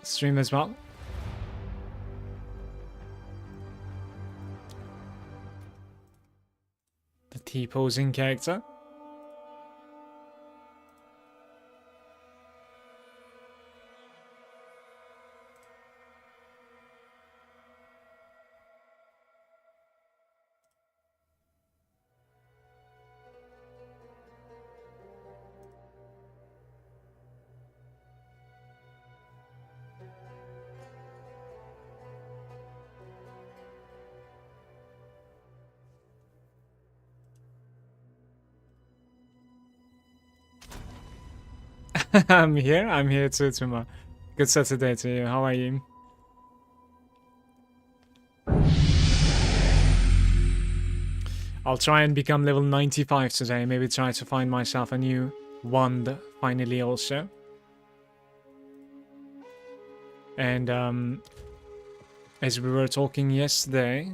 stream as well. The T-posing character. I'm here too, Tuma. Good Saturday to you. How are you? I'll try and become level 95 today. Maybe try to find myself a new wand finally also. And as we were talking yesterday,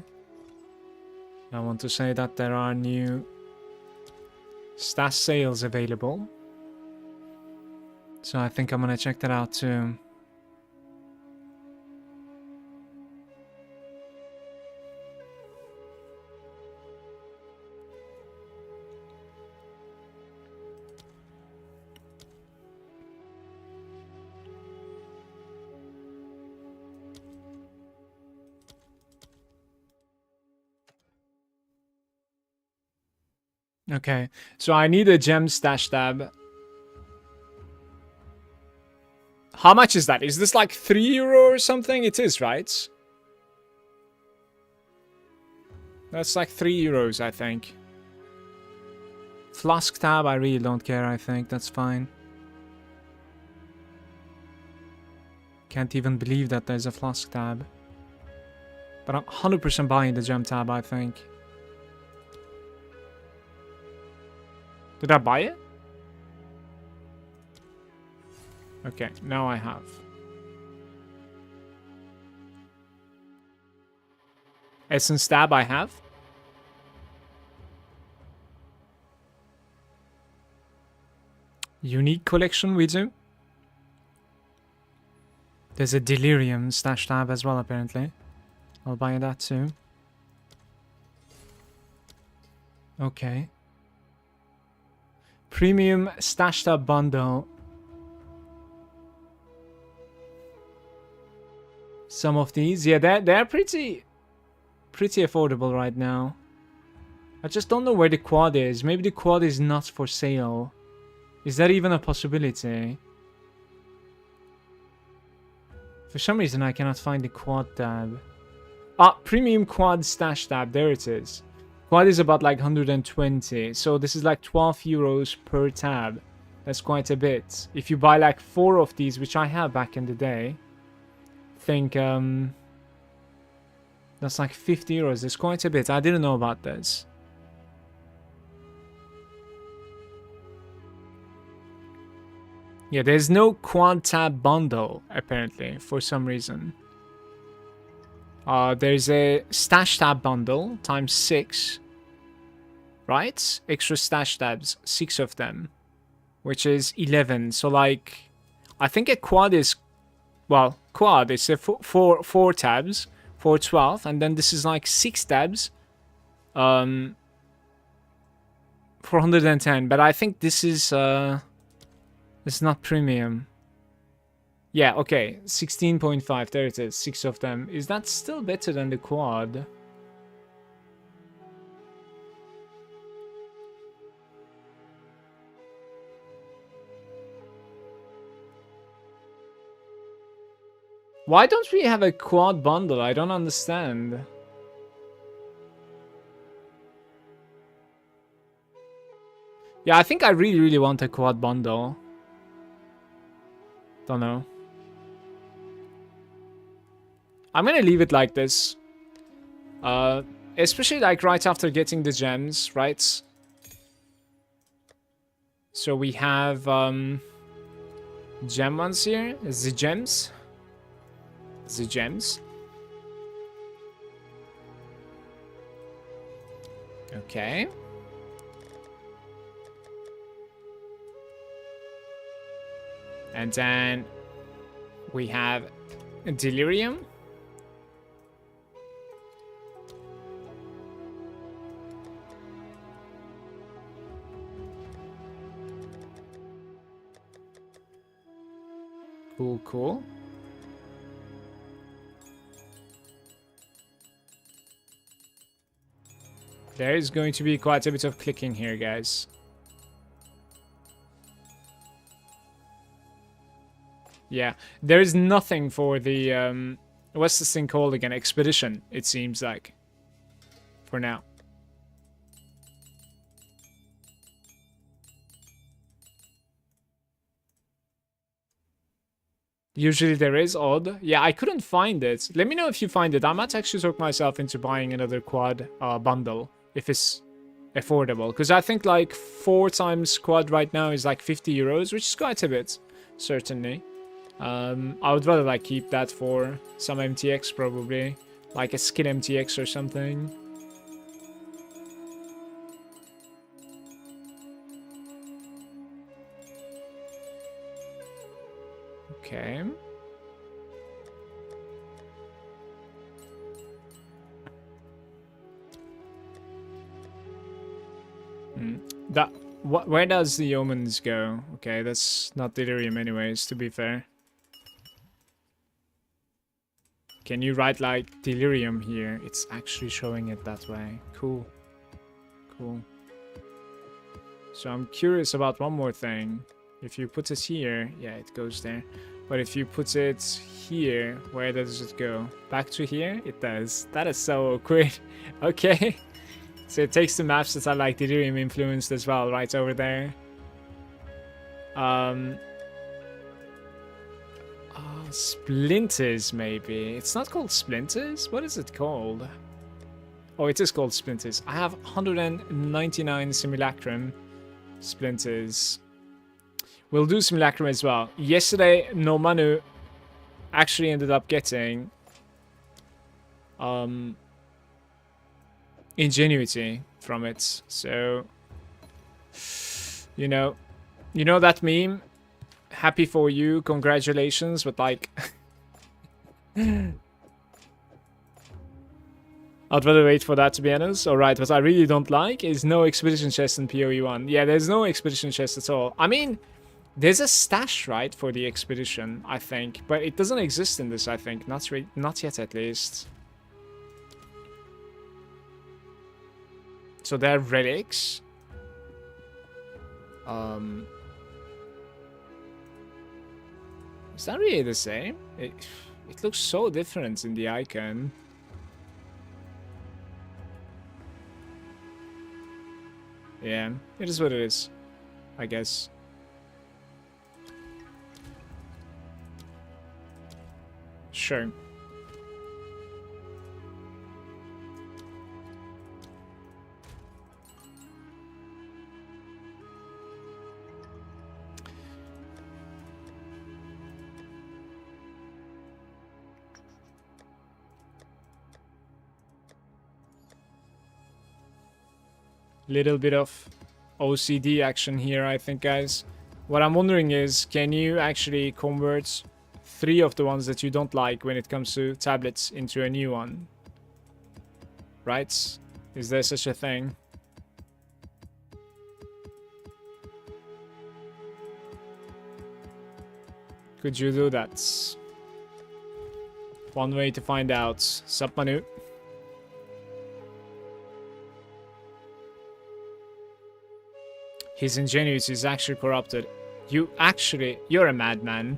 I want to say that there are new stash sales available. So I think I'm gonna check that out too. Okay, so I need a gem stash tab. How much is that? Is this like €3 or something? It is, right? That's like €3, I think. Flask tab, I really don't care, I think. That's fine. Can't even believe that there's a flask tab. But I'm 100% buying the gem tab, I think. Did I buy it? Okay, now I have. Essence tab I have. Unique collection we do. There's a Delirium stash tab as well, apparently. I'll buy that too. Okay. Premium stash tab bundle. Some of these, yeah, they're pretty affordable right now. I just don't know where the quad is. Maybe the quad is not for sale. Is that even a possibility? For some reason, I cannot find the quad tab. Ah, premium quad stash tab. There it is. Quad is about like 120. So this is like €12 per tab. That's quite a bit. If you buy like 4 of these, which I have back in the day, think that's like €50. It's quite a bit. I didn't know about this. Yeah, there's no quad tab bundle apparently for some reason. There's a stash tab bundle times 6, right? Extra stash tabs, 6 of them, which is 11. So like, I think a quad is, well, quad is a four tabs for 12, and then this is like 6 tabs, for 110. But I think this is it's not premium. Yeah, okay, 16.5, there it is, 6 of them. Is that still better than the quad? Why don't we have a quad bundle? I don't understand. Yeah, I think I really want a quad bundle. Don't know. I'm gonna leave it like this. Especially like right after getting the gems, right? So we have gem ones here. The gems. The gems. Okay. And then We have Delirium. Cool, cool. There is going to be quite a bit of clicking here, guys. Yeah, there is nothing for the, what's this thing called again? Expedition, it seems like. For now. Usually there is odd. Yeah, I couldn't find it. Let me know if you find it. I might actually talk myself into buying another quad bundle if it's affordable. Because I think like 4 times quad right now is like 50 euros, which is quite a bit, certainly. I would rather like keep that for some MTX probably. Like a skin MTX or something. Okay. Where does the omens go? Okay, that's not delirium anyways, to be fair. Can you write like delirium here? It's actually showing it that way. Cool. Cool. So I'm curious about one more thing. If you put it here, yeah, it goes there. But if you put it here, where does it go? Back to here? It does. That is so awkward. Okay. So it takes the maps that are like delirium influenced as well, right over there. Splinters, maybe. It's not called Splinters? What is it called? Oh, it is called Splinters. I have 199 Simulacrum Splinters. We'll do Simulacrum as well. Yesterday, No Manu actually ended up getting Ingenuity from it. So, you know that meme? Happy for you, congratulations, but like I'd rather wait for that, to be honest. Alright, what I really don't like is no expedition chest in PoE1. Yeah, there's no expedition chest at all. I mean, there's a stash, right, for the expedition, I think. But it doesn't exist in this, I think. Not yet, at least. So they're relics. Is that really the same? It looks so different in the icon. Yeah, it is what it is, I guess. Sure. Little bit of OCD action here, I think, guys. What I'm wondering is, can you actually convert 3 of the ones that you don't like when it comes to tablets into a new one? Right? Is there such a thing? Could you do that? One way to find out. Sup, Manu? His ingenuity is actually corrupted. You're a madman.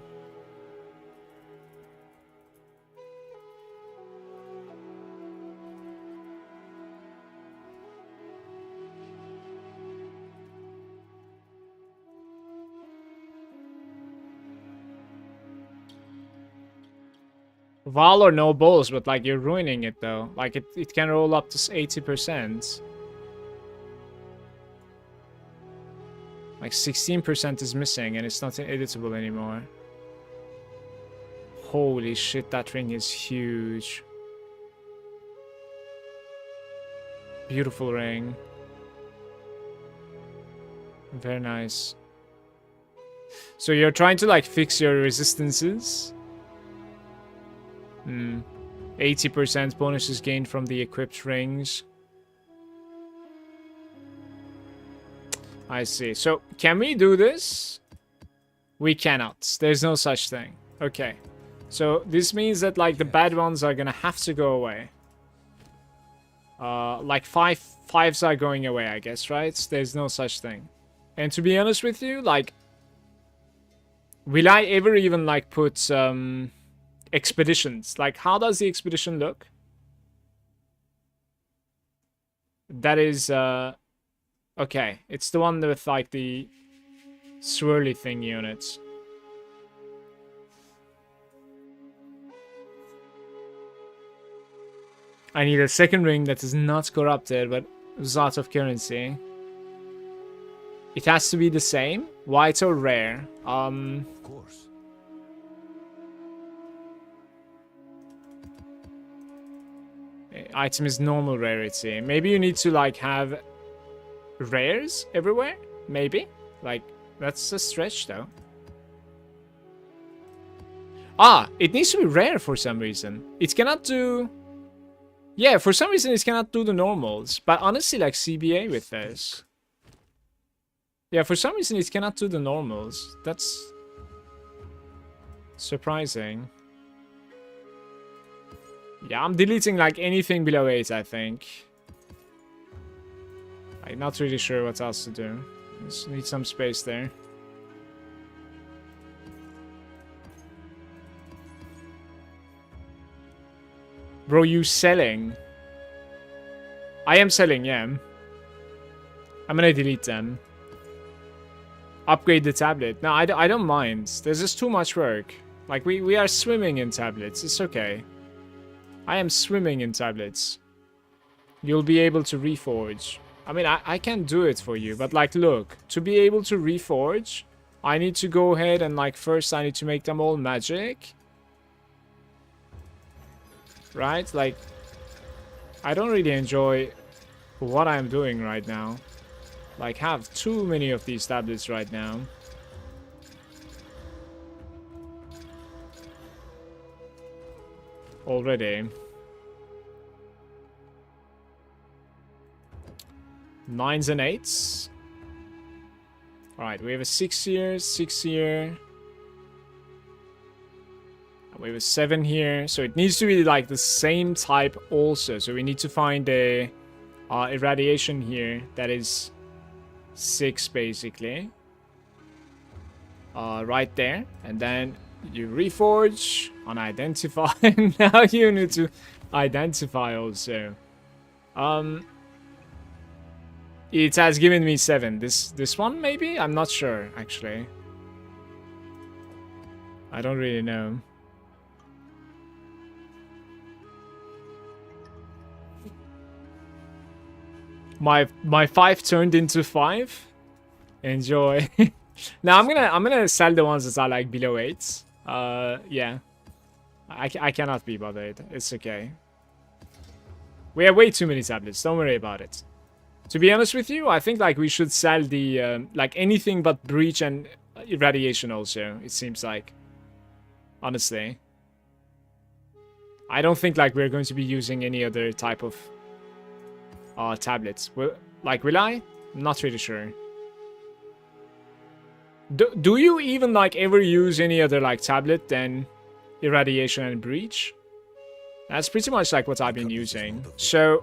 Val or no balls, but like you're ruining it though. Like it can roll up to 80%. Like 16% is missing and it's not editable anymore. Holy shit, that ring is huge. Beautiful ring. Very nice. So you're trying to like fix your resistances 80% bonuses gained from the equipped rings. I see. So, can we do this? We cannot. There's no such thing. Okay. So, this means that, like, the bad ones are gonna have to go away. Like, fives are going away, I guess, right? There's no such thing. And to be honest with you, like, will I ever even, like, put, expeditions? Like, how does the expedition look? That is, okay. It's the one with, like, the swirly thingy on it. I need a second ring that is not corrupted, but is out of currency. It has to be the same? White or rare? Of course. Item is normal rarity. Maybe you need to, like, have rares everywhere? Maybe? Like, that's a stretch, though. Ah, it needs to be rare for some reason. It cannot do... Yeah, for some reason it cannot do the normals. But honestly, like, CBA with this. Yeah, for some reason it cannot do the normals. That's surprising. Yeah, I'm deleting, like, anything below 8, I think. I'm not really sure what else to do. Just need some space there. Bro, you selling? I am selling, yeah. I'm gonna delete them. Upgrade the tablet. No, I don't mind. There's just too much work. Like, we are swimming in tablets. It's okay. I am swimming in tablets. You'll be able to reforge. I mean, I can do it for you. But, like, look. To be able to reforge, I need to go ahead and, like, first I need to make them all magic. Right? Like, I don't really enjoy what I'm doing right now. Like, have too many of these tablets right now. Already. 9s and 8s. Alright, we have a 6 here, 6 here. We have a 7 here. So it needs to be like the same type also. So we need to find a irradiation here that is 6 basically. Right there. And then you reforge, unidentify. Now you need to identify also. It has given me 7. This one maybe? I'm not sure actually. I don't really know. My 5 turned into 5. Enjoy. Now I'm gonna sell the ones that are like below 8s. Yeah. I cannot be bothered. It's okay. We have way too many tablets. Don't worry about it. To be honest with you, I think like we should sell the like anything but breach and irradiation also. It seems like, honestly, I don't think like we're going to be using any other type of tablets. Will I? I'm not really sure. Do you even like ever use any other like tablet than irradiation and breach? That's pretty much like what I've been using. So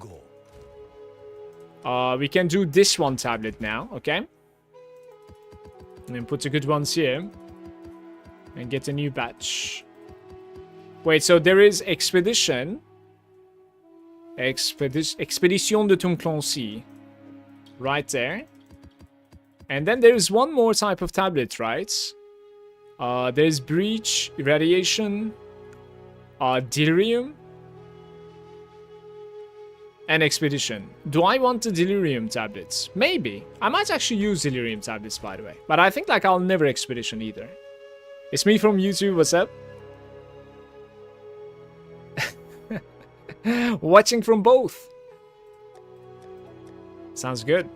we can do this one tablet now, okay? And then put the good ones here and get a new batch. Wait, so there is expedition. Expedition de Tom Clancy. Right there. And then there's one more type of tablet, right? There's breach, irradiation, delirium, and expedition. Do I want the delirium tablets? Maybe. I might actually use delirium tablets, by the way. But I think like I'll never expedition either. It's me from YouTube. What's up? Watching from both. Sounds good.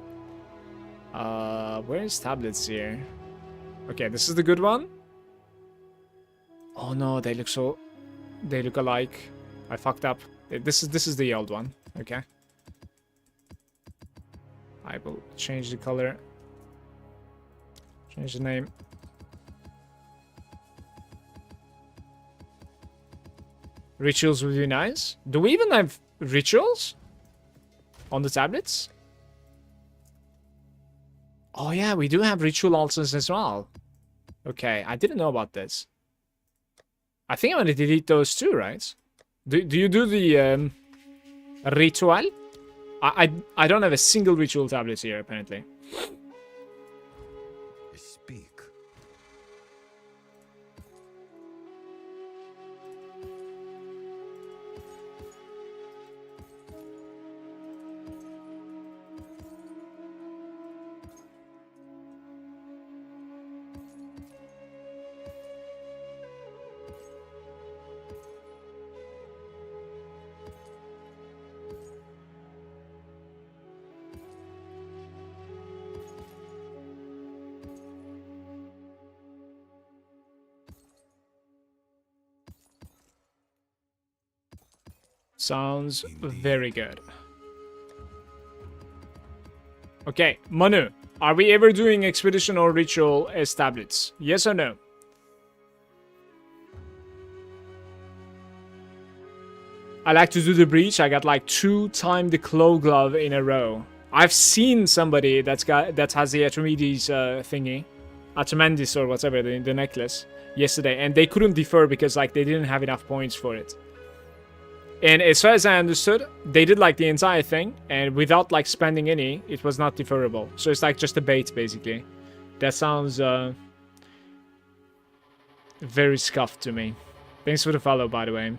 Where's tablets here? Okay, this is the good one. Oh no, they look so... They look alike. I fucked up. This is the old one. Okay. I will change the color. Change the name. Rituals would be nice. Do we even have rituals on the tablets? Oh yeah, we do have ritual altars as well. Okay, I didn't know about this. I think I'm gonna delete those too, right? Do you do the ritual? I don't have a single ritual tablet here apparently. Speak. Sounds very good. Okay, Manu, are we ever doing expedition or ritual as tablets? Yes or no? I like to do the breach. I got like 2 times the claw glove in a row. I've seen somebody that has the Archimedes thingy, Archimedes or whatever, the necklace yesterday, and they couldn't defer because like they didn't have enough points for it. And as far as I understood, they did like the entire thing, and without like spending any, it was not deferrable. So it's like just a bait, basically. That sounds very scuffed to me. Thanks for the follow, by the way,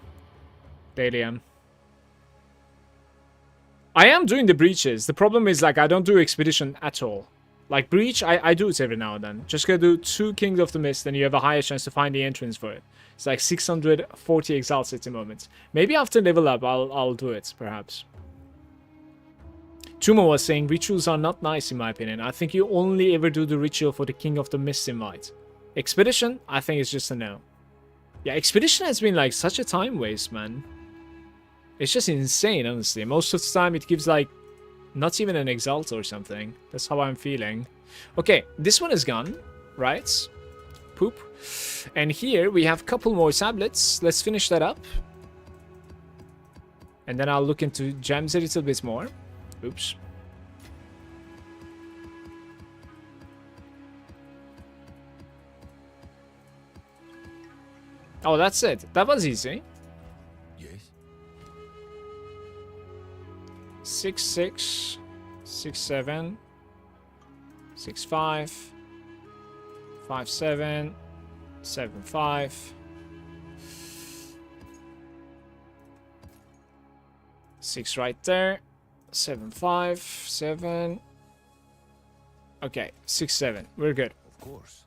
Dalian. I am doing the breaches. The problem is like I don't do expedition at all. Like breach, I do it every now and then. Just gotta do 2 Kings of the Mist, and you have a higher chance to find the entrance for it. It's like 640 exalts at the moment. Maybe after level up, I'll do it, perhaps. Tumo was saying rituals are not nice in my opinion. I think you only ever do the ritual for the King of the Mist invite. Expedition, I think it's just a no. Yeah, Expedition has been like such a time waste, man. It's just insane, honestly. Most of the time it gives like not even an exalt or something. That's how I'm feeling. Okay, this one is gone, right? Poop. And here we have a couple more tablets. Let's finish that up. And then I'll look into gems a little bit more. Oops. Oh, that's it. That was easy. Yes. 6, 6, 6, 7, 6, 5, 5, 7, 7, 5, 6 right there, 7, 5, 7. Okay, 6, 7. We're good. Of course.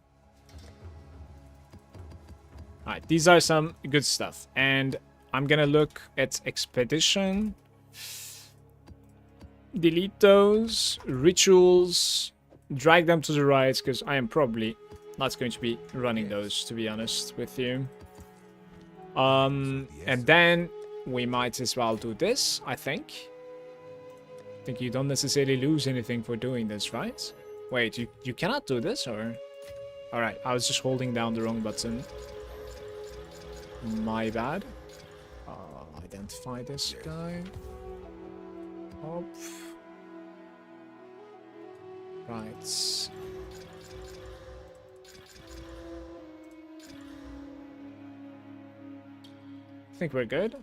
Alright, these are some good stuff. And I'm gonna look at Expedition. Delete those. Rituals. Drag them to the right, because I am probably not going to be running those, to be honest with you. And then we might as well do this, I think. I think you don't necessarily lose anything for doing this, right? Wait, you cannot do this, or? Alright, I was just holding down the wrong button. My bad. Identify this guy. Hop. Right. I think we're good.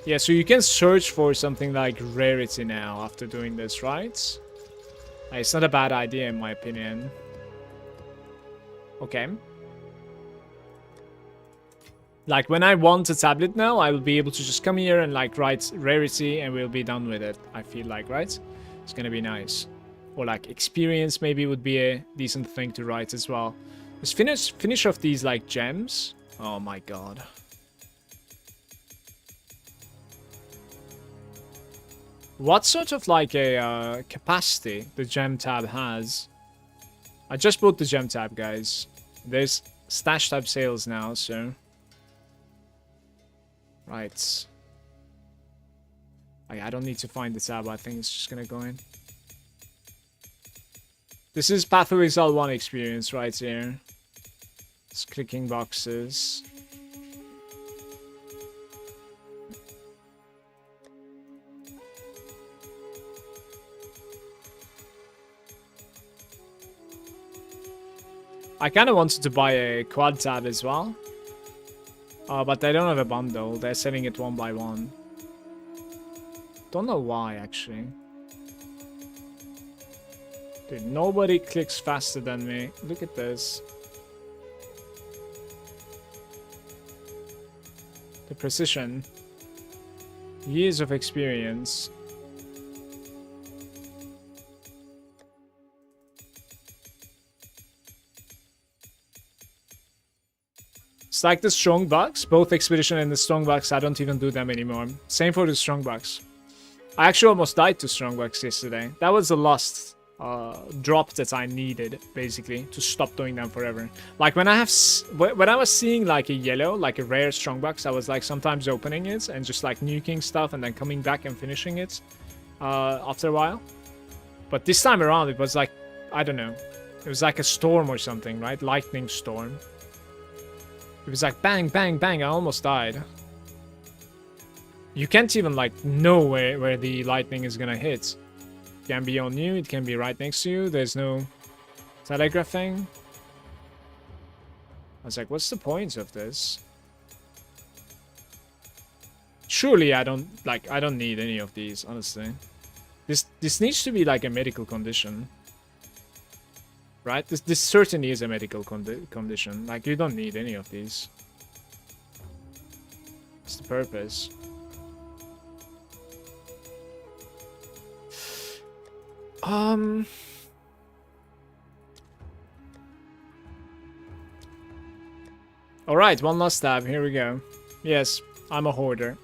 Yeah, so you can search for something like rarity now after doing this, right? It's not a bad idea in my opinion. Okay. Like when I want a tablet now, I will be able to just come here and like write rarity and we'll be done with it. I feel like, right? It's gonna be nice. Or like experience maybe would be a decent thing to write as well. Let's finish off these like gems. Oh my god. What sort of like a capacity the gem tab has? I just bought the gem tab, guys. There's stash tab sales now, so... Right. I don't need to find the tab, I think it's just gonna go in. This is Pathways L1 experience right here. It's clicking boxes. I kind of wanted to buy a quad tab as well. But they don't have a bundle. They're selling it one by one. Don't know why, actually. Dude, nobody clicks faster than me. Look at this. The precision. Years of experience. It's like the strong bucks. Both expedition and the strong bucks, I don't even do them anymore. Same for the strong bucks. I actually almost died to strong bucks yesterday. That was the last drop that I needed, basically, to stop doing them forever. Like when I was seeing like a yellow, like a rare strong bucks, I was like sometimes opening it and just like nuking stuff and then coming back and finishing it after a while. But this time around, it was like, I don't know, it was like a storm or something, right? Lightning storm. It was like bang, bang, bang. I almost died. You can't even like know where the lightning is gonna hit. It can be on you. It can be right next to you. There's no telegraphing. I was like, what's the point of this? Surely I don't need any of these, honestly. This needs to be like a medical condition. Right? This certainly is a medical condition. Like, you don't need any of these. What's the purpose? Alright, one last tab. Here we go. Yes, I'm a hoarder.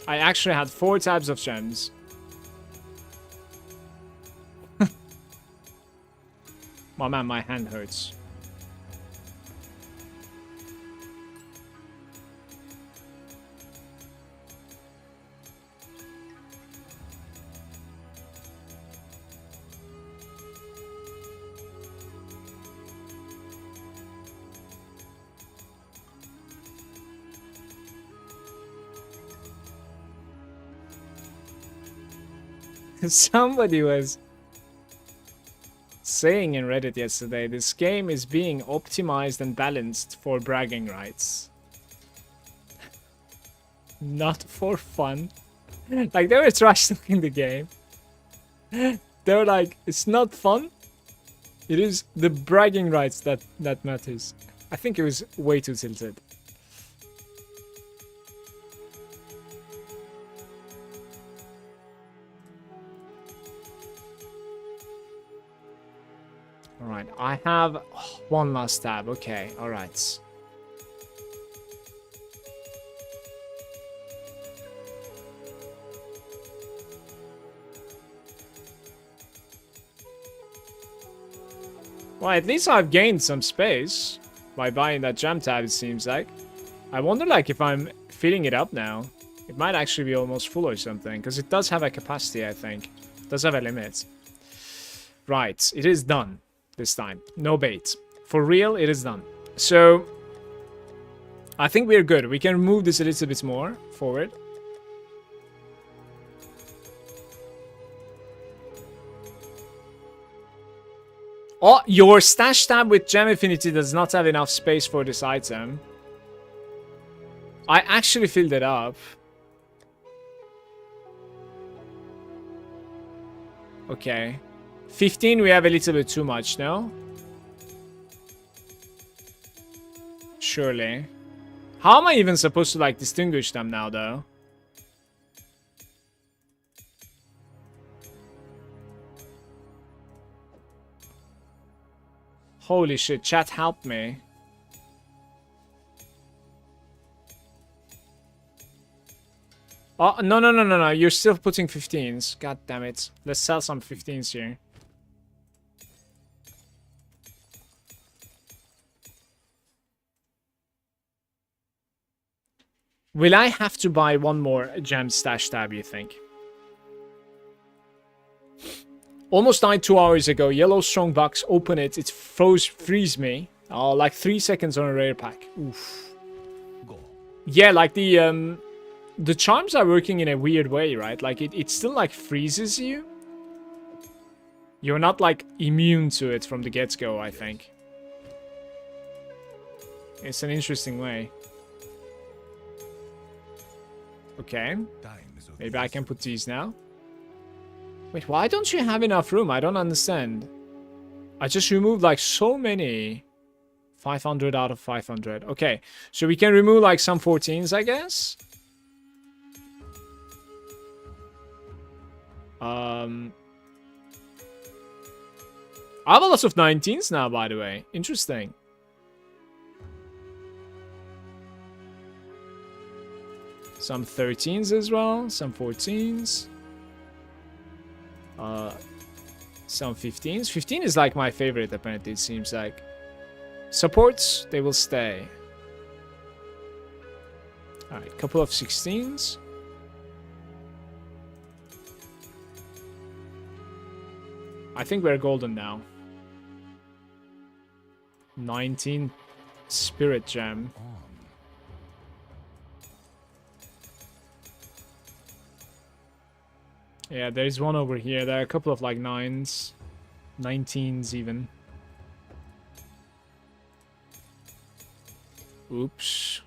I actually had 4 tabs of gems. Oh man, my hand hurts. Somebody was saying in Reddit yesterday, this game is being optimized and balanced for bragging rights. Not for fun. Like, they were trash talking the game. They were like, it's not fun. It is the bragging rights that matters. I think it was way too tilted. Alright, I have one last tab. Okay, alright. Well, at least I've gained some space by buying that gem tab, it seems like. I wonder, like, if I'm filling it up now. It might actually be almost full or something, because it does have a capacity, I think. It does have a limit. Right, it is done. This time. No bait. For real, it is done. So, I think we're good. We can move this a little bit more forward. Oh, your stash tab with Gem Affinity does not have enough space for this item. I actually filled it up. Okay. 15, we have a little bit too much, no? Surely. How am I even supposed to, like, distinguish them now, though? Holy shit, chat, help me. Oh, no, no, no, no, no. You're still putting 15s. God damn it. Let's sell some 15s here. Will I have to buy one more gem stash tab, you think? Almost died 2 hours ago. Yellow strong box. Open it. It freeze me. Oh, like 3 seconds on a rare pack. Oof. Go. Yeah, like the charms are working in a weird way, right? Like it still like freezes you. You're not like immune to it from the get-go, I think. It's an interesting way. Okay. Maybe I can put these now. Wait, why don't you have enough room? I don't understand. I just removed like so many. 500 out of 500. Okay, so we can remove like some 14s, I guess. I have a lot of 19s now, by the way. Interesting. Some 13s as well. Some 14s. Some 15s. 15 is like my favorite, apparently, it seems like. Supports, they will stay. Alright, couple of 16s. I think we're golden now. 19 Spirit Gem. Yeah, there's one over here. There are a couple of like 9s. 19s even. Oops.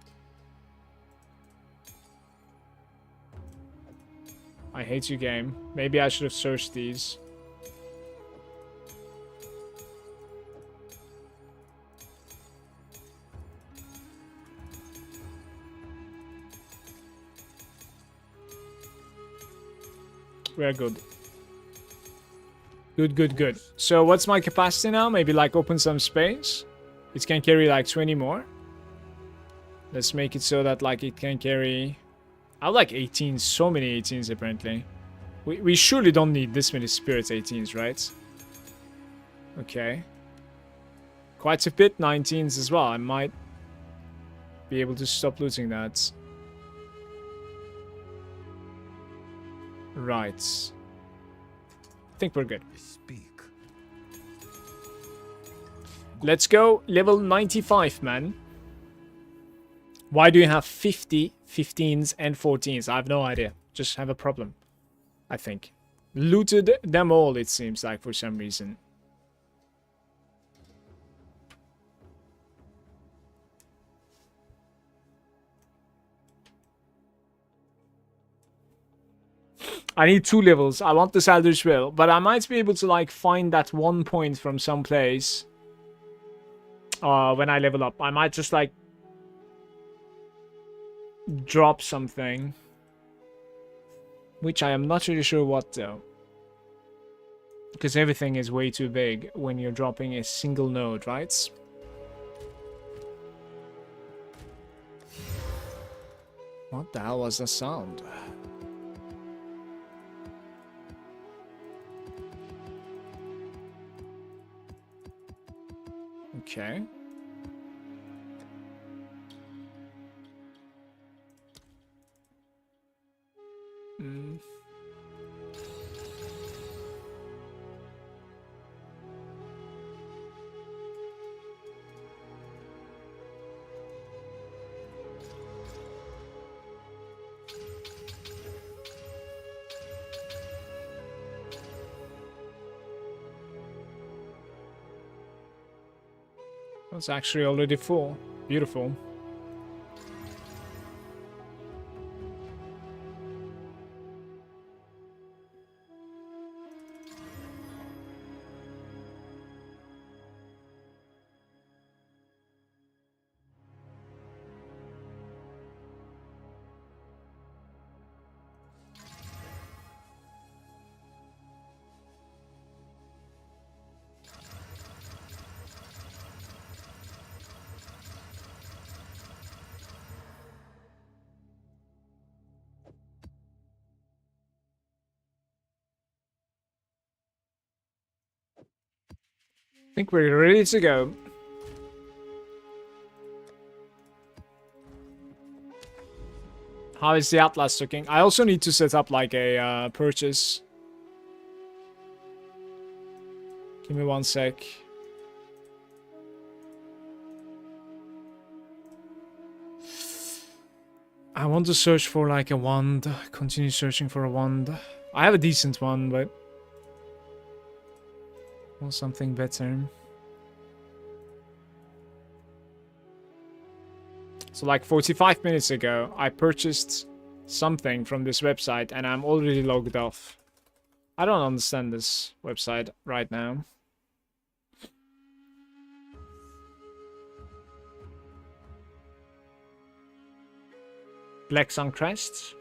I hate you, game. Maybe I should have searched these. We're good. Good, good, good. So what's my capacity now? Maybe like open some space. It can carry like 20 more. Let's make it so that like it can carry... I have like 18s, so many 18s apparently. We surely don't need this many spirits 18s, right? Okay. Quite a bit 19s as well. I might be able to stop losing that. Right. I think we're good. Speak. Let's go level 95, man. Why do you have 50, 15s, and 14s? I have no idea. Just have a problem, I think. Looted them all, it seems like, for some reason. I need 2 levels. I want the Salder's Will, but I might be able to like find that 1 point from some place when I level up. I might just like drop something, which I am not really sure what though, because everything is way too big when you're dropping a single node, right? What the hell was the sound? Okay. It's actually already full. Beautiful. think we're ready to go. How is the Atlas looking? I also need to set up like a purchase. Give me 1 sec. I want to search for like a wand. Continue searching for a wand. I have a decent one, but I want something better. So like 45 minutes ago, I purchased something from this website and I'm already logged off. I don't understand this website right now. Black Sun Crests.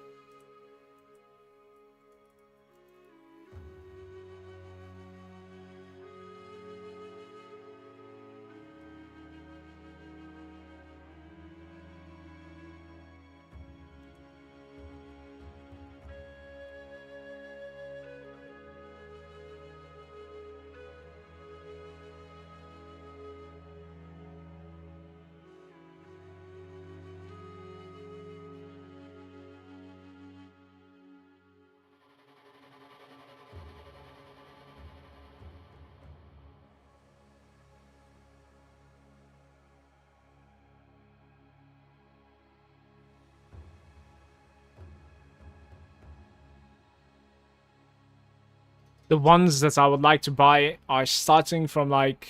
The ones that I would like to buy are starting from like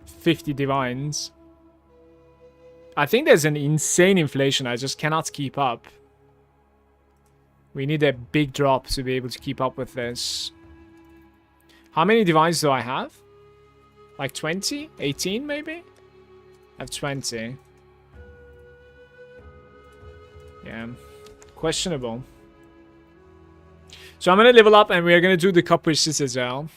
50 divines. I think there's an insane inflation. I just cannot keep up. We need a big drop to be able to keep up with this. How many divines do I have? Like 20? 18 maybe? I have 20. Yeah. Questionable. So I'm going to level up and we're going to do the Copper Citadel.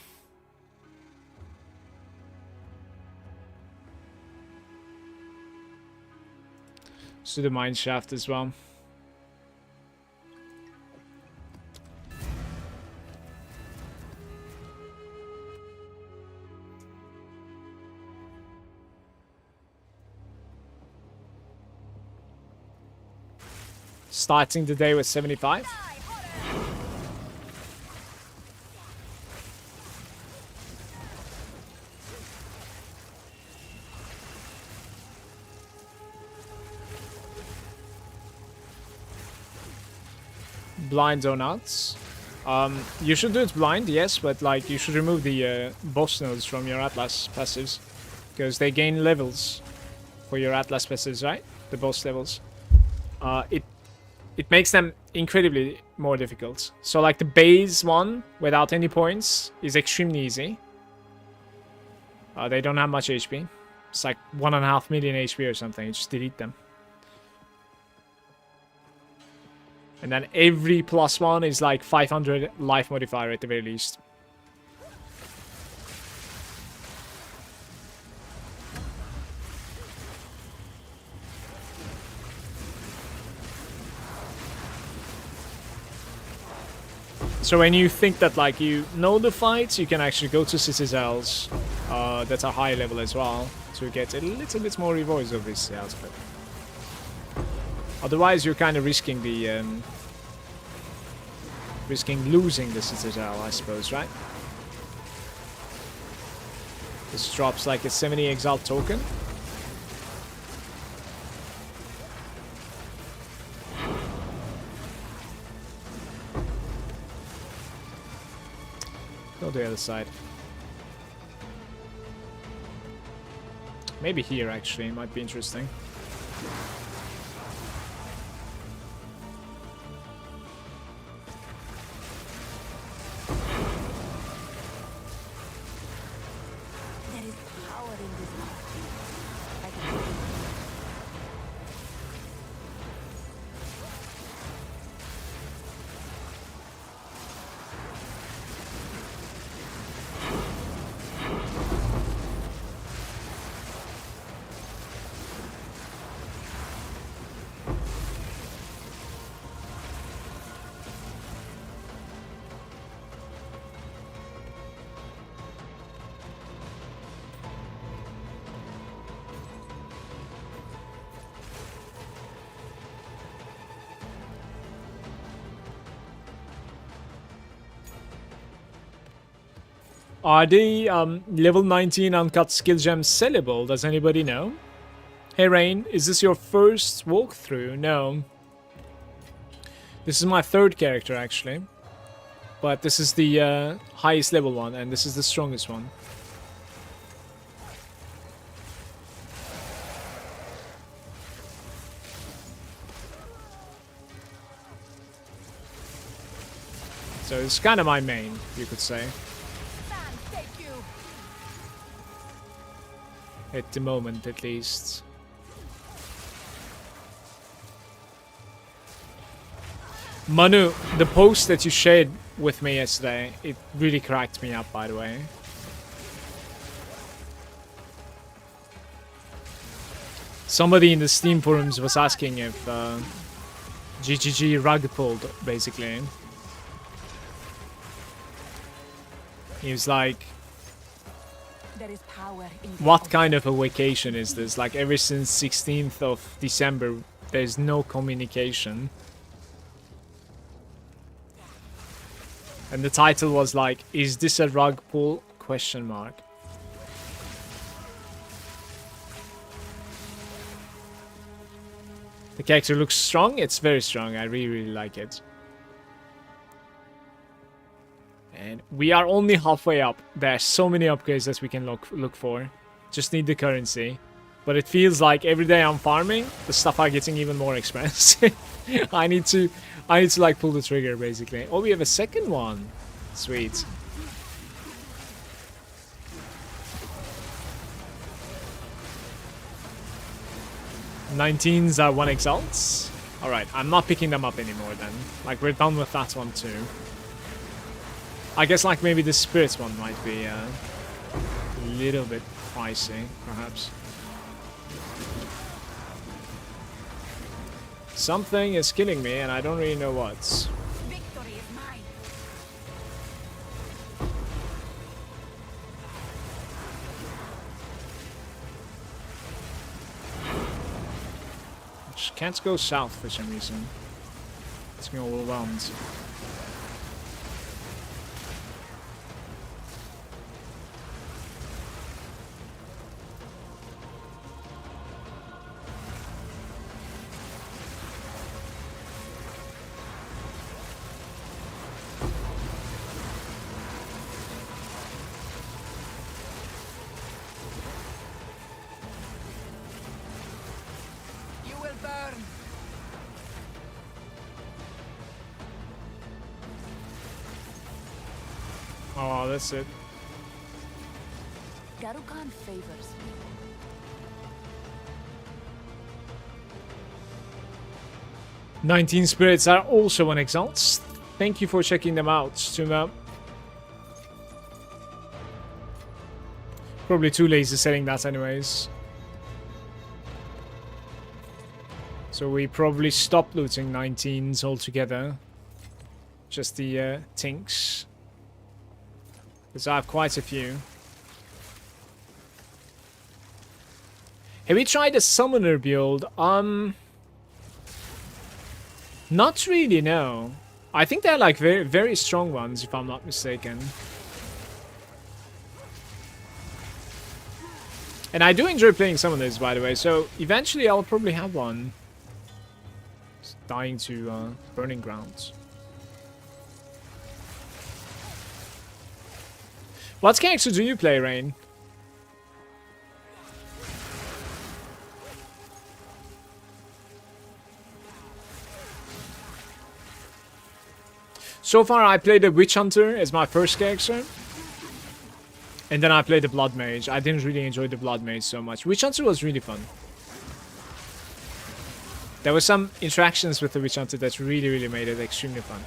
Let's do the Mine Shaft as well. Starting the day with 75. Blind or not. You should do it blind, yes, but like you should remove the boss nodes from your Atlas passives because they gain levels for your Atlas passives, right? The boss levels. It makes them incredibly more difficult. So like the base one without any points is extremely easy. They don't have much HP. It's like 1.5 million HP or something. You just delete them. And then every +1 is like 500 life modifier at the very least. So when you think that like you know the fights, you can actually go to citadels that are high level as well to get a little bit more rewards obviously out of it. Otherwise, you're kind of risking the losing the citadel, I suppose, right? This drops like a 70 exalt token. Go the other side. Maybe here actually might be interesting. Are the level 19 uncut skill gems sellable? Does anybody know? Hey Rain, is this your first walkthrough? No. This is my third character actually. But this is the highest level one and this is the strongest one. So it's kind of my main, you could say. At the moment, at least. Manu, the post that you shared with me yesterday, it really cracked me up, by the way. Somebody in the Steam forums was asking if GGG rug pulled, basically. He was like, what kind of a vacation is this? Like, ever since 16th of December, there's no communication. And the title was like, is this a rug pull? Question mark. The character looks strong. It's very strong. I really, really like it. And we are only halfway up. There are so many upgrades that we can look for. Just need the currency. But it feels like every day I'm farming, the stuff are getting even more expensive. I need to like pull the trigger basically. Oh, we have a second one. Sweet. '19s are 1 exalts. Alright, I'm not picking them up anymore then. Like, we're done with that one too. I guess like maybe the spirit one might be a little bit pricey, perhaps. Something is killing me and I don't really know what. Victory is mine. Just can't go south for some reason. It's me overwhelmed. Oh, that's it. Garukan favors me. '19 spirits are also 1 exalts. Thank you for checking them out, Tuma. Probably too lazy selling that anyways. So we probably stop looting 19s altogether. Just the tinks. Because I have quite a few. Have we tried a summoner build? Not really, no. I think they're like very, very strong ones, if I'm not mistaken. And I do enjoy playing summoners, by the way, so eventually I'll probably have one. Just dying to Burning Grounds. What character do you play, Rain? So far, I played the Witch Hunter as my first character. And then I played the Blood Mage. I didn't really enjoy the Blood Mage so much. Witch Hunter was really fun. There were some interactions with the Witch Hunter that really, really made it extremely fun.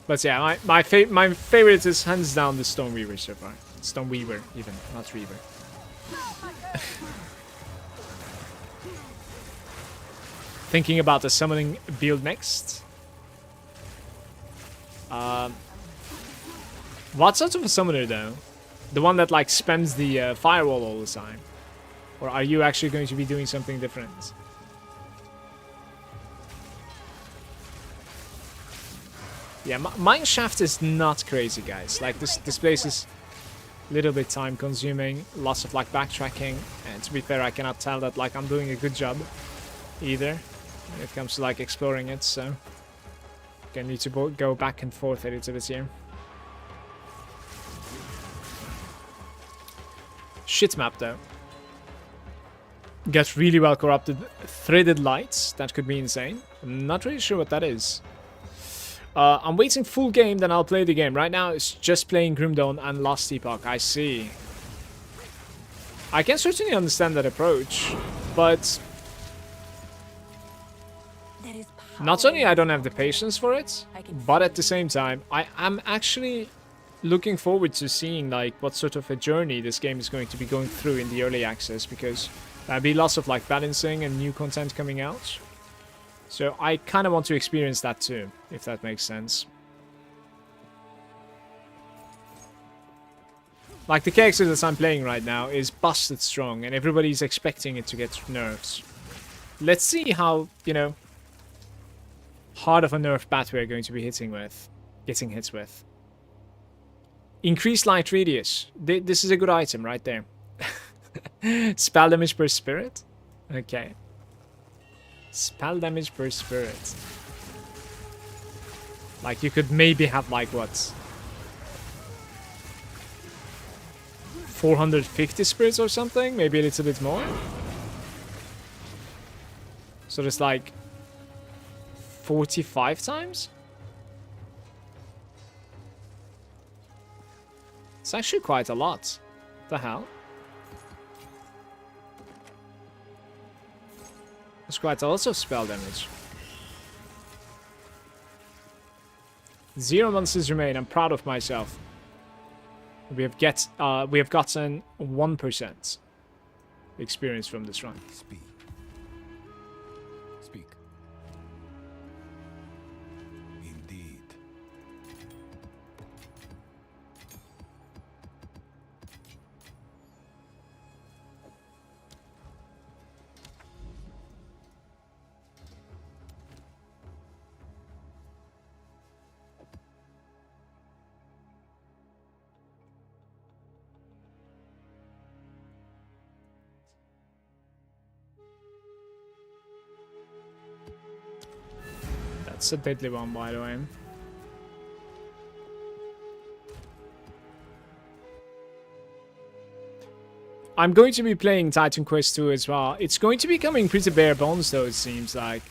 But yeah, my favorite is hands down the STORMWEAVER so far. STORMWEAVER, even, not Reaver. Thinking about the summoning build next. What sort of a summoner though? The one that like spams the firewall all the time. Or are you actually going to be doing something different? Yeah, mineshaft is not crazy, guys. Like, this place is a little bit time consuming, lots of like backtracking, and to be fair, I cannot tell that like I'm doing a good job either when it comes to like exploring it, so gonna need to go back and forth a little bit here. Shit map though. Got really well corrupted threaded lights. That could be insane. I'm not really sure what that is. I'm waiting full game, then I'll play the game. Right now, it's just playing Grim Dawn and Lost Epoch. I see. I can certainly understand that approach, but not only I don't have the patience for it, but at the same time, I am actually looking forward to seeing like what sort of a journey this game is going to be going through in the early access, because there'll be lots of like balancing and new content coming out. So I kind of want to experience that too, if that makes sense. Like the character that I'm playing right now is busted strong and everybody's expecting it to get nerfs. Let's see how, you know, hard of a nerf bat we're going to be getting hits with. Increased light radius. This is a good item right there. Spell damage per spirit? Okay. Spell damage per spirit. Like you could maybe have like what? 450 spirits or something? Maybe a little bit more? So there's like 45 times? It's actually quite a lot. What the hell? That's quite a lot of spell damage. 0 monsters remain. I'm proud of myself. We have gotten 1% experience from this run. Speak. Speak. Indeed. That's a deadly one, by the way. I'm going to be playing Titan Quest 2 as well. It's going to be coming pretty bare bones, though, it seems like.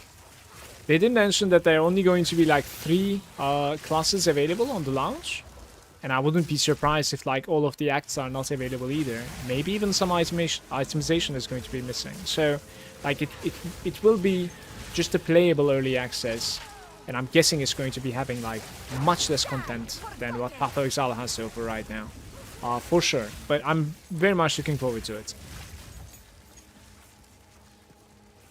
They did mention that there are only going to be like 3 classes available on the launch. And I wouldn't be surprised if like all of the acts are not available either. Maybe even some itemization is going to be missing. So like it will be just a playable early access. And I'm guessing it's going to be having like much less content than what Path has to offer right now. For sure. But I'm very much looking forward to it.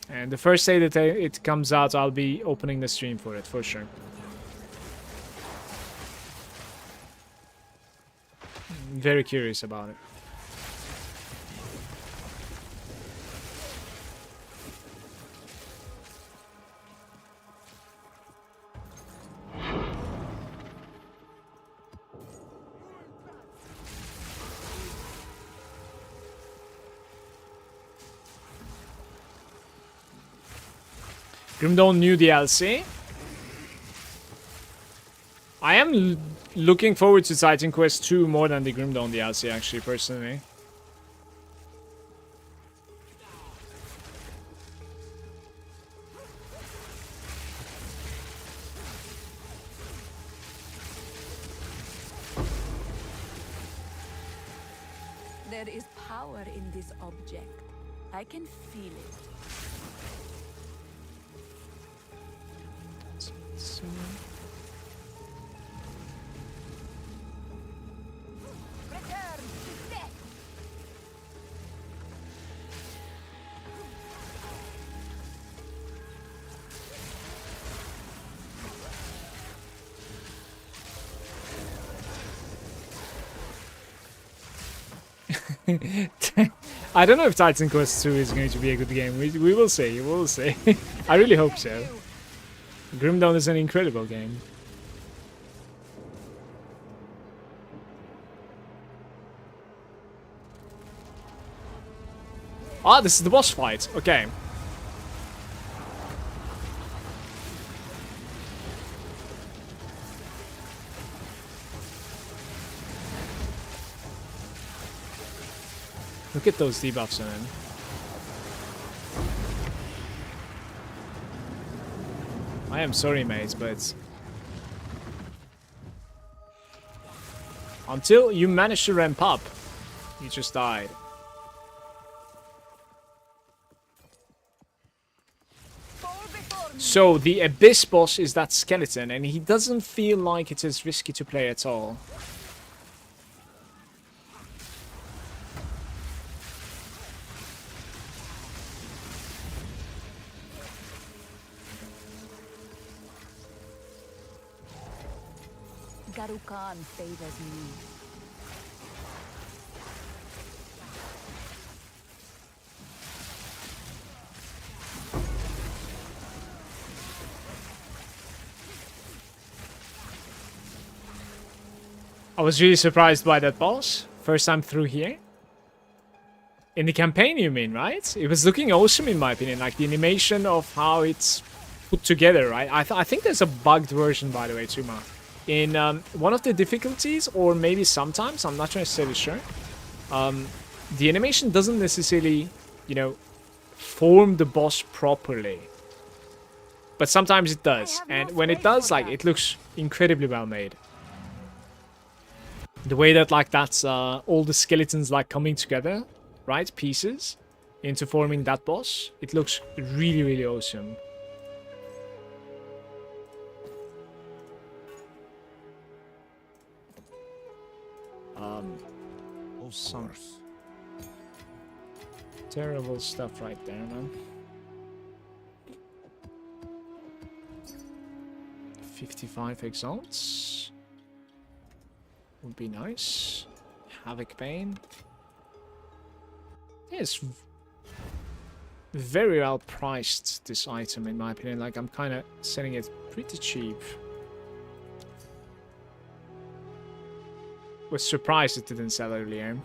And the first day that it comes out, I'll be opening the stream for it, for sure. I'm very curious about it. Grim Dawn new DLC. I am looking forward to Titan Quest 2 more than the Grim Dawn DLC, actually, personally. There is power in this object. I can feel it. So... Return to death. I don't know if Titan Quest 2 is going to be a good game. We will see. We will see. I really hope so. Grim Dawn is an incredible game. Ah, this is the boss fight. Okay. Look at those debuffs on him. I am sorry, mates, but until you manage to ramp up, you just died. So the Abyss boss is that skeleton, and he doesn't feel like it is risky to play at all. Garukan favors me. I was really surprised by that boss. First time through here. In the campaign, you mean, right? It was looking awesome in my opinion. Like the animation of how it's put together, right? I think there's a bugged version, by the way, Tuma. In one of the difficulties, or maybe sometimes, I'm not necessarily sure. The animation doesn't necessarily, you know, form the boss properly. But sometimes it does. And when it does, like, it looks incredibly well made. The way that, like, that's all the skeletons, like, coming together, right? Pieces into forming that boss. It looks really, really awesome. Some terrible stuff right there, man. 55 exalts would be nice. Havoc Bane. It's very well priced, this item, in my opinion. Like, I'm kind of selling it pretty cheap. Was surprised it didn't sell earlier.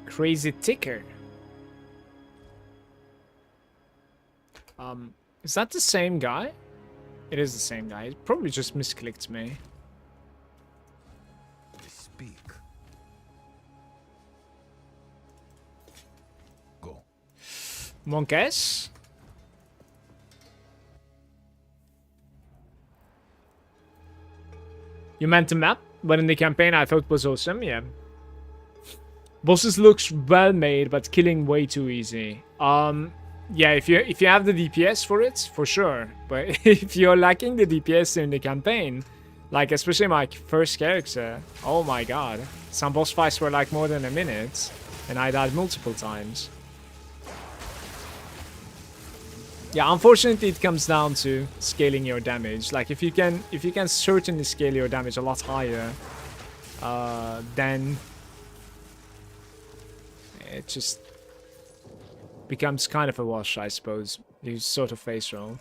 Crazy Ticker. Is that the same guy? It is the same guy. It probably just misclicked me. Speak. Go. Monk-S? You meant the map, but in the campaign I thought was awesome, yeah. Bosses looks well made, but killing way too easy. Yeah, if you have the DPS for it, for sure. But if you're lacking the DPS in the campaign, like especially my first character, oh my god. Some boss fights were like more than a minute, and I died multiple times. Yeah, unfortunately it comes down to scaling your damage. Like if you can certainly scale your damage a lot higher, then it just becomes kind of a wash, I suppose. You sort of face roll.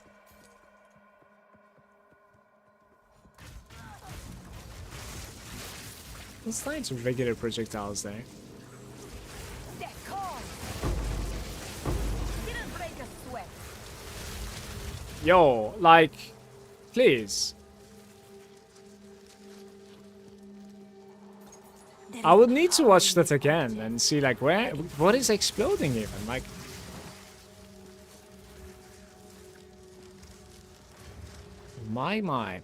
Let's find some regular projectiles there. Yo, like, please. I would need to watch that again and see like what is exploding even, like. My.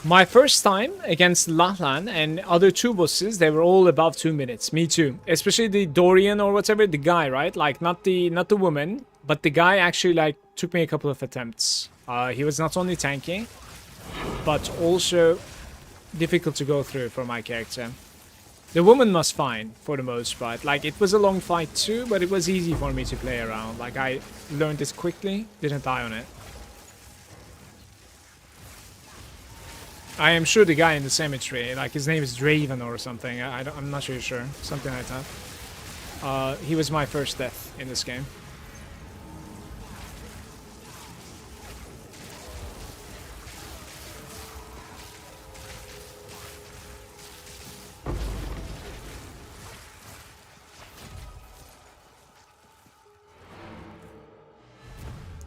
My first time against Lahlan and other two bosses, they were all above 2 minutes. Me too. Especially the Dorian or whatever, the guy, right? Like not the woman, but the guy actually like took me a couple of attempts. He was not only tanky, but also difficult to go through for my character. The woman was fine for the most part. Like it was a long fight too, but it was easy for me to play around. Like I learned this quickly, didn't die on it. I am sure the guy in the cemetery, like his name is Draven or something. I'm not really sure. Something like that. He was my first death in this game.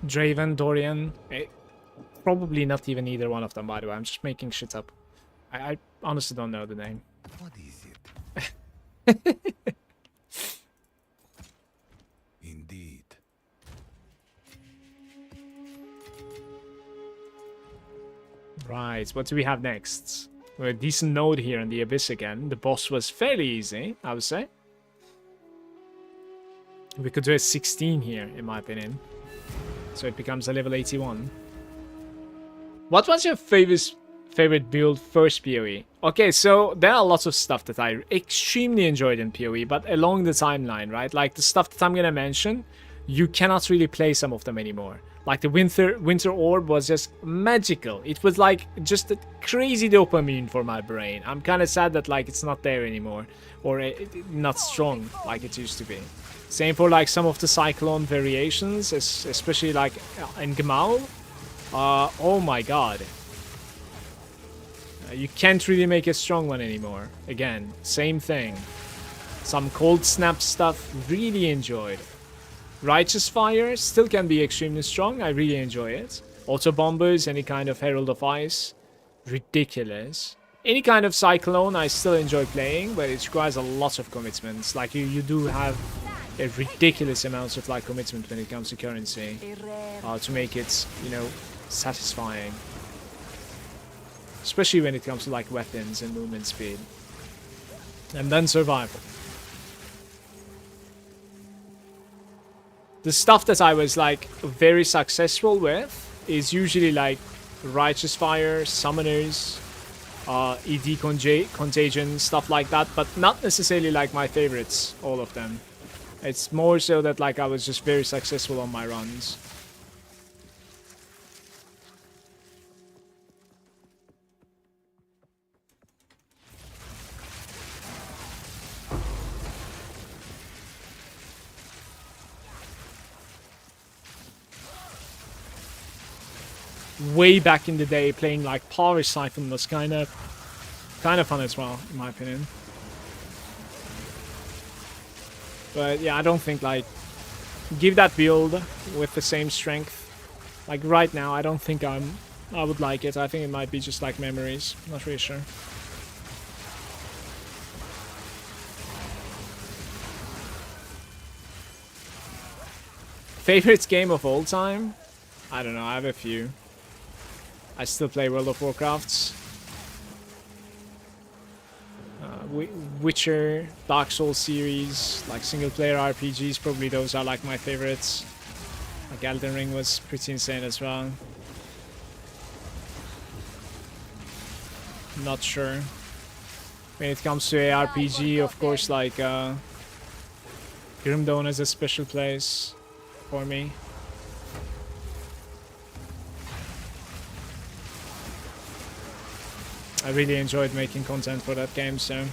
Draven, Dorian. Probably not even either one of them, by the way. I'm just making shit up. I honestly don't know the name. What is it? Indeed. Right, what do we have next? We're a decent node here in the Abyss again. The boss was fairly easy, I would say. We could do a 16 here, in my opinion. So it becomes a level 81. What was your favorite build first PoE? Okay, so there are lots of stuff that I extremely enjoyed in PoE, but along the timeline, right? Like the stuff that I'm gonna mention, you cannot really play some of them anymore. Like the winter orb was just magical. It was like just a crazy dopamine for my brain. I'm kind of sad that like it's not there anymore, or not strong like it used to be. Same for like some of the Cyclone variations, especially like in Gmaul. Oh my god. You can't really make a strong one anymore. Again, same thing. Some cold snap stuff, really enjoyed. Righteous Fire still can be extremely strong, I really enjoy it. Auto Bombers, any kind of Herald of Ice, ridiculous. Any kind of Cyclone I still enjoy playing, but it requires a lot of commitments. Like you do have a ridiculous amount of like commitment when it comes to currency to make it, you know, satisfying, especially when it comes to like weapons and movement speed, and then survival. The stuff that I was like very successful with is usually like Righteous Fire, Summoners, ED Contagion, stuff like that, but not necessarily like my favorites, all of them. It's more so that like I was just very successful on my runs. Way back in the day, playing like Power Siphon was kind of fun as well, in my opinion. But yeah, I don't think like give that build with the same strength. Like right now, I don't think I would like it. I think it might be just like memories. Not really sure. Favorite game of all time? I don't know. I have a few. I still play World of Warcraft. Witcher, Dark Souls series, like single player RPGs, probably those are like my favorites. Like Elden Ring was pretty insane as well. Not sure. When it comes to a RPG, of course, like Grim Dawn has a special place for me. I really enjoyed making content for that game, so...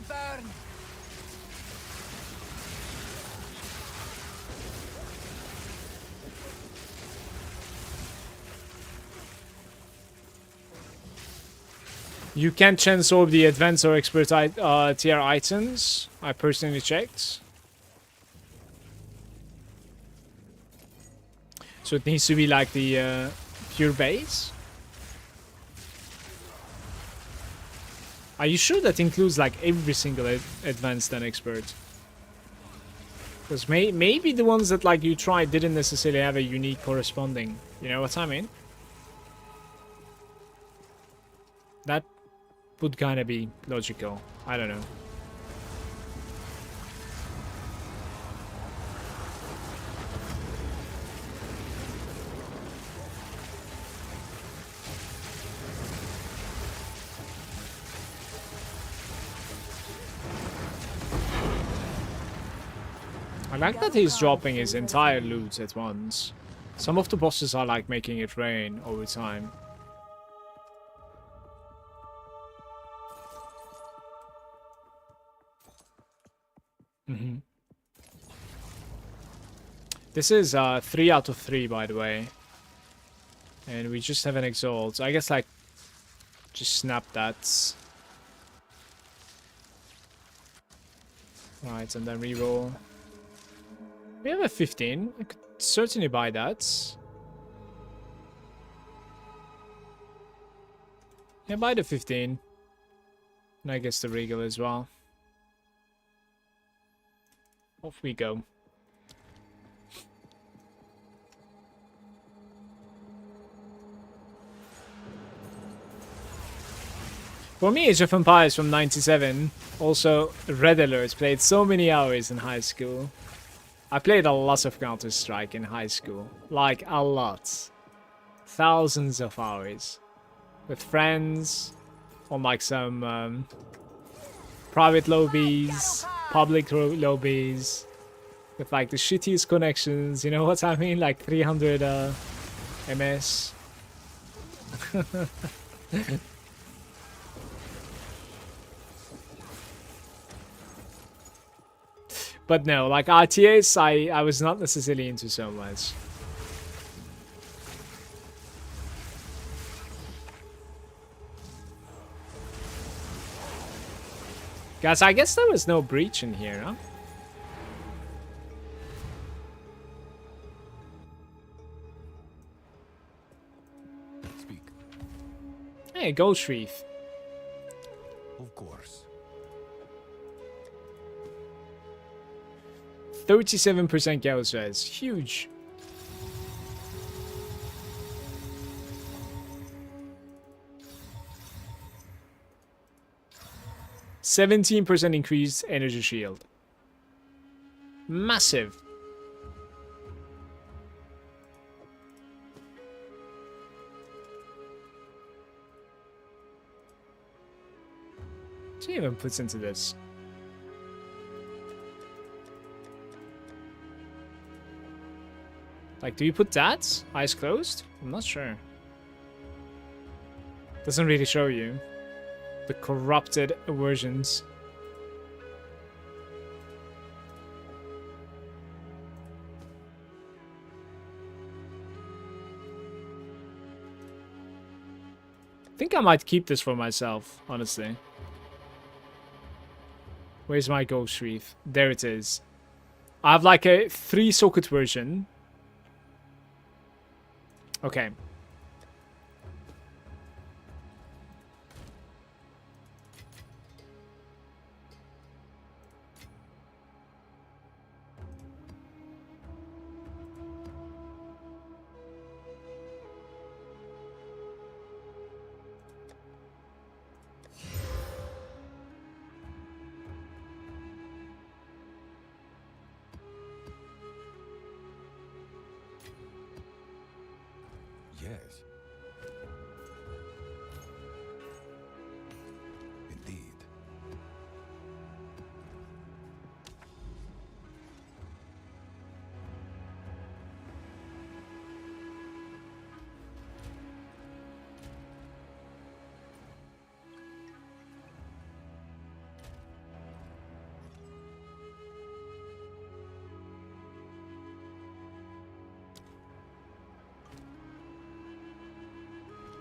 shall burn. You can chance over the advanced or expert tier items. I personally checked. So it needs to be like the pure base. Are you sure that includes like every single advanced and expert? Because maybe the ones that like you tried didn't necessarily have a unique corresponding. You know what I mean? That would kind of be logical. I don't know. I like that he's dropping his entire loot at once. Some of the bosses are like making it rain over time. This is 3 out of 3, by the way. And we just have an exalt. So I guess like just snap that. Right, and then reroll. We have a 15. I could certainly buy that. Yeah, buy the 15. And I guess the regal as well. Off we go. For me, Age of Empires from 97. Also, Red Alert. Played so many hours in high school. I played a lot of Counter-Strike in high school. Like, a lot. Thousands of hours. With friends. On like some private lobbies. Public lobbies. With like the shittiest connections. You know what I mean? Like 300 MS. But no, like RTS, I was not necessarily into so much. Guys, I guess there was no breach in here, huh? Speak. Hey, Ghost Wreath. Of course. 37% Gauss res. Huge. %17% increased energy shield. Massive. What even puts into this? Like, do you put that? Eyes closed? I'm not sure. Doesn't really show you. The corrupted versions. I think I might keep this for myself, honestly. Where's my Ghost Wreath? There it is. I have like a 3-socket version. Okay. Yes. Indeed.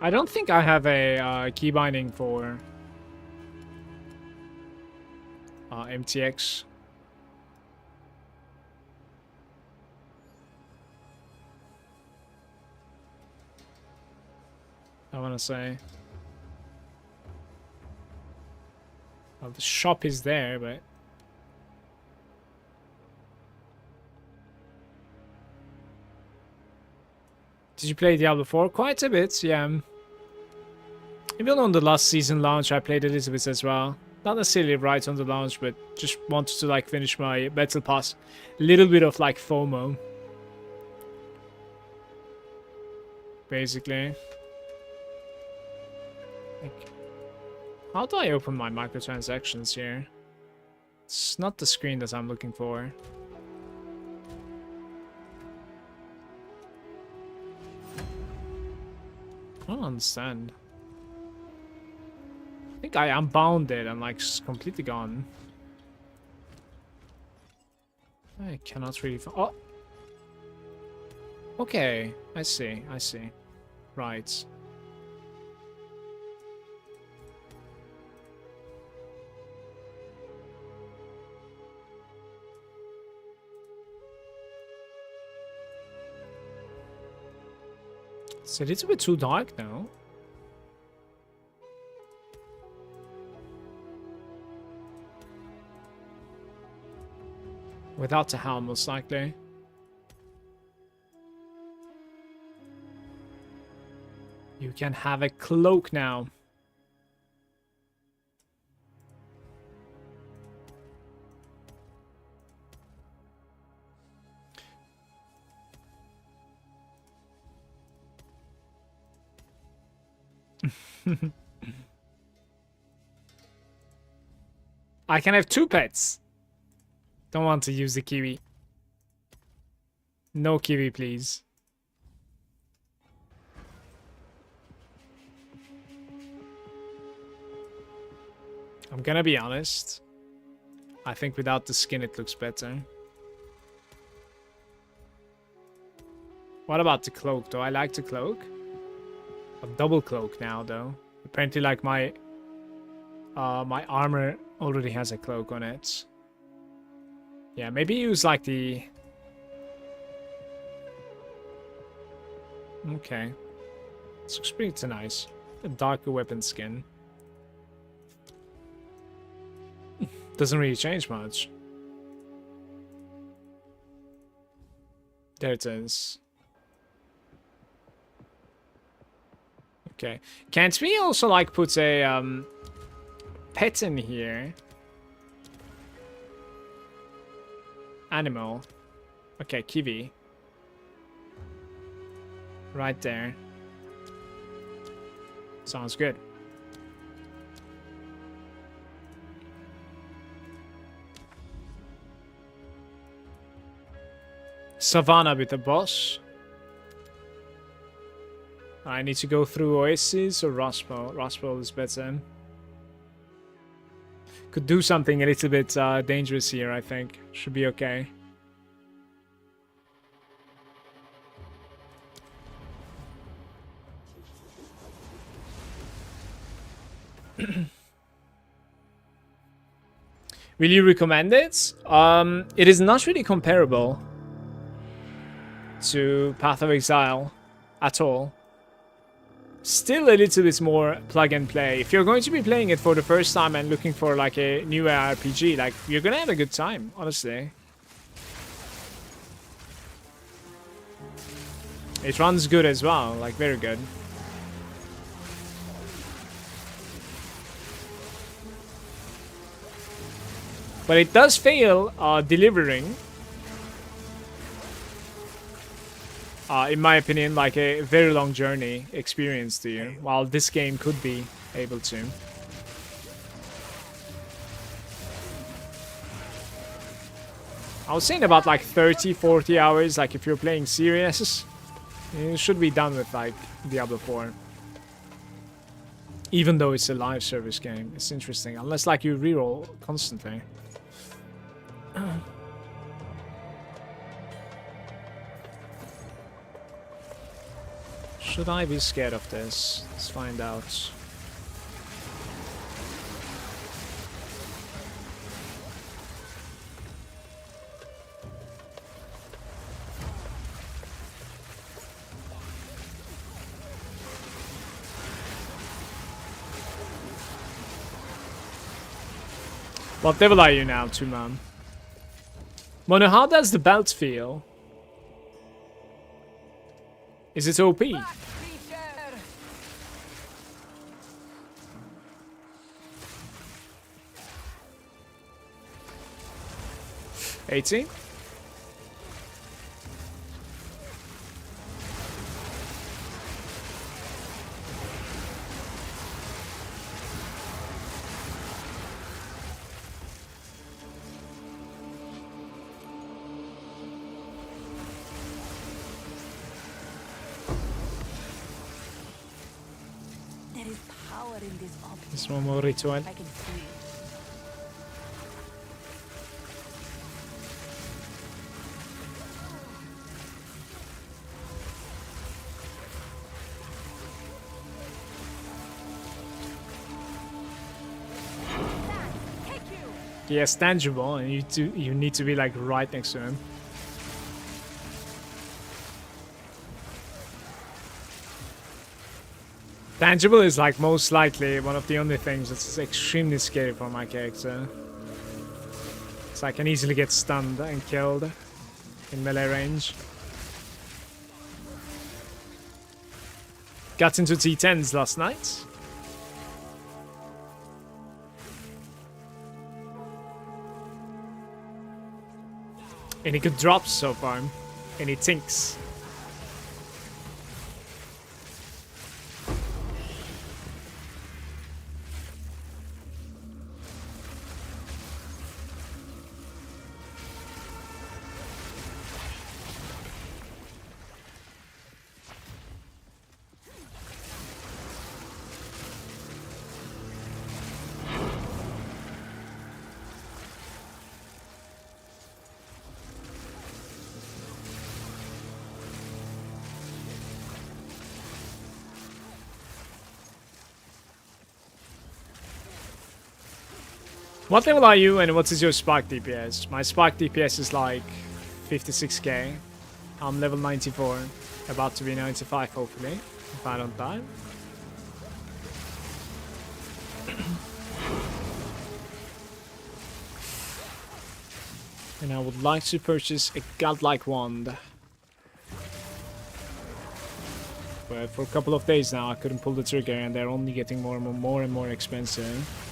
I don't think I have a key binding for MTX. I want to say. Well, the shop is there, but... Did you play Diablo 4? Quite a bit, yeah. Even on the last season launch, I played Elizabeth as well. Not necessarily right on the launch, but just wanted to like finish my battle pass. A little bit of like FOMO. Basically. Like, how do I open my microtransactions here? It's not the screen that I'm looking for. I don't understand. I think I unbound it and like completely gone. I cannot really. Oh. Okay, I see. I see. Right. It's a little bit too dark now. Without the helm, most likely. You can have a cloak now. I can have 2 pets. Don't want to use the kiwi. No kiwi, please. I'm gonna be honest. I think without the skin it looks better. What about the cloak though? I like the cloak. A double cloak now though. Apparently like my my armor already has a cloak on it. Yeah, maybe use like the... Okay. This looks pretty nice. A darker weapon skin. Doesn't really change much. There it is. Okay. Can't we also like put a pet in here? Animal. Okay, kiwi. Right there. Sounds good. Savannah with the boss. I need to go through Oasis or Rospo. Rospo is better. Could do something a little bit dangerous here, I think. Should be okay. Will you recommend it? It is not really comparable to Path of Exile at all. Still a little bit more plug and play. If you're going to be playing it for the first time and looking for like a new RPG, like you're gonna have a good time, honestly. It runs good as well, like very good. But it does fail delivering. In my opinion, like a very long journey experience to you, while this game could be able to. I was saying about like 30-40 hours, like if you're playing serious, you should be done with like Diablo 4. Even though it's a live service game, it's interesting, unless like you reroll constantly. Should I be scared of this? Let's find out. What level are you now, 2-man? Mono, how does the belt feel? Is it OP? 18? There is power in this object. This one more ritual. I can feel it. Yes, tangible, and you need to be like right next to him. Tangible is like most likely one of the only things that's extremely scary for my character. So I can easily get stunned and killed in melee range. Got into T10s last night. Any good drops so far? Any tinks? What level are you and what is your spark DPS? My spark DPS is like 56k. I'm level 94, about to be 95 hopefully, if I don't die. And I would like to purchase a godlike wand. But for a couple of days now I couldn't pull the trigger and they're only getting more and more expensive.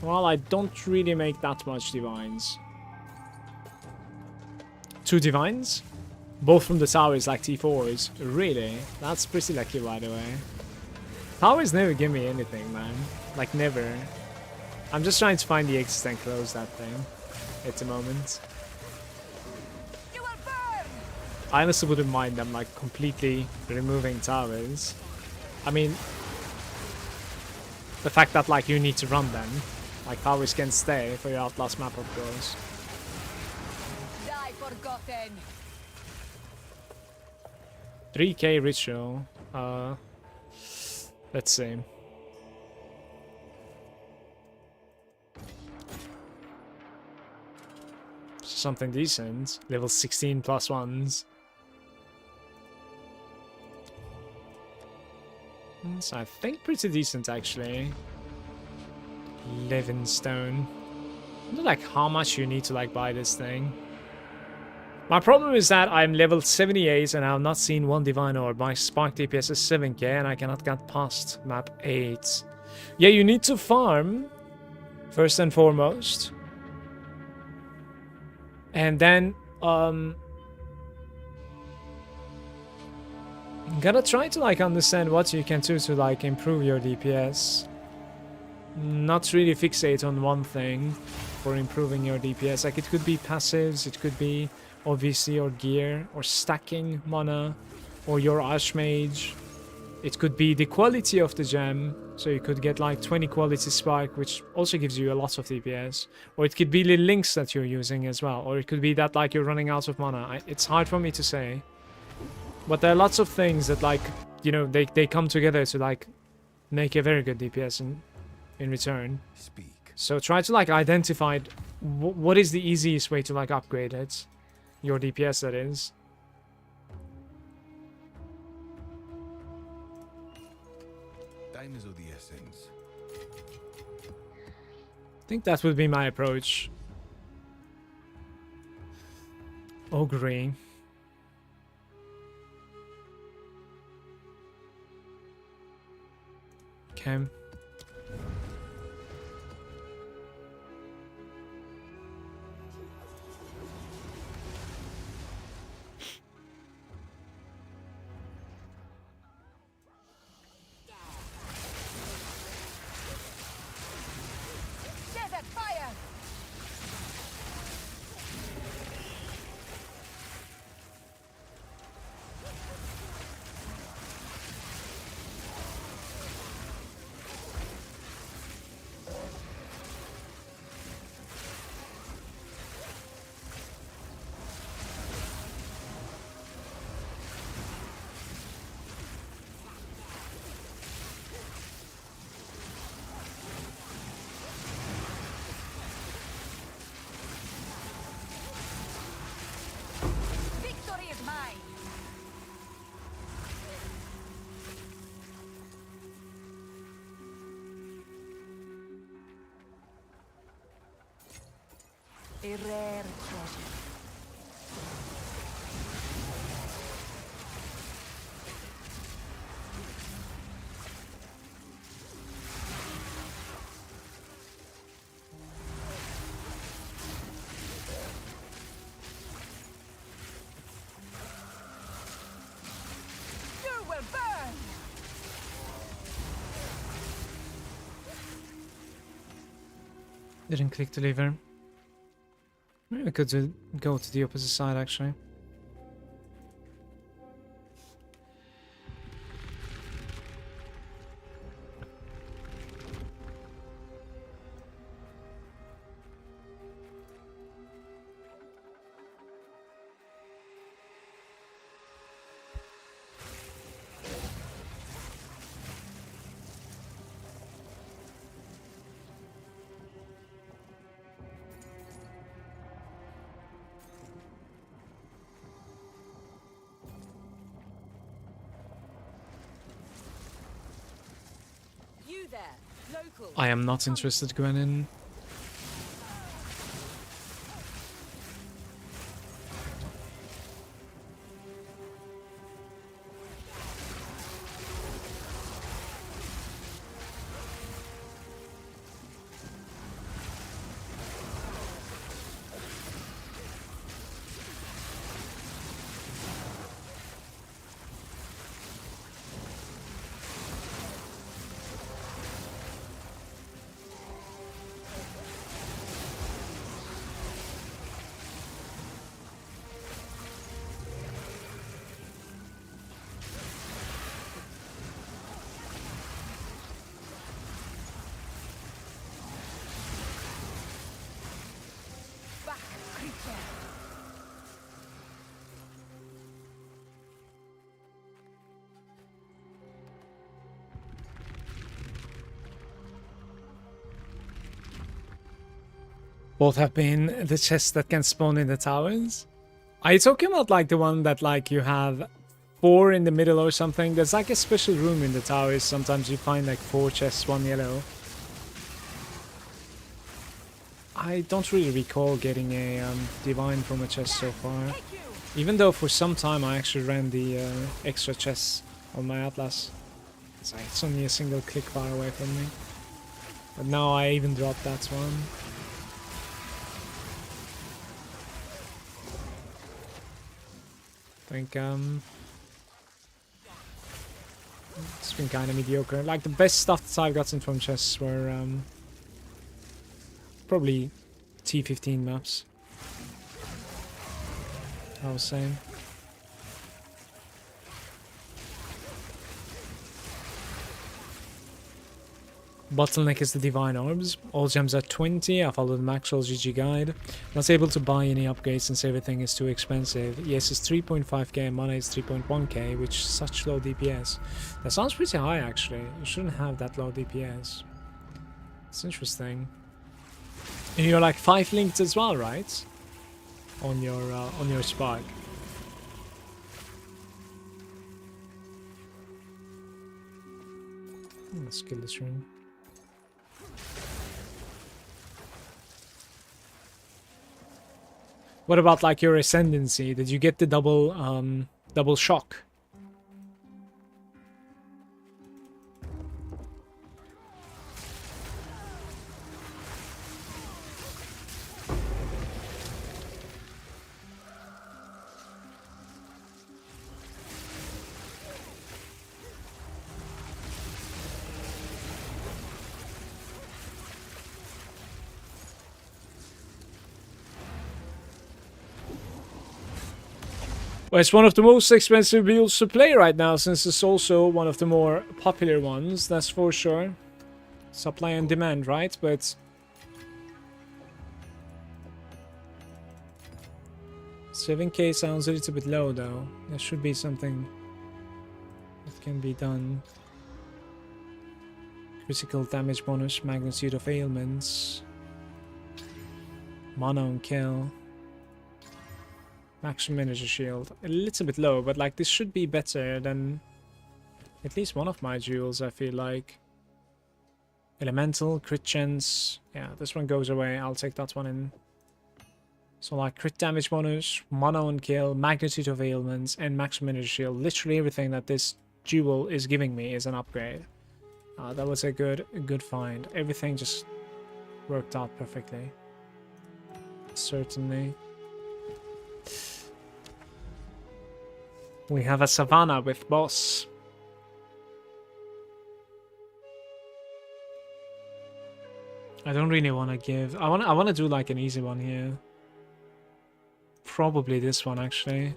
Well, I don't really make that much divines. 2 divines? Both from the towers like T4s. Really? That's pretty lucky, by the way. Towers never give me anything, man. Like, never. I'm just trying to find the exit and close that thing at the moment. I honestly wouldn't mind them like completely removing towers. I mean, the fact that like you need to run them. Like towers can stay for your Outlast map, of course. Die forgotten. 3k ritual. Let's see. Something decent. Level 16 plus ones. So I think pretty decent actually. 11 stone. I wonder like how much you need to like buy this thing. My problem is that I'm level 78 and I have not seen one divine orb. My spark DPS is 7k and I cannot get past map 8. Yeah, you need to farm first and foremost. And then gotta try to like understand what you can do to like improve your DPS. Not really fixate on one thing for improving your DPS. Like it could be passives, it could be obviously your gear or stacking mana or your Archmage. It could be the quality of the gem, so you could get like 20 quality spark, which also gives you a lot of DPS. Or it could be the links that you're using as well, or it could be that like you're running out of mana. It's hard for me to say, but there are lots of things that like you know, they come together to like make a very good DPS in return. Speak. So try to like identify what is the easiest way to like upgrade it, your DPS that is. Time is of the essence. I think that would be my approach. Ogre. Okay. Desert fire! Victory is mine! A rare treasure. You will burn! Didn't click the lever. Maybe I could go to the opposite side actually. You there, local. I am not interested, Gwenin. Back, creature. Both have been the chests that can spawn in the towers. Are you talking about like the one that like you have 4 in the middle or something? There's like a special room in the towers. Sometimes you find like 4 chests, 1 yellow. I don't really recall getting a divine from a chest so far. Even though for some time I actually ran the extra chests on my Atlas. It's like it's only a single click far away from me. But now I even dropped that one. I think it's been kind of mediocre. Like the best stuff that I've gotten from chests were probably T15 maps. I was saying. Bottleneck is the Divine Orbs. All gems are 20. I followed the Maxwell's GG guide. Not able to buy any upgrades since everything is too expensive. Yes, it's 3.5k and mana is 3.1k, which is such low DPS. That sounds pretty high actually. You shouldn't have that low DPS. It's interesting. And you're like 5 linked as well, right? On your Spark. Let's kill this room. What about like your ascendancy? Did you get the double shock? Well, it's one of the most expensive builds to play right now, since it's also one of the more popular ones, that's for sure. Supply and demand, right? But 7k sounds a little bit low though. There should be something that can be done. Critical damage bonus, magnitude of ailments, mana on kill. Maximum energy shield. A little bit low, but like this should be better than at least one of my jewels, I feel like. Elemental, crit chance. Yeah, this one goes away. I'll take that one in. So like crit damage bonus, mana on kill, magnitude of ailments, and maximum energy shield. Literally everything that this jewel is giving me is an upgrade. That was a good find. Everything just worked out perfectly. Certainly. We have a savannah with boss. I don't really want to give. I want to do like an easy one here. Probably this one actually.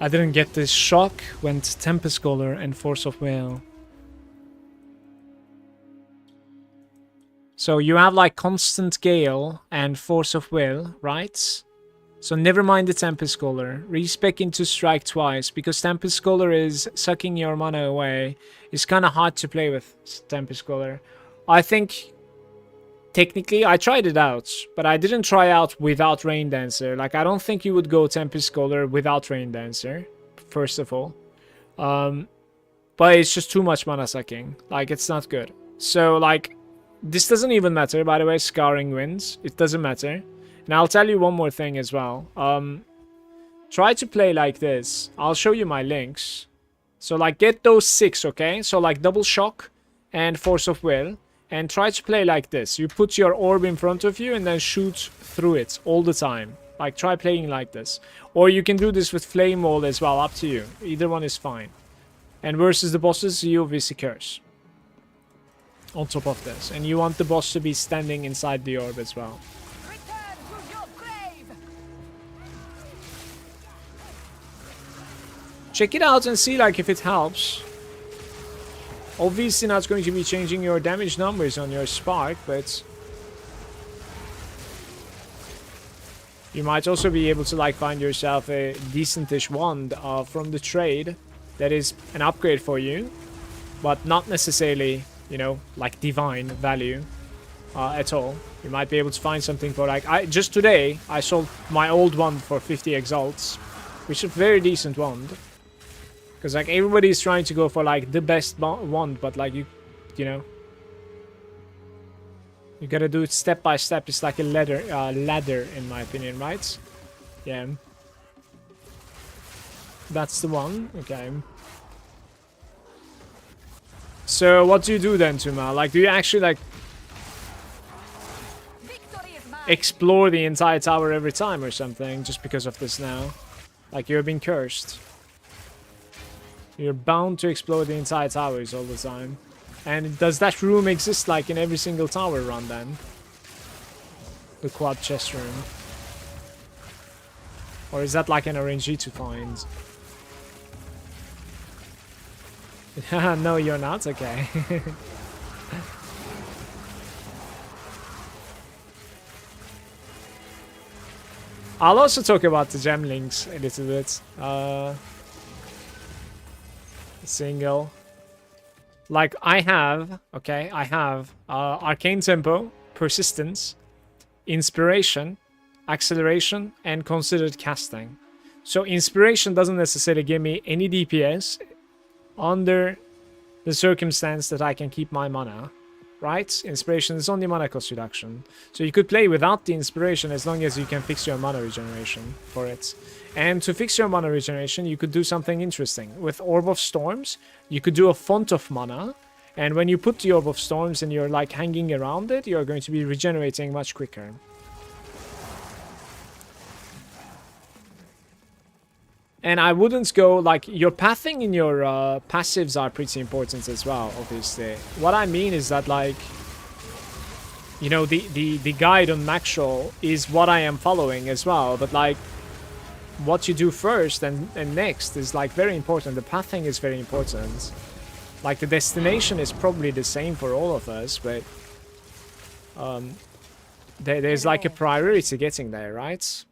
I didn't get this shock. Went Tempest Scholar and Force of Will. So you have like Constant Gale and Force of Will, right? So never mind the Tempest Scholar. Respec into Strike twice, because Tempest Scholar is sucking your mana away. It's kind of hard to play with Tempest Scholar. I think, technically, I tried it out, but I didn't try out without Rain Dancer. Like, I don't think you would go Tempest Scholar without Rain Dancer, first of all. But it's just too much mana sucking. Like, it's not good. So, like, this doesn't even matter, by the way. Scarring wins. It doesn't matter. And I'll tell you one more thing as well. Try to play like this. I'll show you my links. So, like, get those 6, okay? So, like, Double Shock and Force of Will. And try to play like this. You put your orb in front of you and then shoot through it all the time. Like, try playing like this. Or you can do this with Flame Wall as well. Up to you. Either one is fine. And versus the bosses, you obviously curse. On top of this. And you want the boss to be standing inside the orb as well. Return to your grave. Check it out and see like if it helps. Obviously not going to be changing your damage numbers on your Spark, but you might also be able to like find yourself a decentish wand from the trade that is an upgrade for you, but not necessarily, you know, like divine value at all. You might be able to find something for like, just today I sold my old wand for 50 exalts, which is a very decent wand. Because like everybody is trying to go for like the best wand, but like you know, you gotta do it step by step. It's like a ladder in my opinion, right? Yeah. That's the one. Okay. So what do you do then, Tuma? Like, do you actually like explore the entire tower every time or something just because of this now? Like you're being cursed. You're bound to explore the entire towers all the time. And does that room exist like in every single tower run then? The quad chest room. Or is that like an RNG to find? No, you're not? Okay. I'll also talk about the gem links a little bit. Single. Like, I have Arcane Tempo, Persistence, Inspiration, Acceleration, and Considered Casting. So Inspiration doesn't necessarily give me any DPS under the circumstance that I can keep my mana, right? Inspiration is only mana cost reduction. So you could play without the Inspiration as long as you can fix your mana regeneration for it. And to fix your mana regeneration, you could do something interesting. With Orb of Storms, you could do a Font of Mana, and when you put the Orb of Storms and you're like hanging around it, you're going to be regenerating much quicker. And I wouldn't go, like, your pathing in your passives are pretty important as well, obviously. What I mean is that, like, you know, the guide on Maxwell is what I am following as well, but, like, what you do first and next is, like, very important. The pathing is very important. Like, the destination is probably the same for all of us, but there's, like, a priority getting there, right?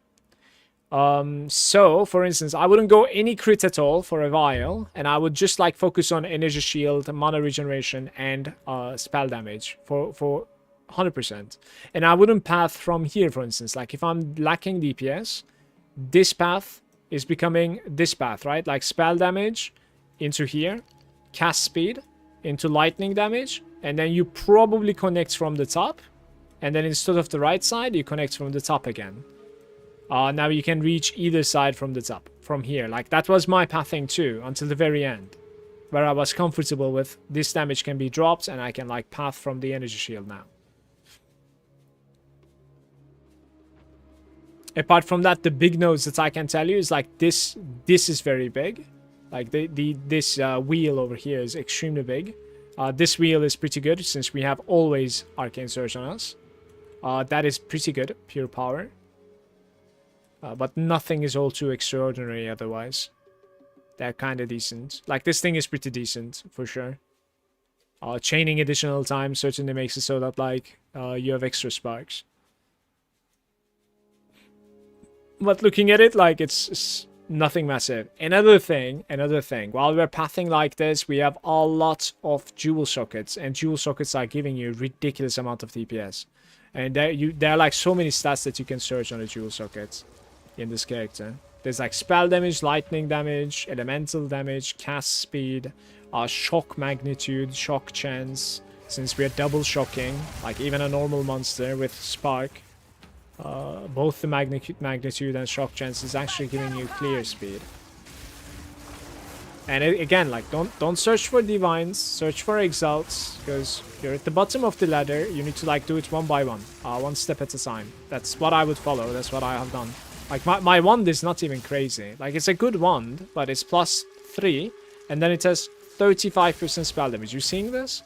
So, for instance, I wouldn't go any crit at all for a while, and I would just, like, focus on energy shield, mana regeneration, and spell damage for 100%. And I wouldn't path from here, for instance. Like, if I'm lacking DPS, this path is becoming this path, right? Like, spell damage into here, cast speed into lightning damage, and then you probably connect from the top, and then instead of the right side, you connect from the top again. Now you can reach either side from the top, from here. Like, that was my pathing too, until the very end, where I was comfortable with this damage can be dropped, and I can, like, path from the energy shield now. Apart from that, the big nodes that I can tell you is, like, this is very big. Like, this wheel over here is extremely big. This wheel is pretty good, since we have always Arcane Surge on us. That is pretty good, pure power. But nothing is all too extraordinary otherwise. They're kind of decent. Like, this thing is pretty decent, for sure. Chaining additional time certainly makes it so that, like, you have extra sparks. But looking at it, like, it's nothing massive. Another thing, while we're pathing like this, we have a lot of jewel sockets, and jewel sockets are giving you ridiculous amount of DPS. And there are, like, so many stats that you can search on the jewel sockets in this character. There's, like, spell damage, lightning damage, elemental damage, cast speed, shock magnitude, shock chance, since we're double shocking, like even a normal monster with spark. Both the magnitude and shock chance is actually giving you clear speed. And again, like, don't search for divines, search for exalts, because you're at the bottom of the ladder. You need to, like, do it one by one, one step at a time. That's what I would follow. That's what I have done. Like, my wand is not even crazy. Like, it's a good wand, but it's +3, and then it has 35% spell damage. You seeing this?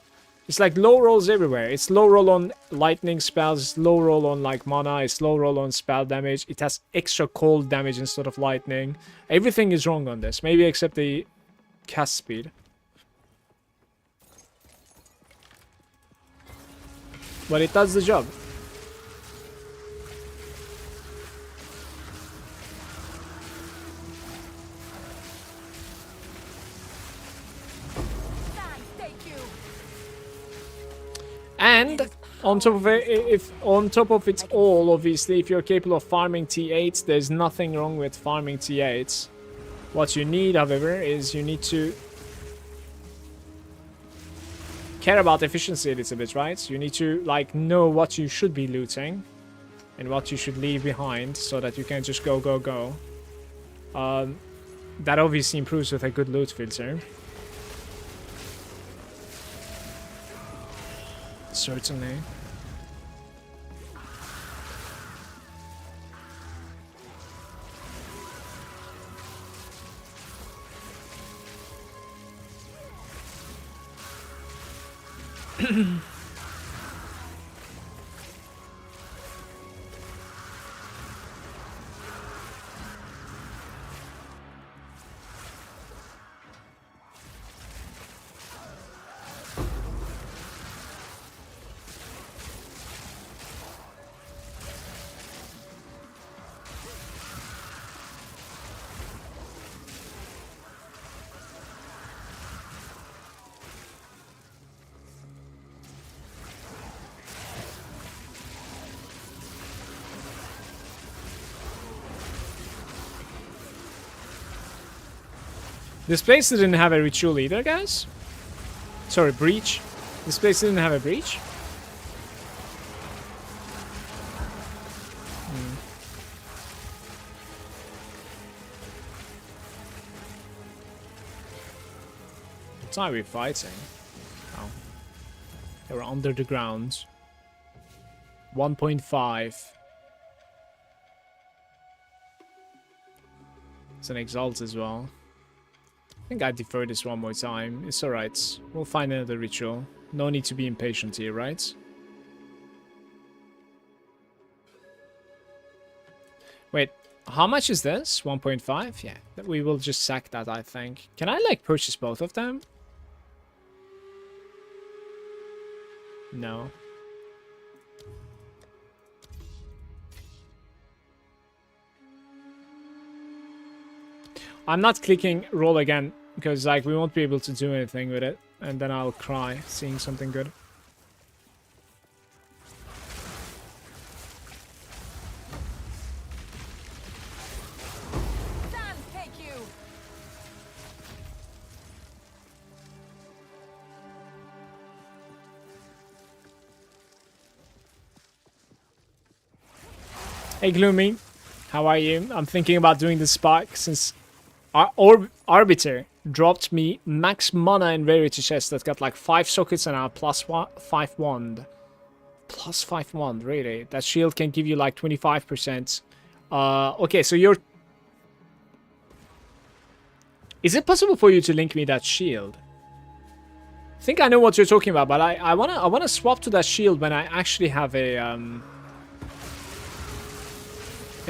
It's like low rolls everywhere. It's low roll on lightning spells, it's low roll on, like, mana, it's low roll on spell damage. It has extra cold damage instead of lightning. Everything is wrong on this, maybe except the cast speed. But it does the job. And on top of it all, obviously, if you're capable of farming T8s, there's nothing wrong with farming T8s. What you need, however, is you need to care about efficiency a little bit, right? You need to, like, know what you should be looting and what you should leave behind so that you can just go. That obviously improves with a good loot filter. Certainly. This place didn't have a ritual either, guys. Sorry, breach. This place didn't have a breach. What are we fighting? Oh. They were under the ground. 1.5. It's an exalt as well. I think I defer this one more time. It's alright. We'll find another ritual. No need to be impatient here, right? Wait, how much is this? 1.5? Yeah, we will just sack that, I think. Can I, like, purchase both of them? No. I'm not clicking roll again because like we won't be able to do anything with it, and then I'll cry seeing something good. Hey Gloomy, how are you? I'm thinking about doing the spark since Arbiter dropped me max mana and rarity chest that got like 5 sockets and a +5 wand. +5 wand, really? That shield can give you like 25%. Okay, so you're... Is it possible for you to link me that shield? I think I know what you're talking about, but I wanna swap to that shield when I actually have a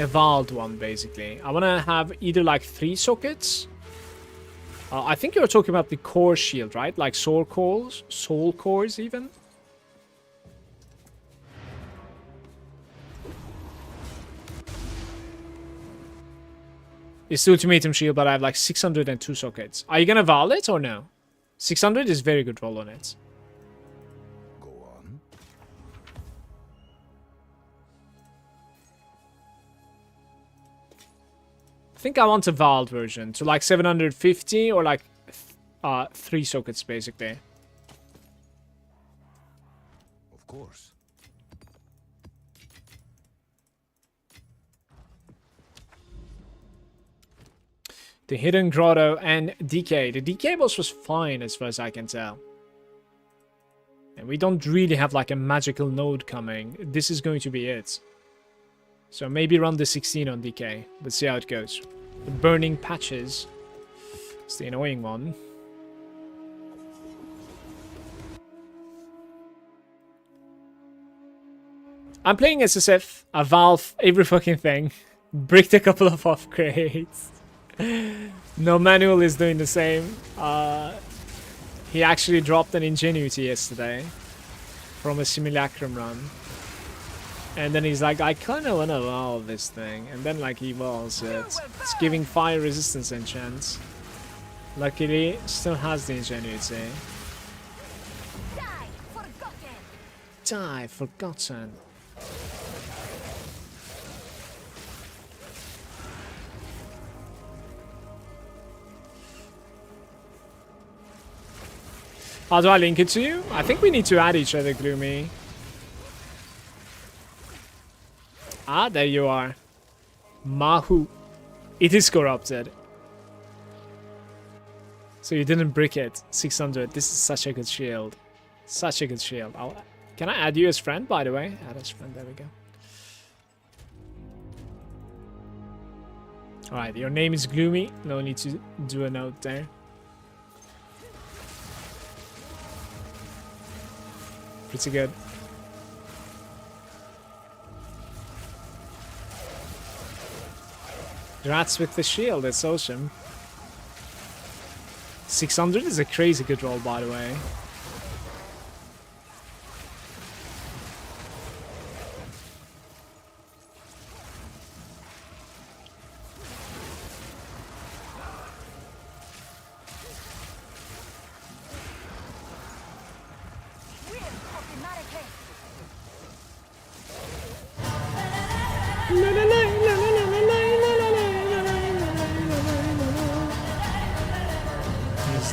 evolved one, basically. I want to have either like 3 sockets. I think you're talking about the core shield, right? Like soul cores even. It's the ultimatum shield, but I have like 602 sockets. Are you gonna val it or no? 600 is very good roll on it. I think I want a Vald version to like 750 or like 3 sockets basically. Of course. The Hidden Grotto and DK. The DK boss was fine as far as I can tell. And we don't really have like a magical node coming. This is going to be it. So maybe run the 16 on DK. Let's see how it goes. The burning patches. It's the annoying one. I'm playing SSF, a Valve, every fucking thing. Bricked a couple of upgrades. No manual is doing the same. He actually dropped an Ingenuity yesterday from a Simulacrum run. And then he's like, I kind of want to evolve this thing. And then like he evolves it. It's giving fire resistance enchants. Luckily, still has the Ingenuity. Die, forgotten. Die, forgotten. How do I link it to you? I think we need to add each other, Gloomy. Ah, there you are. Mahu. It is corrupted. So you didn't brick it. 600. This is such a good shield. Such a good shield. Can I add you as friend, by the way? Add as friend. There we go. Alright, your name is Gloomy. No need to do a note there. Pretty good. Rats with the shield, that's awesome. 600 is a crazy good roll, by the way.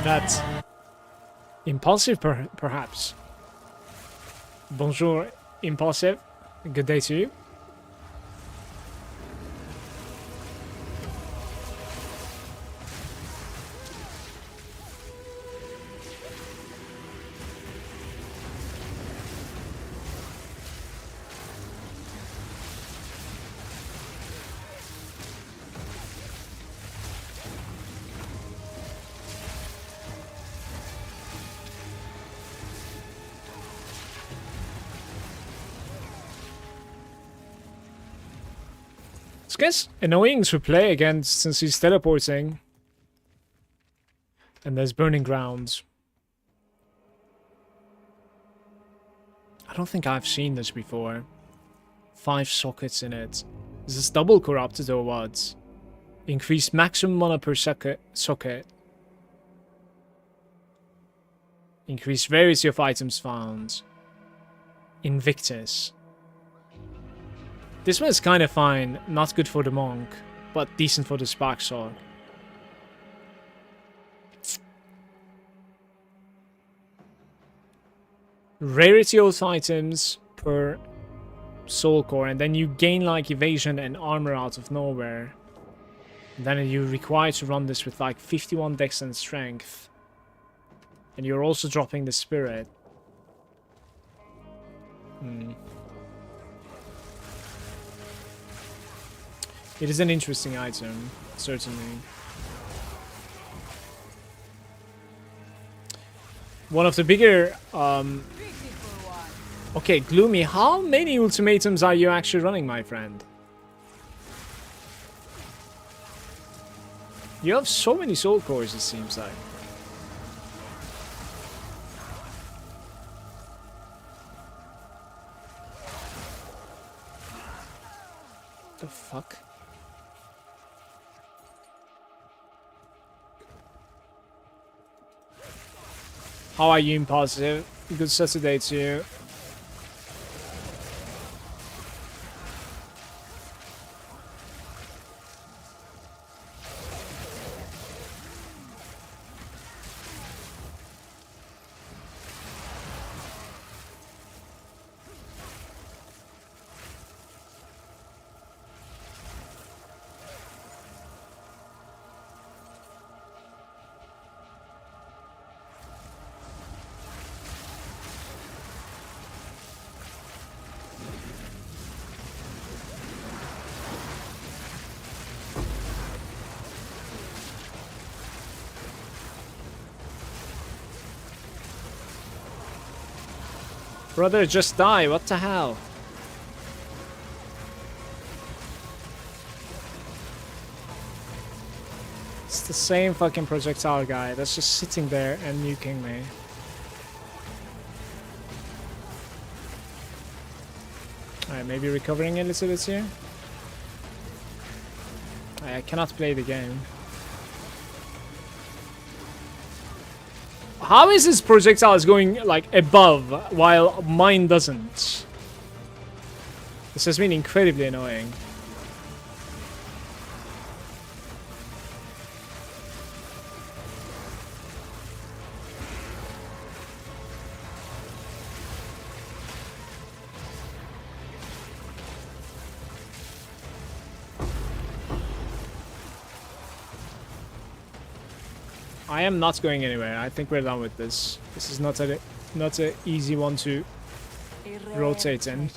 that impulsive, perhaps? Bonjour, impulsive. Good day to you. This guy's annoying to play against since he's teleporting. And there's burning grounds. I don't think I've seen this before. 5 sockets in it. Is this double corrupted or what? Increased maximum mana per socket. Increased variety of items found. Invictus. This one's kind of fine. Not good for the monk, but decent for the spark sword. Rarity of items per soul core, and then you gain like evasion and armor out of nowhere. And then you're required to run this with like 51 dex and strength. And you're also dropping the spirit. It is an interesting item, certainly. One of the bigger... Okay, Gloomy, how many ultimatums are you actually running, my friend? You have so many soul cores, it seems like. The fuck? How are you, Impulsive? Good Saturday to you. Brother, just die. What the hell? It's the same fucking projectile guy that's just sitting there and nuking me. Alright, maybe recovering a little bit here. I cannot play the game. How is his projectile going like above while mine doesn't? This has been incredibly annoying. I am not going anywhere. I think we're done with this. This is not a easy one to rotate in.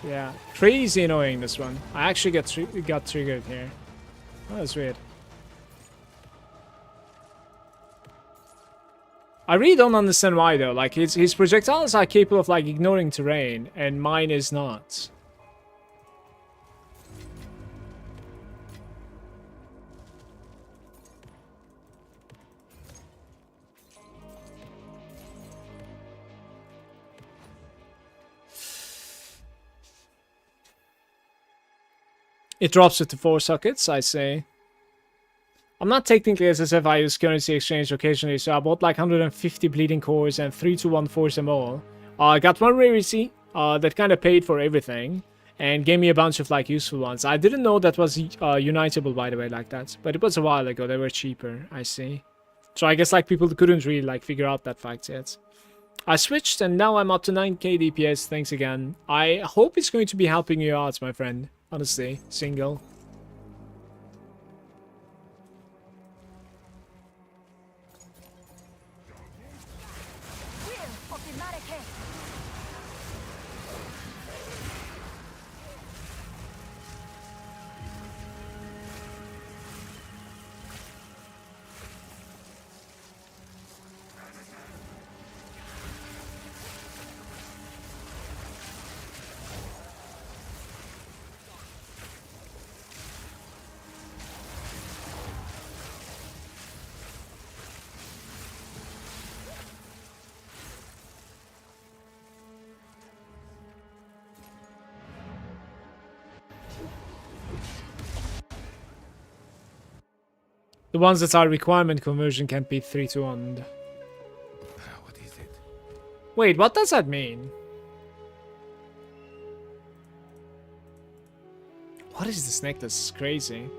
Yeah, crazy annoying this one. I actually got triggered here. Oh, that's weird. I really don't understand why though. Like his projectiles are capable of like ignoring terrain, and mine is not. It drops it to 4 sockets, I say. I'm not technically SSF, I use currency exchange occasionally, so I bought like 150 bleeding cores and 3-to-1 force them all. I got one rarity that kind of paid for everything and gave me a bunch of like useful ones. I didn't know that was unitable, by the way, like that, but it was a while ago. They were cheaper, I see. So I guess like people couldn't really like figure out that fact yet. I switched and now I'm up to 9k DPS. Thanks again. I hope it's going to be helping you out, my friend. Honestly, single. The ones that are requirement conversion can be 3-to-1. What is it? Wait, what does that mean? What is this necklace? It's crazy.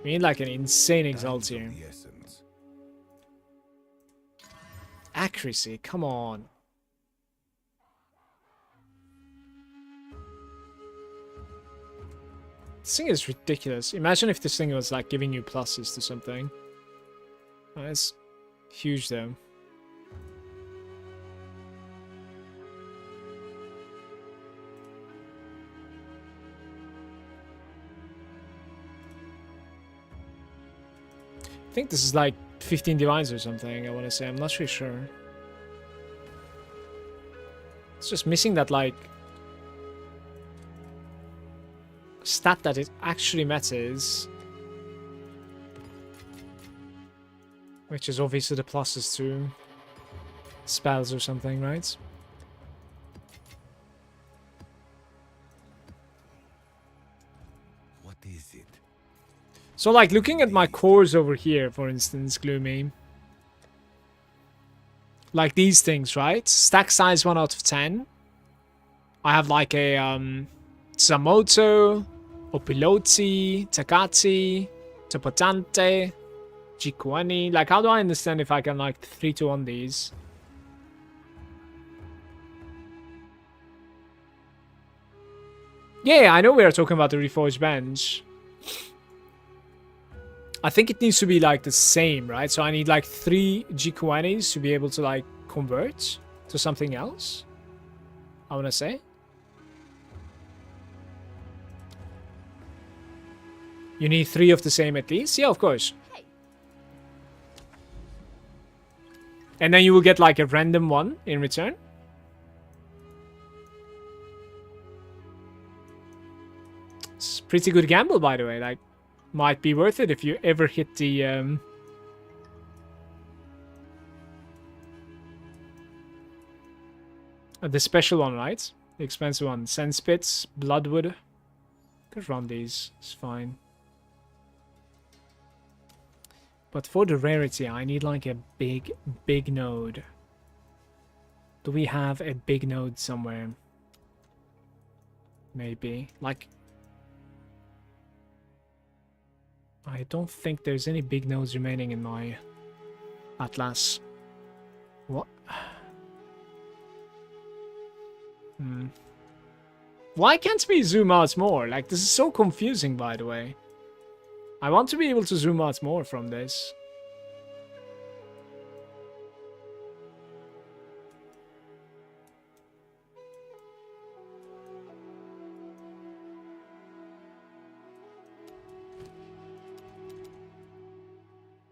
We need like an insane exalt here. The essence. Accuracy, come on. This thing is ridiculous. Imagine if this thing was like giving you pluses to something. Oh, that's huge though. I think this is like 15 divines or something, I want to say. I'm not really sure. It's just missing that like stat that it actually matters, which is obviously the pluses to spells or something, right? What is it? So like looking at my cores over here, for instance, Gloomy, like these things, right? Stack size 1 out of 10. I have like a Tsamoto, Opilotzi, Takati, Topotante, Jikuani. Like, how do I understand if I can, like, 3-to-1 these? Yeah, I know we are talking about the Reforged Bench. I think it needs to be, like, the same, right? So I need, like, 3 Jikuanis to be able to, like, convert to something else, I want to say. You need 3 of the same at least? Yeah, of course. And then you will get like a random one in return. It's a pretty good gamble, by the way. Like, might be worth it if you ever hit the special one, right? The expensive one. Sandspits, Bloodwood. Could run these. It's fine. But for the rarity, I need like a big node. Do we have a big node somewhere? Maybe. Like, I don't think there's any big nodes remaining in my atlas. What? Why can't we zoom out more? Like, this is so confusing, by the way. I want to be able to zoom out more from this.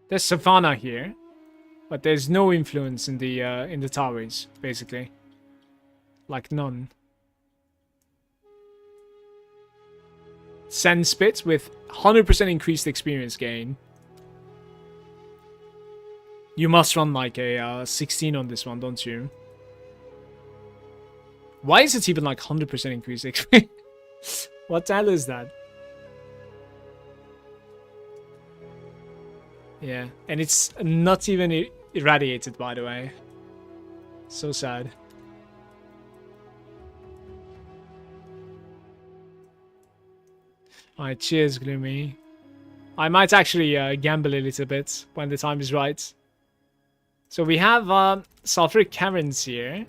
There's Savannah here, but there's no influence in the towers, basically. Like none. Sandspit with 100% increased experience gain. You must run like a 16 on this one, don't you? Why is it even like 100% increased experience? What the hell is that? Yeah, and it's not even irradiated, by the way. So sad. Alright, cheers, Gloomy. I might actually gamble a little bit when the time is right. So we have sulfuric caverns here.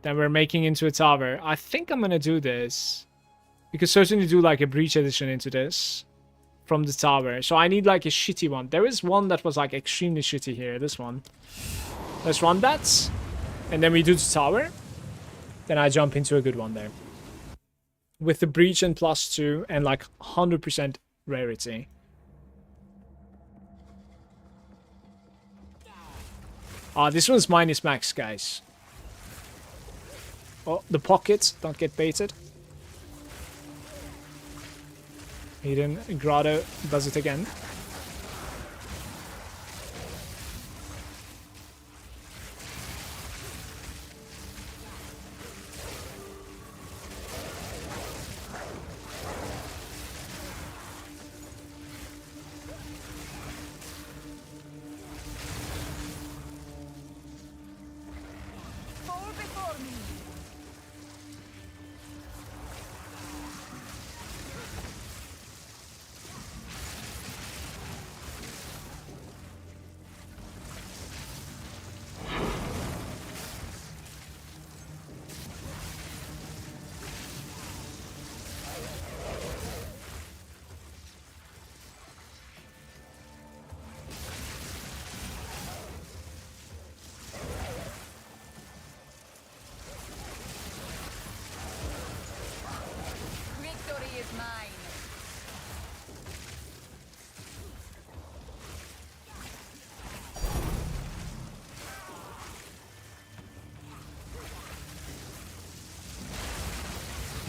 Then we're making into a tower. I think I'm gonna do this. We could certainly do like a breach edition into this from the tower. So I need like a shitty one. There is one that was like extremely shitty here. This one. Let's run that. And then we do the tower. Then I jump into a good one there. With the breach and +2 and like 100% rarity. This one's minus max, guys. Oh, the pockets don't get baited. Hidden Grotto does it again.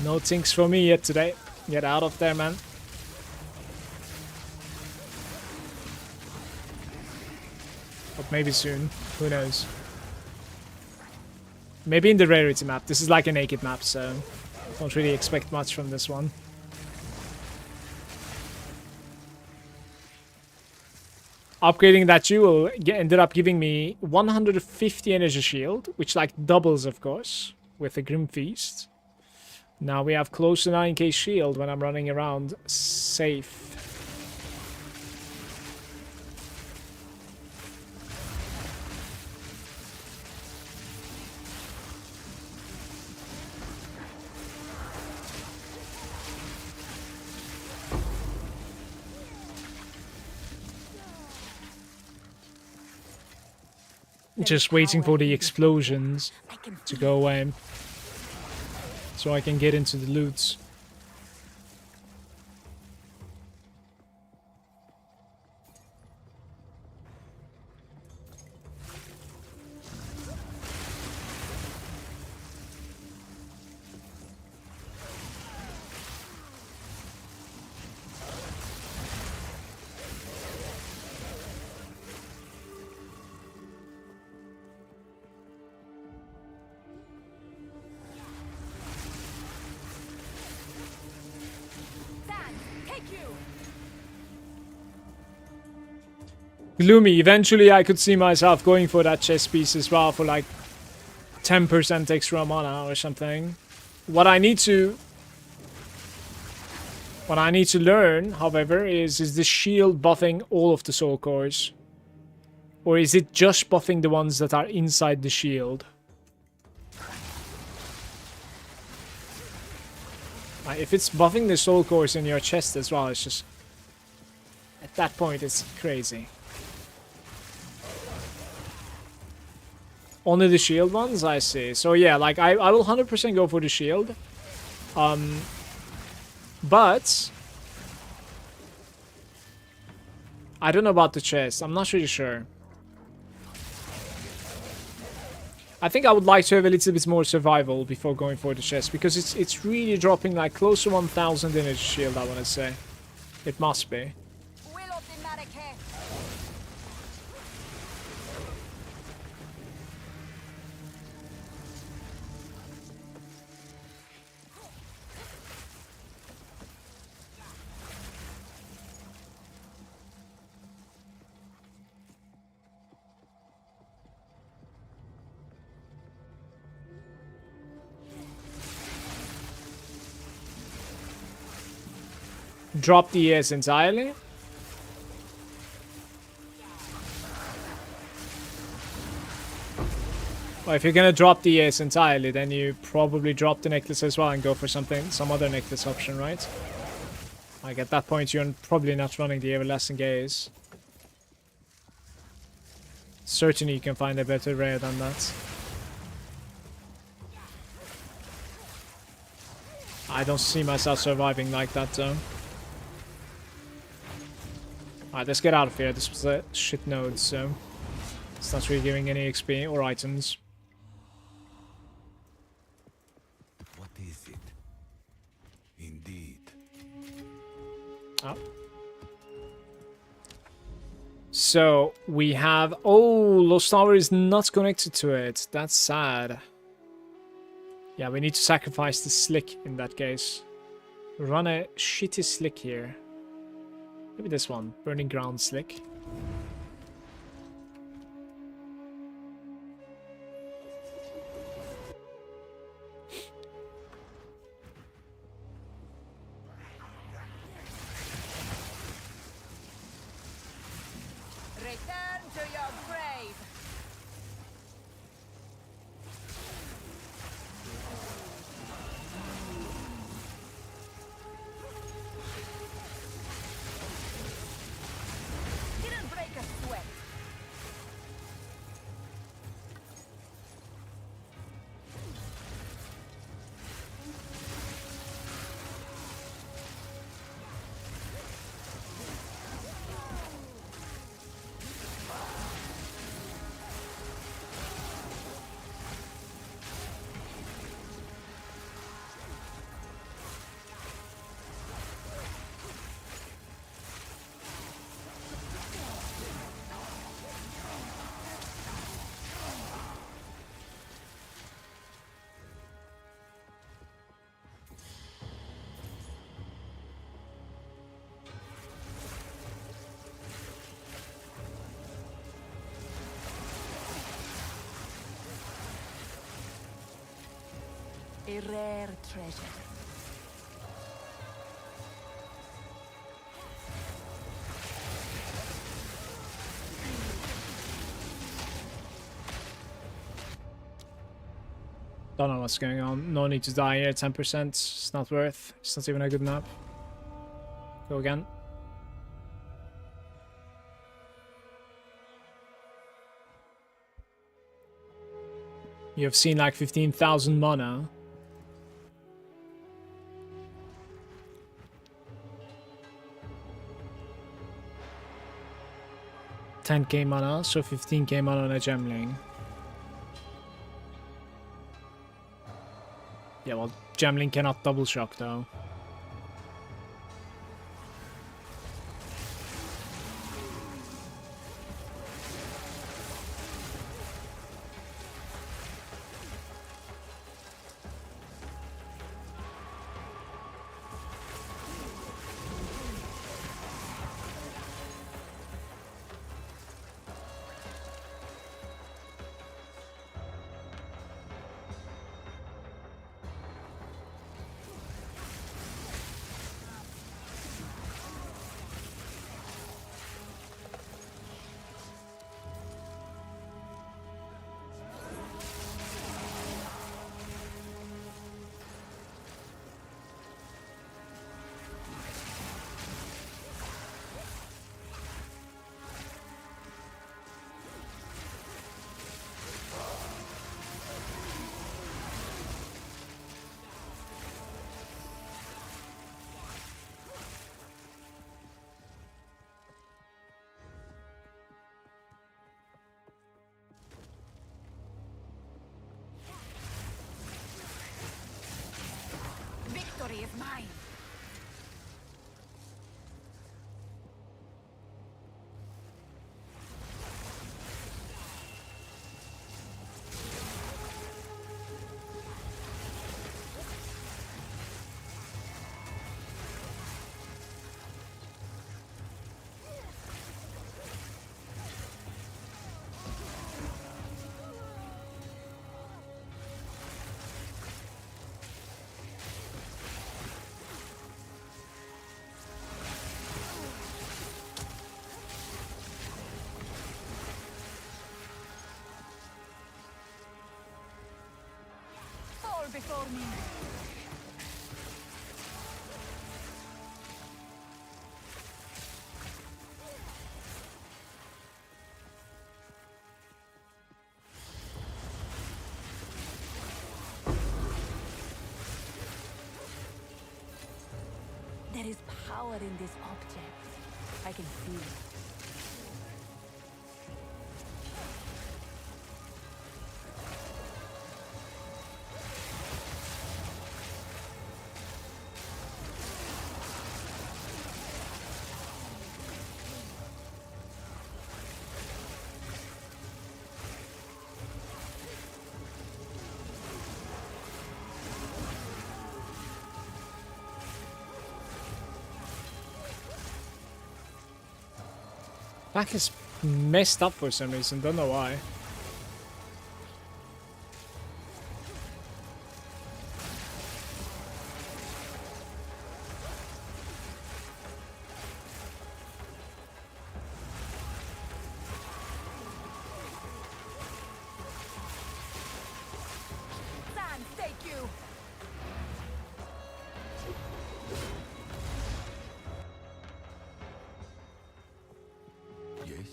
No things for me yet today. Get out of there, man. But maybe soon. Who knows? Maybe in the rarity map. This is like a naked map, so don't really expect much from this one. Upgrading that jewel ended up giving me 150 energy shield, which like doubles, of course, with the Grim Feast. Now we have close to 9k shield when I'm running around safe. Just waiting for the explosions to go away. So I can get into the loots. Gloomy, eventually I could see myself going for that chess piece as well for like 10% extra mana or something. What I need to learn, however, is the shield buffing all of the soul cores? Or is it just buffing the ones that are inside the shield? If it's buffing the soul cores in your chest as well, it's just... At that point, it's crazy. Only the shield ones? I see. So yeah, like I will 100% go for the shield. But I don't know about the chest. I'm not really sure. I think I would like to have a little bit more survival before going for the chest, because it's really dropping like close to 1000 energy shield, I want to say. It must be. drop the ES entirely. Well, if you're gonna drop the ES entirely, then you probably drop the necklace as well and go for some other necklace option, right? Like at that point, you're probably not running the Everlasting Gaze. Certainly, you can find a better rare than that. I don't see myself surviving like that, though. Alright, let's get out of here. This was a shit node, so it's not really giving any XP or items. What is it? Indeed. Oh. So we have... Oh, Lost Tower is not connected to it. That's sad. Yeah, we need to sacrifice the slick in that case. Run a shitty slick here. Maybe this one. Burning Ground slick. Return to your grave. Didn't break a sweat. A rare treasure. Don't know what's going on. No need to die here. 10%. It's not worth. It's not even a good map. Go again. You have seen like 15,000 mana. $10k mana, so 15k mana on a gemling. Yeah, well, gemling cannot double shock though. before me. There is power in this object. I can feel it. Back is messed up for some reason, don't know why. Sand, take you. Yes?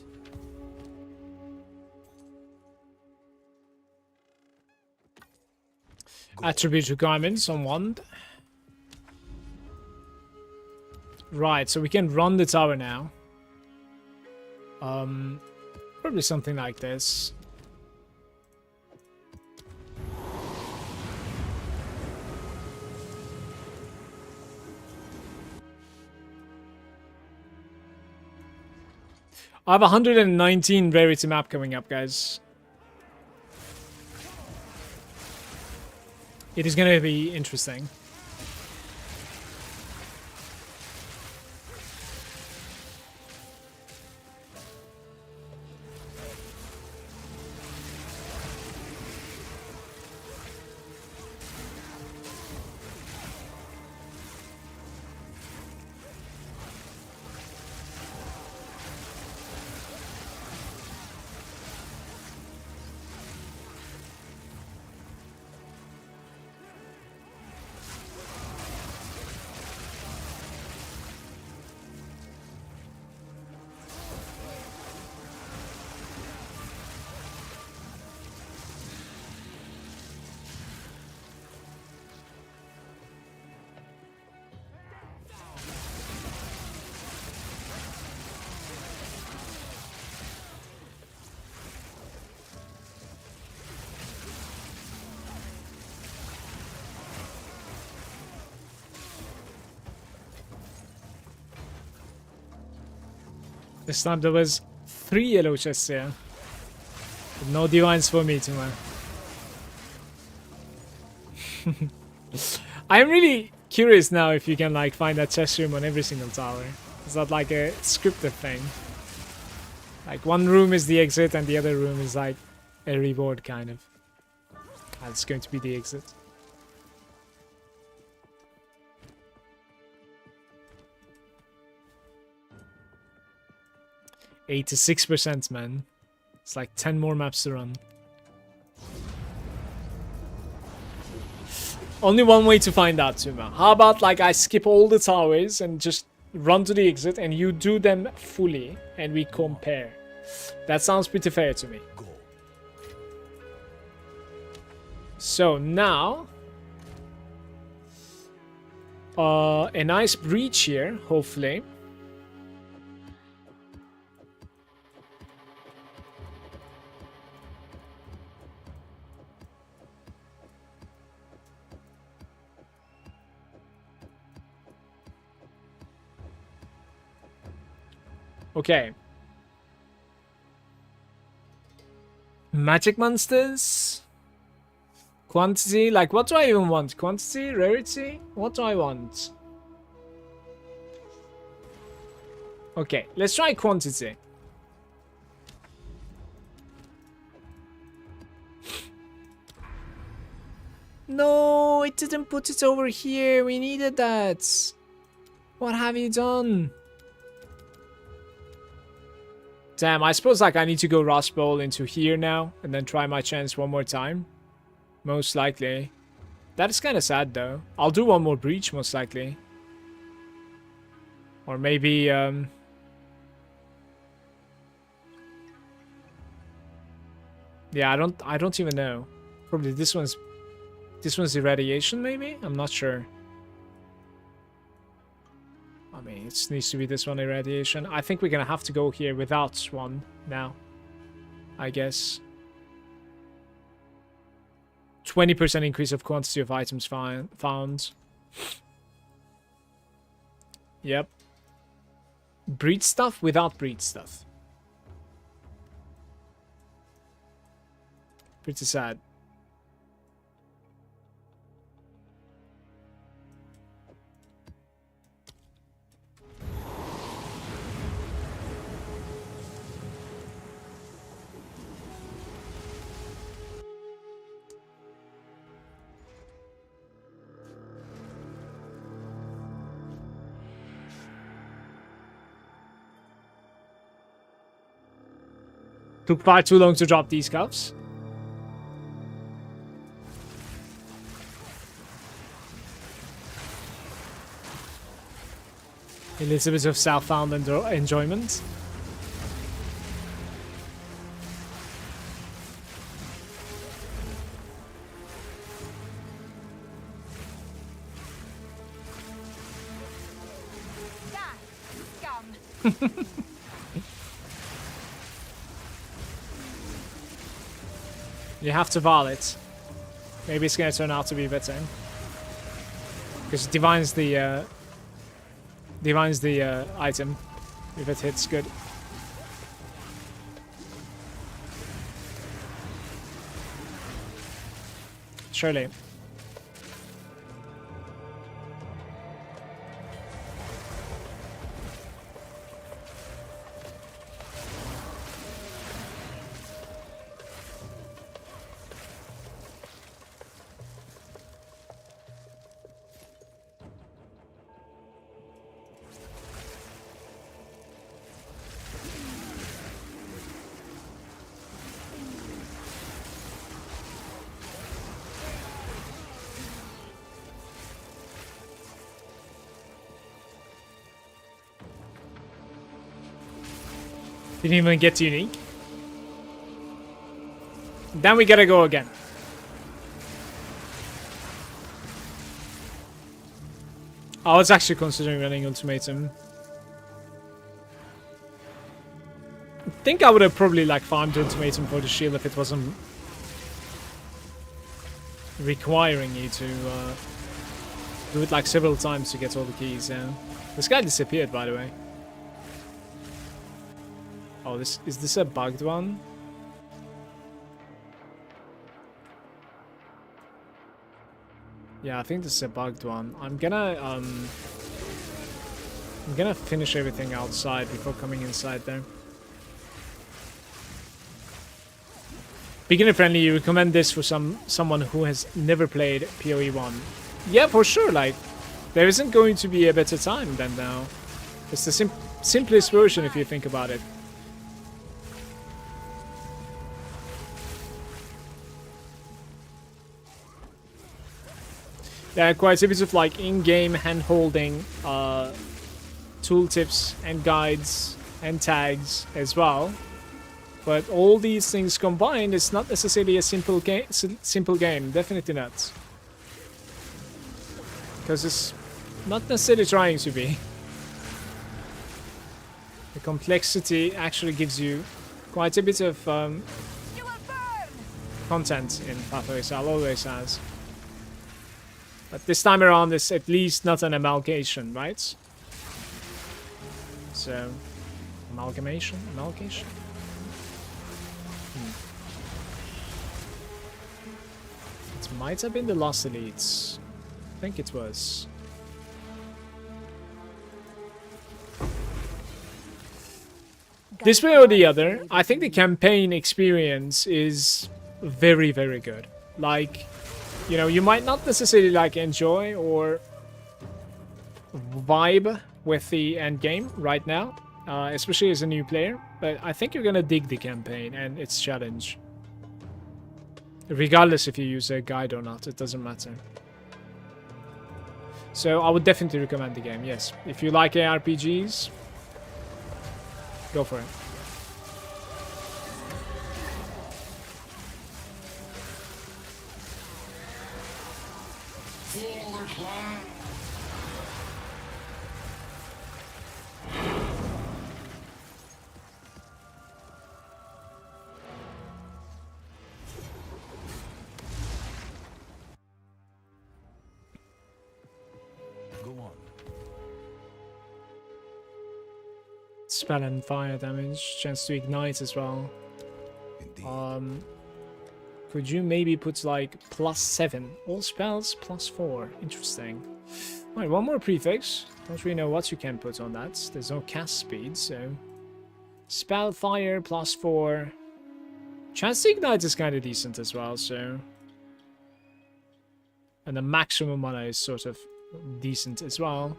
Attribute requirements on wand. Right, so we can run the tower now. Probably something like this. I have 119 rarity map coming up, guys. It is going to be interesting. This time there was 3 yellow chests here. But no divines for me tomorrow. I'm really curious now if you can like find that chest room on every single tower. Is that like a scripted thing? Like one room is the exit and the other room is like a reward kind of. That's going to be the exit. %, man. It's like 10 more maps to run. Only one way to find out, Tuma. How about like I skip all the towers and just run to the exit and you do them fully and we compare. That sounds pretty fair to me. So now a nice breach here, hopefully. Okay. Magic monsters? Quantity? Like, what do I even want? Quantity? Rarity? What do I want? Okay, let's try quantity. No, it didn't put it over here. We needed that. What have you done? Damn, I suppose like I need to go Rust Bowl into here now and then try my chance one more time. Most likely. That is kind of sad, though. I'll do one more breach, most likely. Or maybe, yeah, I don't even know. Probably this one's irradiation, maybe? I'm not sure. I mean, it needs to be this one, irradiation. I think we're gonna have to go here without one now, I guess. 20% increase of quantity of items found. Yep. Breed stuff without breed stuff. Pretty sad. Took far too long to drop these cuffs. A little bit of southbound enjoyment. Scum. You have to val it. Maybe it's gonna turn out to be better. Because it divines the item if it hits good. Surely. Didn't even get to unique. Then we gotta go again. I was actually considering running ultimatum. I think I would have probably like farmed ultimatum for the shield if it wasn't requiring you to do it like several times to get all the keys. Yeah. This guy disappeared, by the way. Oh, is this a bugged one? Yeah, I think this is a bugged one. I'm gonna finish everything outside before coming inside there. Beginner friendly, you recommend this for someone who has never played PoE 1? Yeah, for sure. Like, there isn't going to be a better time than now. It's the simplest version if you think about it. There are quite a bit of like in-game hand-holding tooltips and guides and tags as well. But all these things combined, it's not necessarily a simple game. Definitely not. Because it's not necessarily trying to be. The complexity actually gives you quite a bit of content in Pathways. Always has. But this time around, it's at least not an amalgamation, right? So, amalgamation? It might have been the Lost Elites. I think it was. This way or the other, I think the campaign experience is very, very good. Like, you know, you might not necessarily like enjoy or vibe with the end game right now, especially as a new player, but I think you're gonna dig the campaign and its challenge. Regardless if you use a guide or not, it doesn't matter. So I would definitely recommend the game, yes. If you like ARPGs, go for it. Go on. Spell and fire damage, chance to ignite as well. Indeed. Could you maybe put like +7? All spells +4. Interesting. Alright, one more prefix. Don't really know what you can put on that. There's no cast speed, so... Spell fire +4. Chance to ignite is kind of decent as well, so... And the maximum mana is sort of decent as well.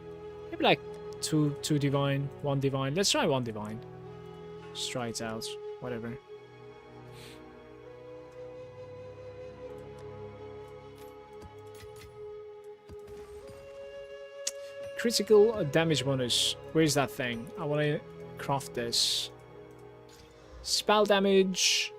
Maybe like two divine, 1 divine. Let's try 1 divine. Just try it out. Whatever. Critical damage bonus. Where's that thing? I want to craft this. Spell damage.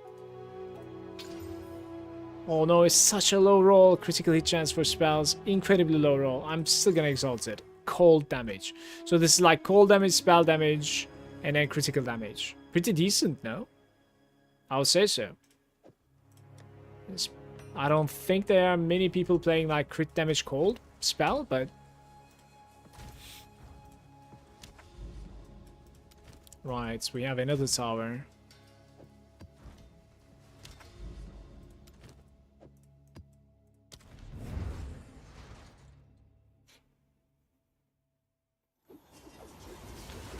Oh no, it's such a low roll. Critical hit chance for spells. Incredibly low roll. I'm still gonna exalt it. Cold damage. So this is like cold damage, spell damage, and then critical damage. Pretty decent, no? I would say so. I don't think there are many people playing like crit damage cold spell, but... Right, we have another tower.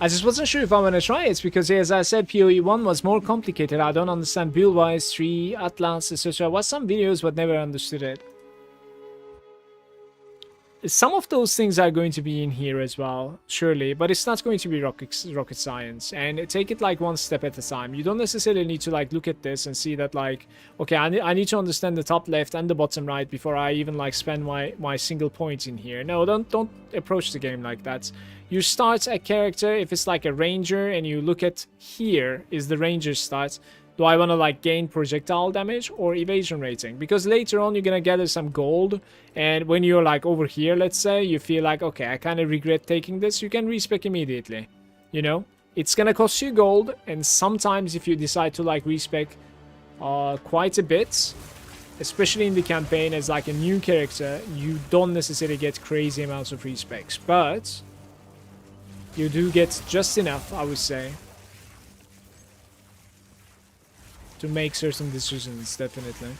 I just wasn't sure if I want to try it because, as I said, PoE 1 was more complicated. I don't understand build-wise, tree, atlas, etc. I watched some videos but never understood it. Some of those things are going to be in here as well, surely, but it's not going to be rocket science. And take it like one step at a time. You don't necessarily need to like look at this and see that like, okay, I need to understand the top left and the bottom right before I even like spend my single point in here. No, don't approach the game like that. You start a character, if it's like a ranger, and you look at here is the ranger stats. Do I want to like gain projectile damage or evasion rating? Because later on you're gonna gather some gold, and when you're like over here, let's say, you feel like, okay, I kind of regret taking this, you can respec immediately. You know, it's gonna cost you gold, and sometimes if you decide to like respec quite a bit, especially in the campaign as like a new character, you don't necessarily get crazy amounts of respecs, but you do get just enough, I would say, to make certain decisions, definitely.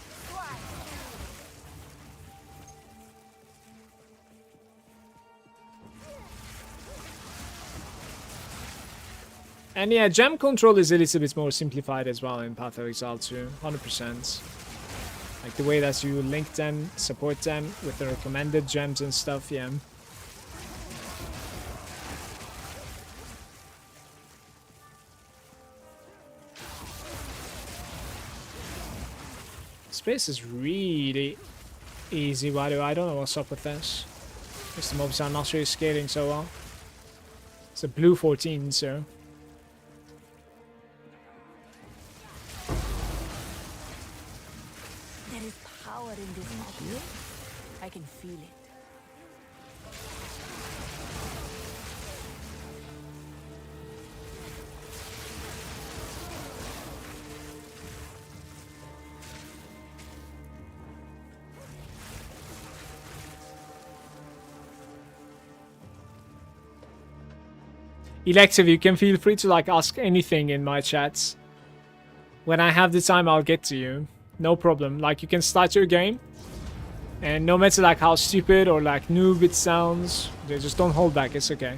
And yeah, gem control is a little bit more simplified as well in Path of Exile 2, 100%. Like the way that you link them, support them with the recommended gems and stuff, yeah. Space is really easy, by the way. I don't know what's up with this. Because the mobs are not really scaling so well. It's a blue 14, so... There is power in this object. I can feel it. Elective, you can feel free to like ask anything in my chats. When I have the time, I'll get to you. No problem. Like, you can start your game, and no matter like how stupid or like noob it sounds, just don't hold back. It's okay.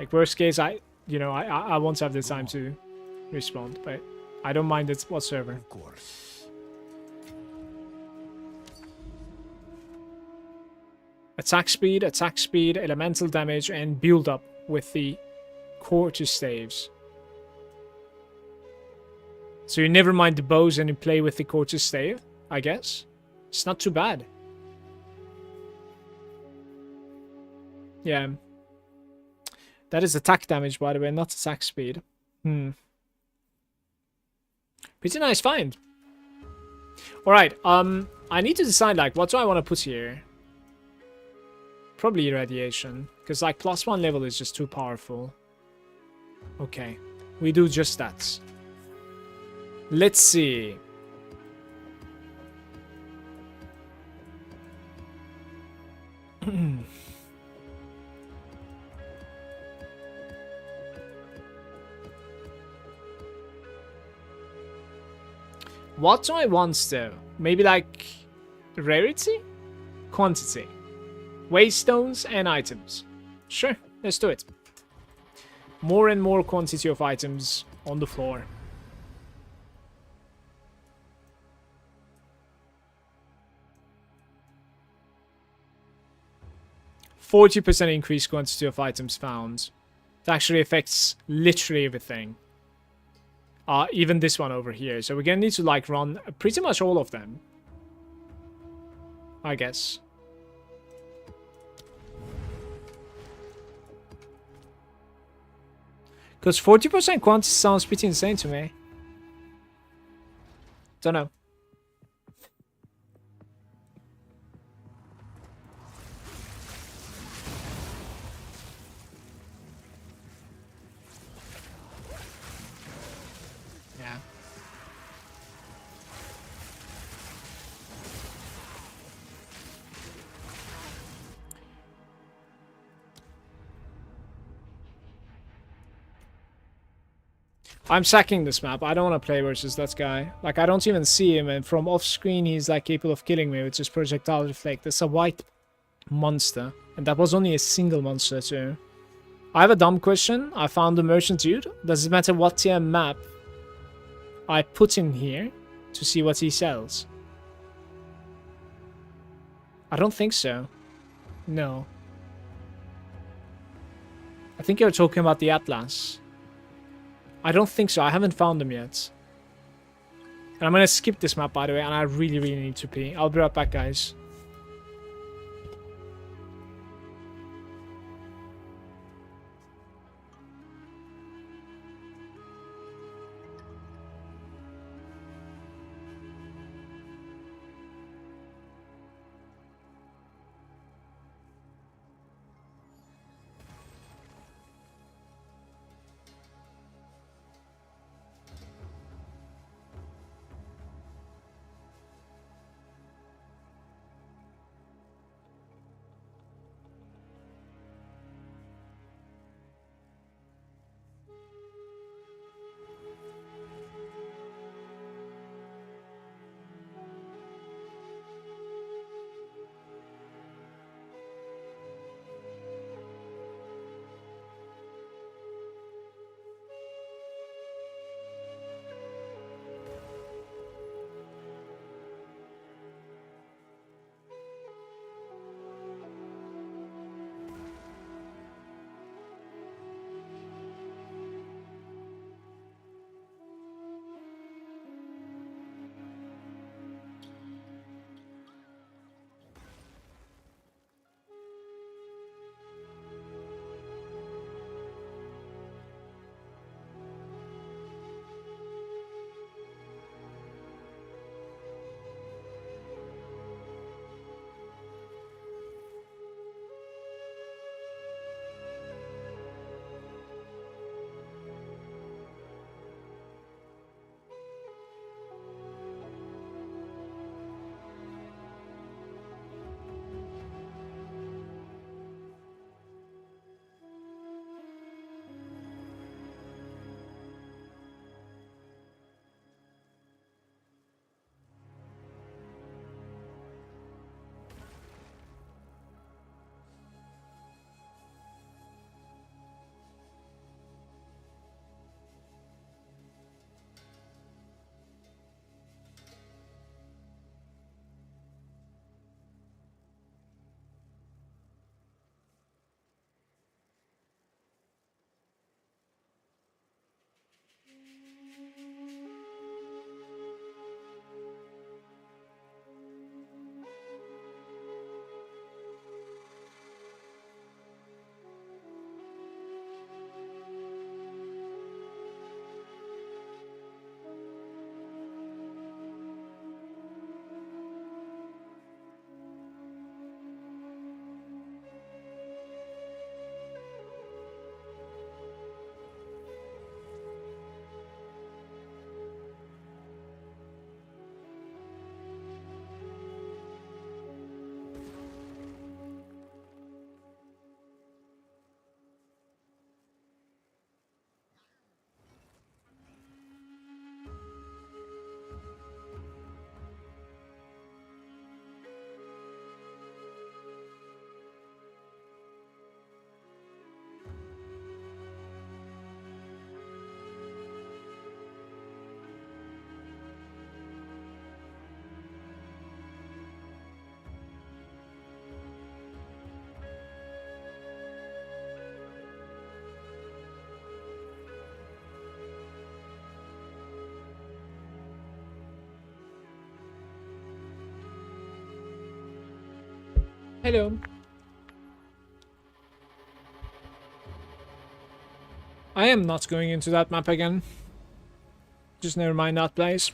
Like worst case, I won't have the time to respond, but I don't mind it whatsoever. Of course. Attack speed, elemental damage, and build up with the Quarter Staves. So you never mind the bows and you play with the Quarter Stave, I guess. It's not too bad. Yeah. That is attack damage, by the way, not attack speed. Pretty nice find. Alright, I need to decide, like, what do I want to put here? Probably irradiation. Because, like, +1 level is just too powerful. Okay. We do just that. Let's see. What do I want though? Maybe like rarity? Quantity. Waystones and items. Sure, let's do it. More and more quantity of items on the floor. %40 increased quantity of items found. It actually affects literally everything. Even this one over here. So we're gonna need to like run pretty much all of them, I guess. Because 40% quantity sounds pretty insane to me. Don't know. Yeah. I'm sacking this map. I don't want to play versus that guy. Like, I don't even see him, and from off-screen, he's, like, capable of killing me with his projectile reflect. That's a white monster. And that was only a single monster, too. I have a dumb question. I found the merchant dude. Does it matter what tier map I put in here to see what he sells? I don't think so. No. I think you're talking about the Atlas. I don't think so. I haven't found them yet. And I'm gonna skip this map, by the way, and I really, really need to pee. I'll be right back, guys. Hello. I am not going into that map again. Just never mind that place.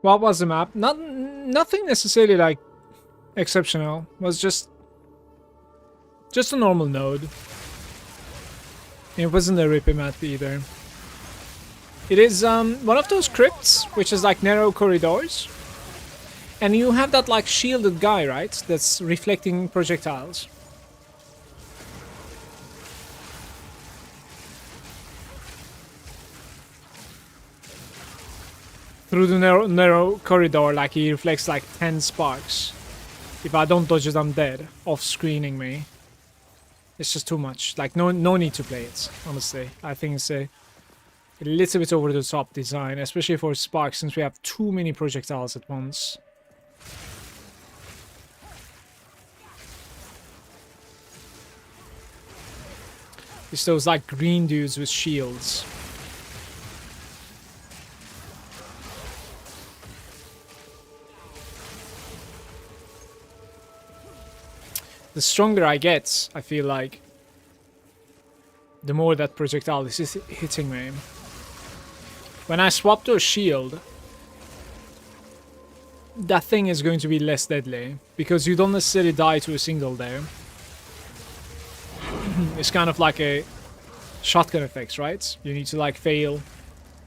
What was the map? Nothing necessarily like exceptional. It was just a normal node. It wasn't a rippy map either. It is one of those crypts which is like narrow corridors, and you have that like shielded guy, right? That's reflecting projectiles. Through the narrow corridor, like he reflects like 10 sparks. If I don't dodge it, I'm dead. Off-screening me. It's just too much. Like, no need to play it, honestly. I think it's a little bit over the top design, especially for sparks, since we have too many projectiles at once. It's those like green dudes with shields. The stronger I get, I feel like, the more that projectile is hitting me. When I swap to a shield, that thing is going to be less deadly, because you don't necessarily die to a single there. It's kind of like a shotgun effects, right? You need to like fail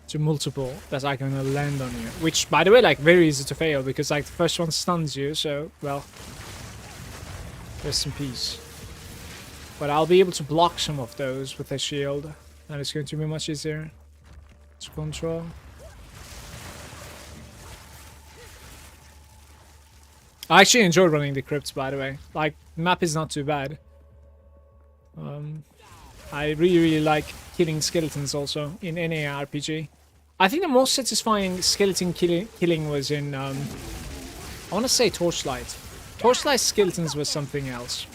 to multiple that are gonna land on you. Which, by the way, like very easy to fail, because like the first one stuns you, so, well, rest in peace. But I'll be able to block some of those with a shield, and it's going to be much easier to control. I actually enjoy running the crypts, by the way. Like, map is not too bad. I really like killing skeletons also in any RPG. I think the most satisfying skeleton killing was in, I want to say Torchlight. Torchlight skeletons was something else.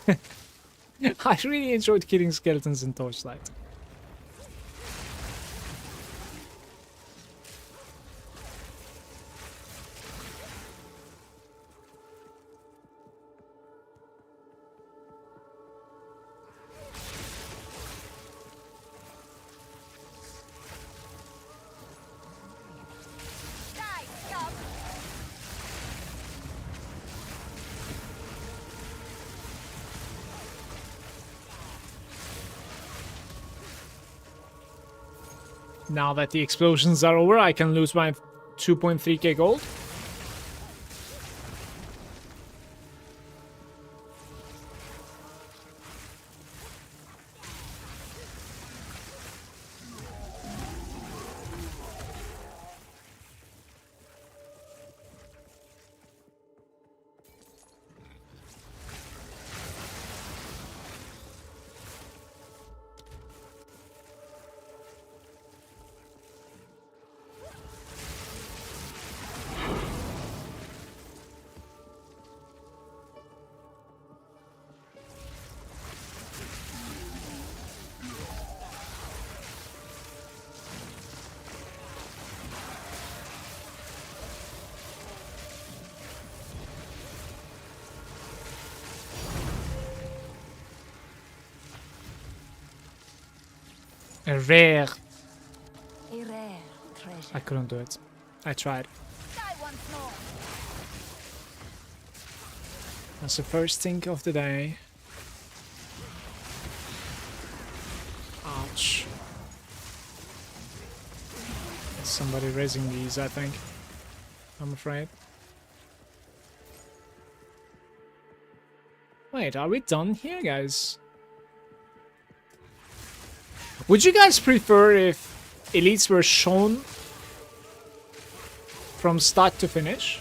I really enjoyed killing skeletons in Torchlight. Now that the explosions are over, I can lose my 2.3k gold. A rare. A rare treasure. I couldn't do it. I tried. Die once more. That's the first thing of the day. Ouch. There's somebody raising these, I think. I'm afraid. Wait, are we done here, guys? Would you guys prefer if elites were shown from start to finish.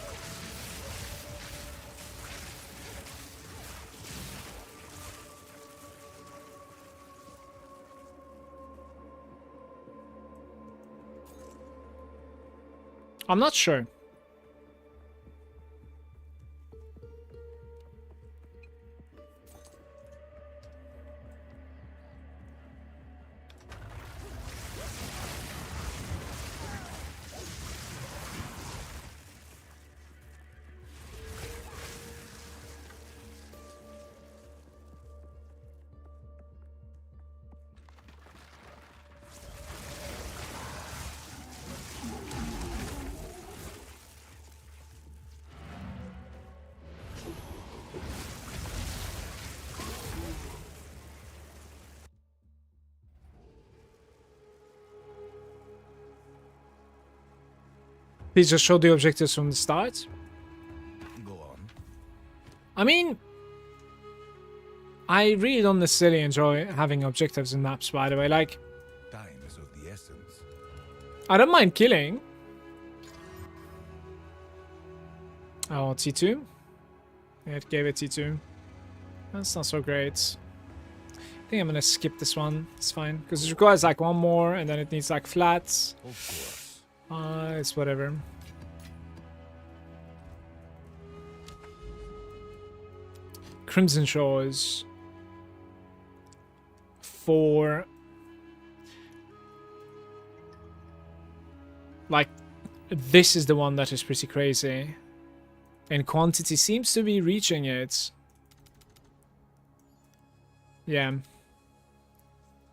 I'm not sure. Please just show the objectives from the start. Go on. I mean, I really don't necessarily enjoy having objectives in maps, by the way. Like, Time is of the essence. I don't mind killing. Oh, T2? Yeah, it gave it T2. That's not so great. I think I'm gonna skip this one. It's fine. Because it requires like one more, and then it needs like flats. Of course. It's whatever. Crimson Shores. 4. Like, this is the one that is pretty crazy. And quantity seems to be reaching it. Yeah.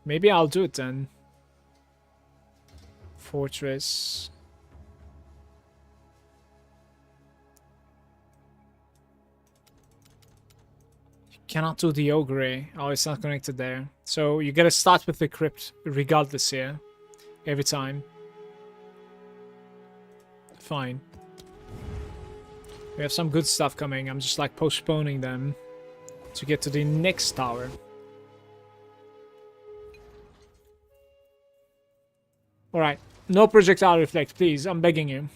Maybe I'll do it then. Fortress. You cannot do the ogre. Oh, it's not connected there. So you gotta start with the crypt regardless here. Every time. Fine. We have some good stuff coming. I'm just like postponing them to get to the next tower. Alright. No projectile reflect, please. I'm begging you.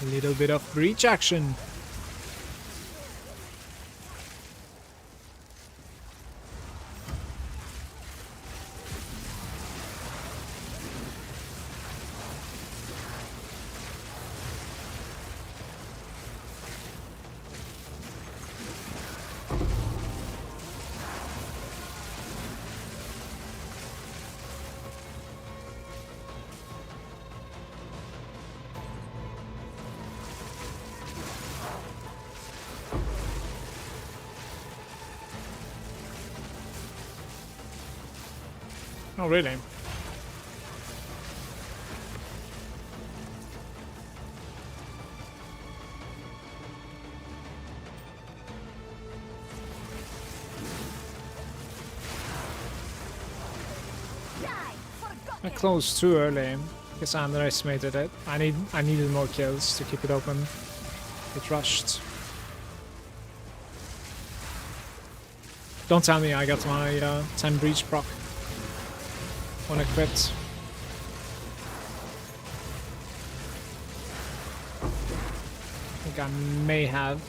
A little bit of breach action. Oh, really? I closed too early. I guess I underestimated it. I needed more kills to keep it open. It rushed. Don't tell me I got my 10 breach proc unequipped. I think I may have.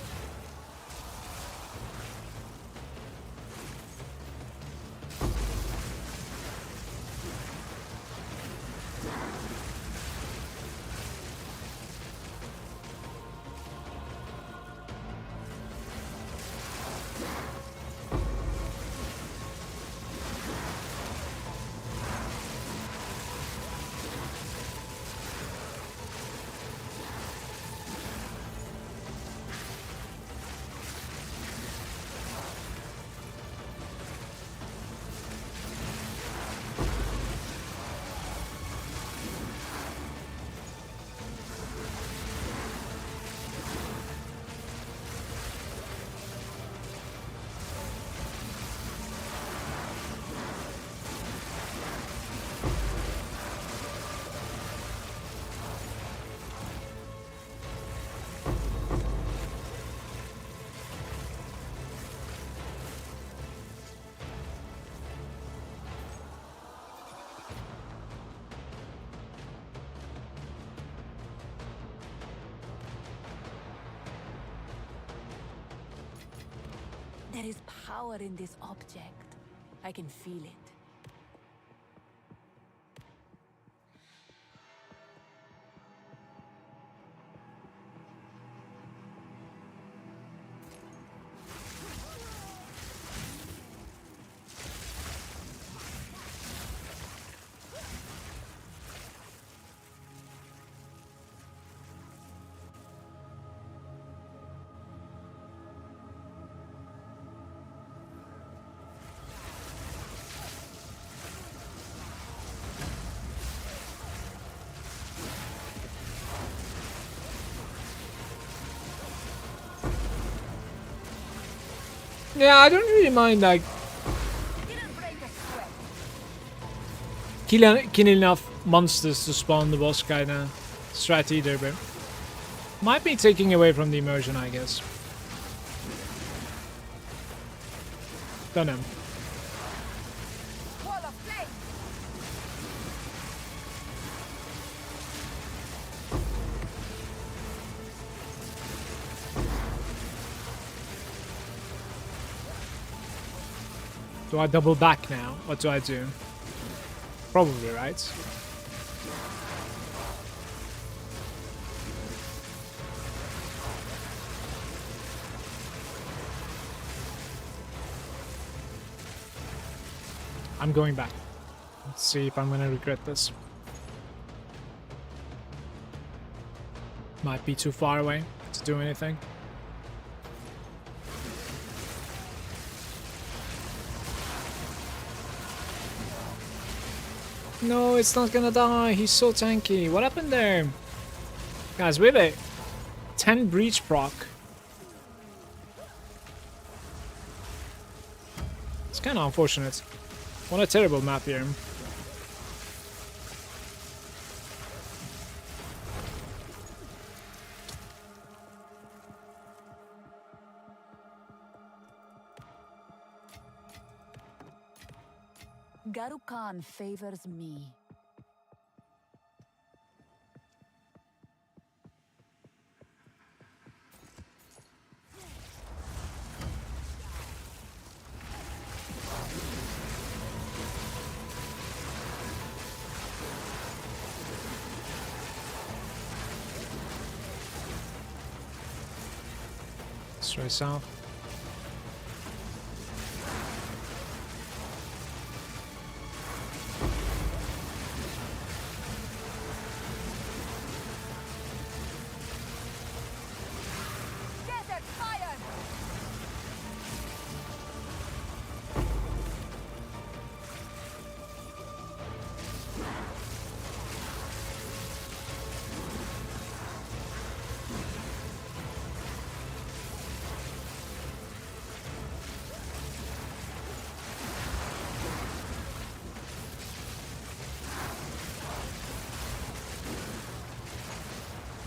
There is power in this object. I can feel it. Yeah, I don't really mind like killing enough monsters to spawn the boss kinda strat either, but might be taking away from the immersion, I guess. Don't know. Wall of flame. Do I double back now? What do I do? Probably, right? I'm going back. Let's see if I'm gonna regret this. Might be too far away to do anything. No, it's not gonna die. He's so tanky. What happened there? Guys, we have a 10 breach proc. It's kind of unfortunate. What a terrible map here. Garukan favors me. Straight south. Desert fire.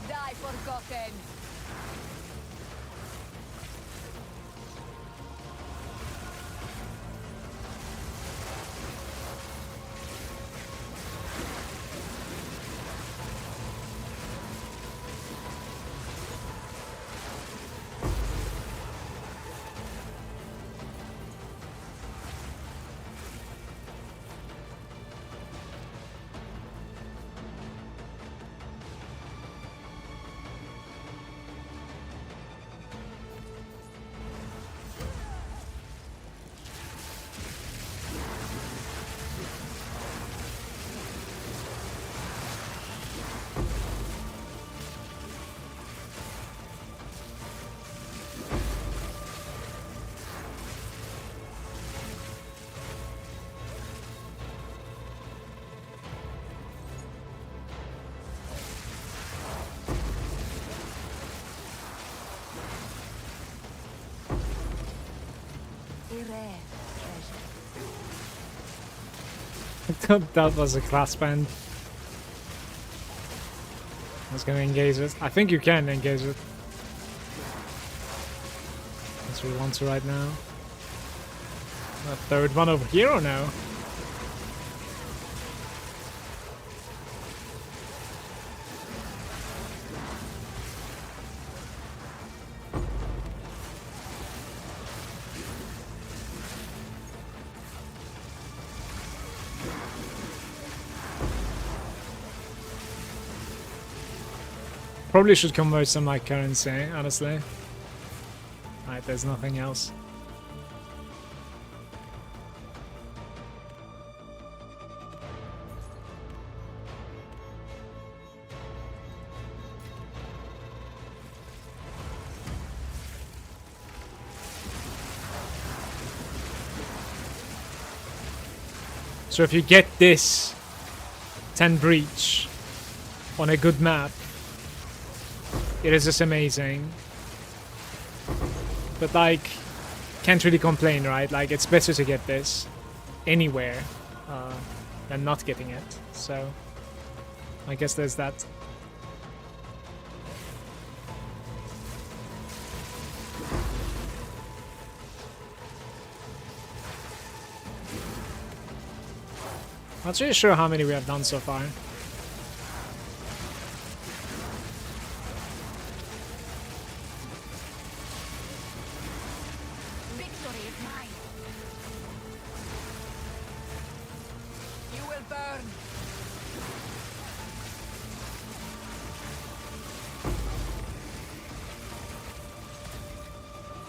Die forgotten. A rare treasure. That was a class band. I was gonna engage it. I think you can engage it. As we want to right now. A third one over here or no? Probably should convert some like currency, honestly. Alright, there's nothing else. So if you get this 10 breach on a good map, it is just amazing. But like, can't really complain, right? Like, it's better to get this anywhere than not getting it. So I guess there's that. Not really sure how many we have done so far. Victory is mine. You will burn.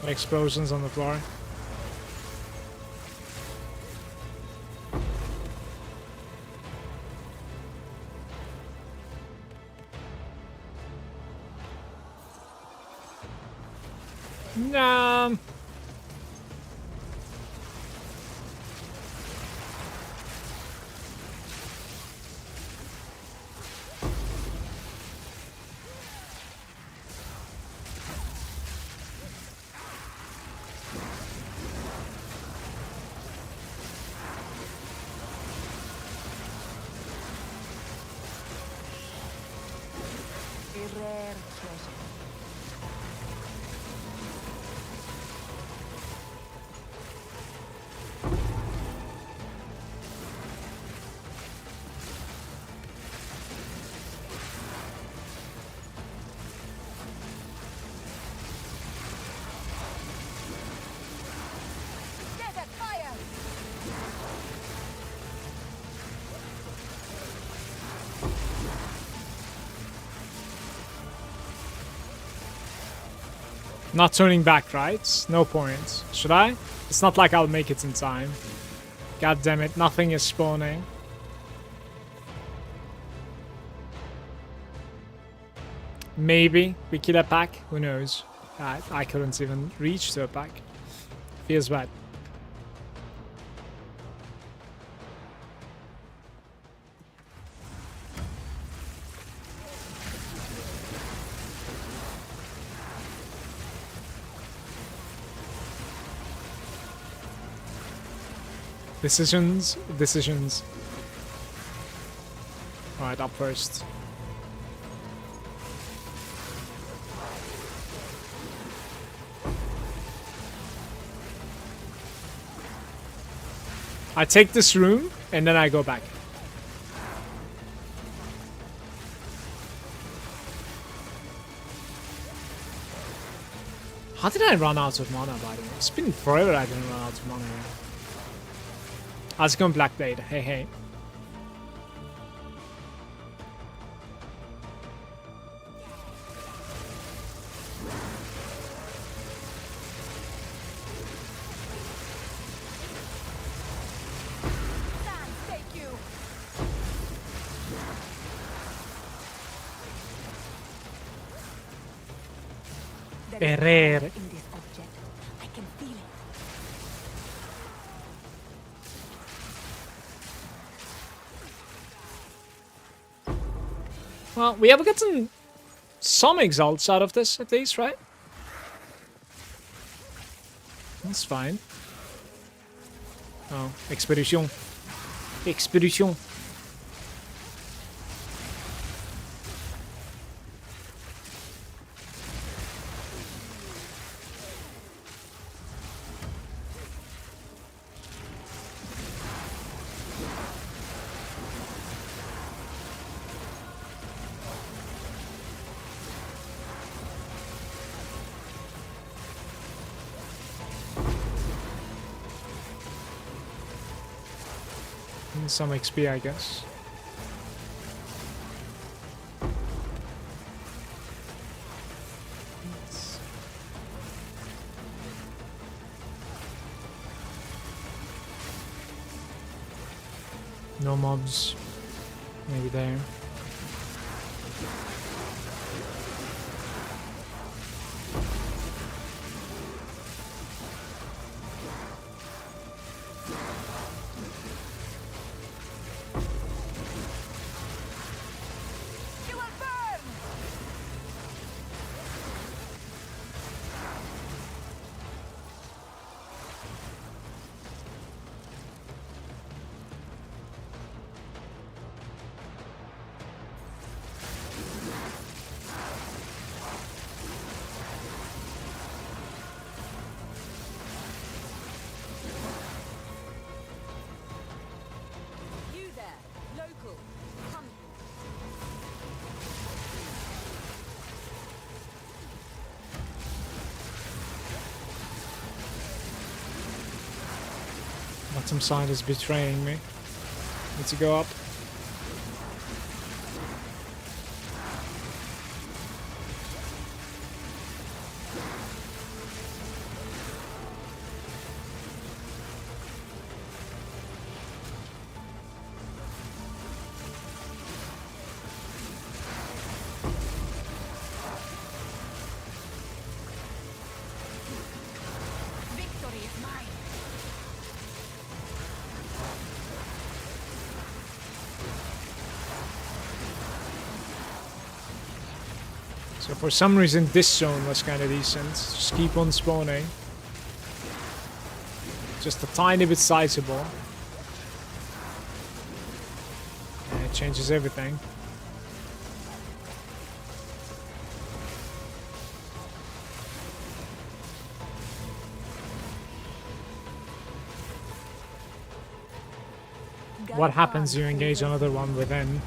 Explosions on the floor. No. A rare treasure. Desert fire! Not turning back, right? No point. Should I? It's not like I'll make it in time. God damn it, nothing is spawning. Maybe we kill a pack, who knows? I couldn't even reach to a pack. Feels bad. Decisions, decisions. Alright, up first. I take this room and then I go back. How did I run out of mana, by the way? It's been forever I didn't run out of mana here. How's it going, Blackblade? Hey, hey. Stand, take you. There is Herrera. power in this object. I can feel it. Well, we have gotten some exalts out of this, at least, right? That's fine. Oh, Expedition. Expedition. Some XP, I guess. No mobs. Maybe there. You will burn! You there, local, come. Bottom side is betraying me. Need to go up. Victory is mine. So for some reason this zone was kind of decent. Just keep on spawning. Just a tiny bit sizable. And it changes everything. What happens if you engage another one within?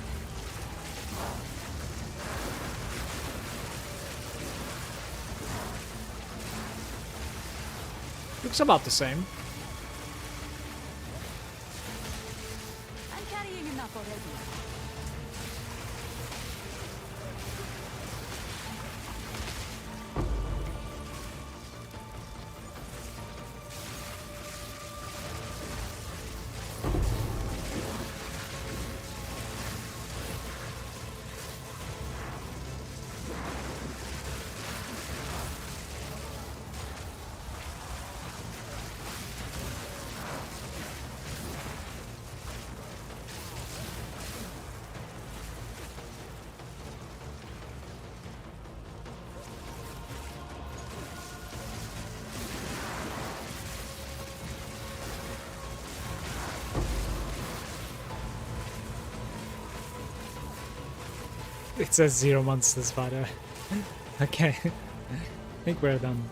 Looks about the same. I'm carrying enough already. It says 0 monsters, but okay. I think we're done.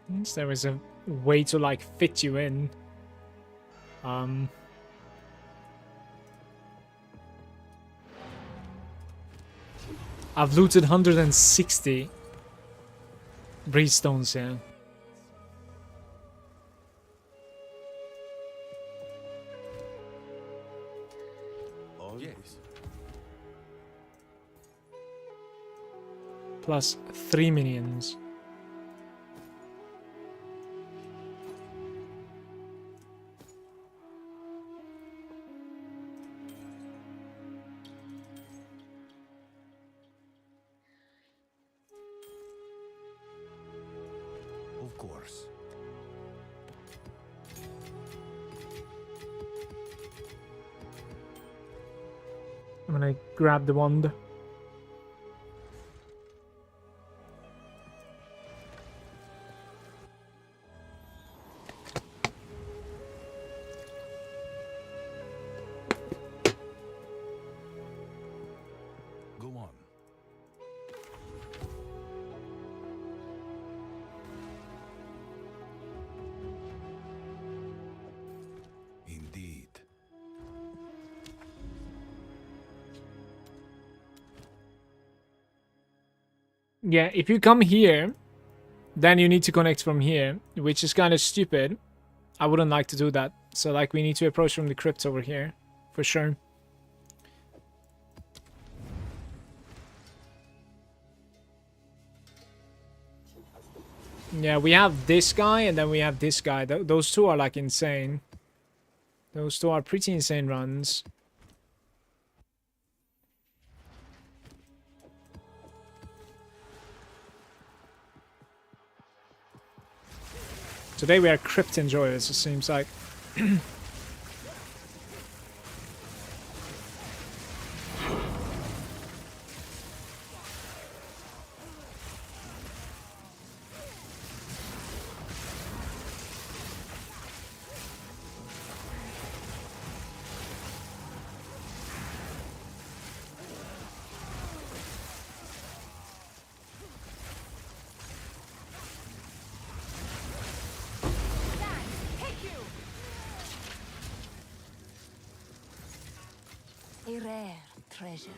Means there is a way to like fit you in. I've looted 160 breedstones here. Oh, yes. Plus 3 minions. Of course. I'm gonna grab the wand. Go on. Indeed. Yeah, if you come here, then you need to connect from here, which is kind of stupid. I wouldn't like to do that. So like we need to approach from the crypt over here, for sure. Yeah, we have this guy and then we have this guy. Those two are like insane. Those two are pretty insane runs. Today we are crypt enjoyers, it seems like. A rare treasure.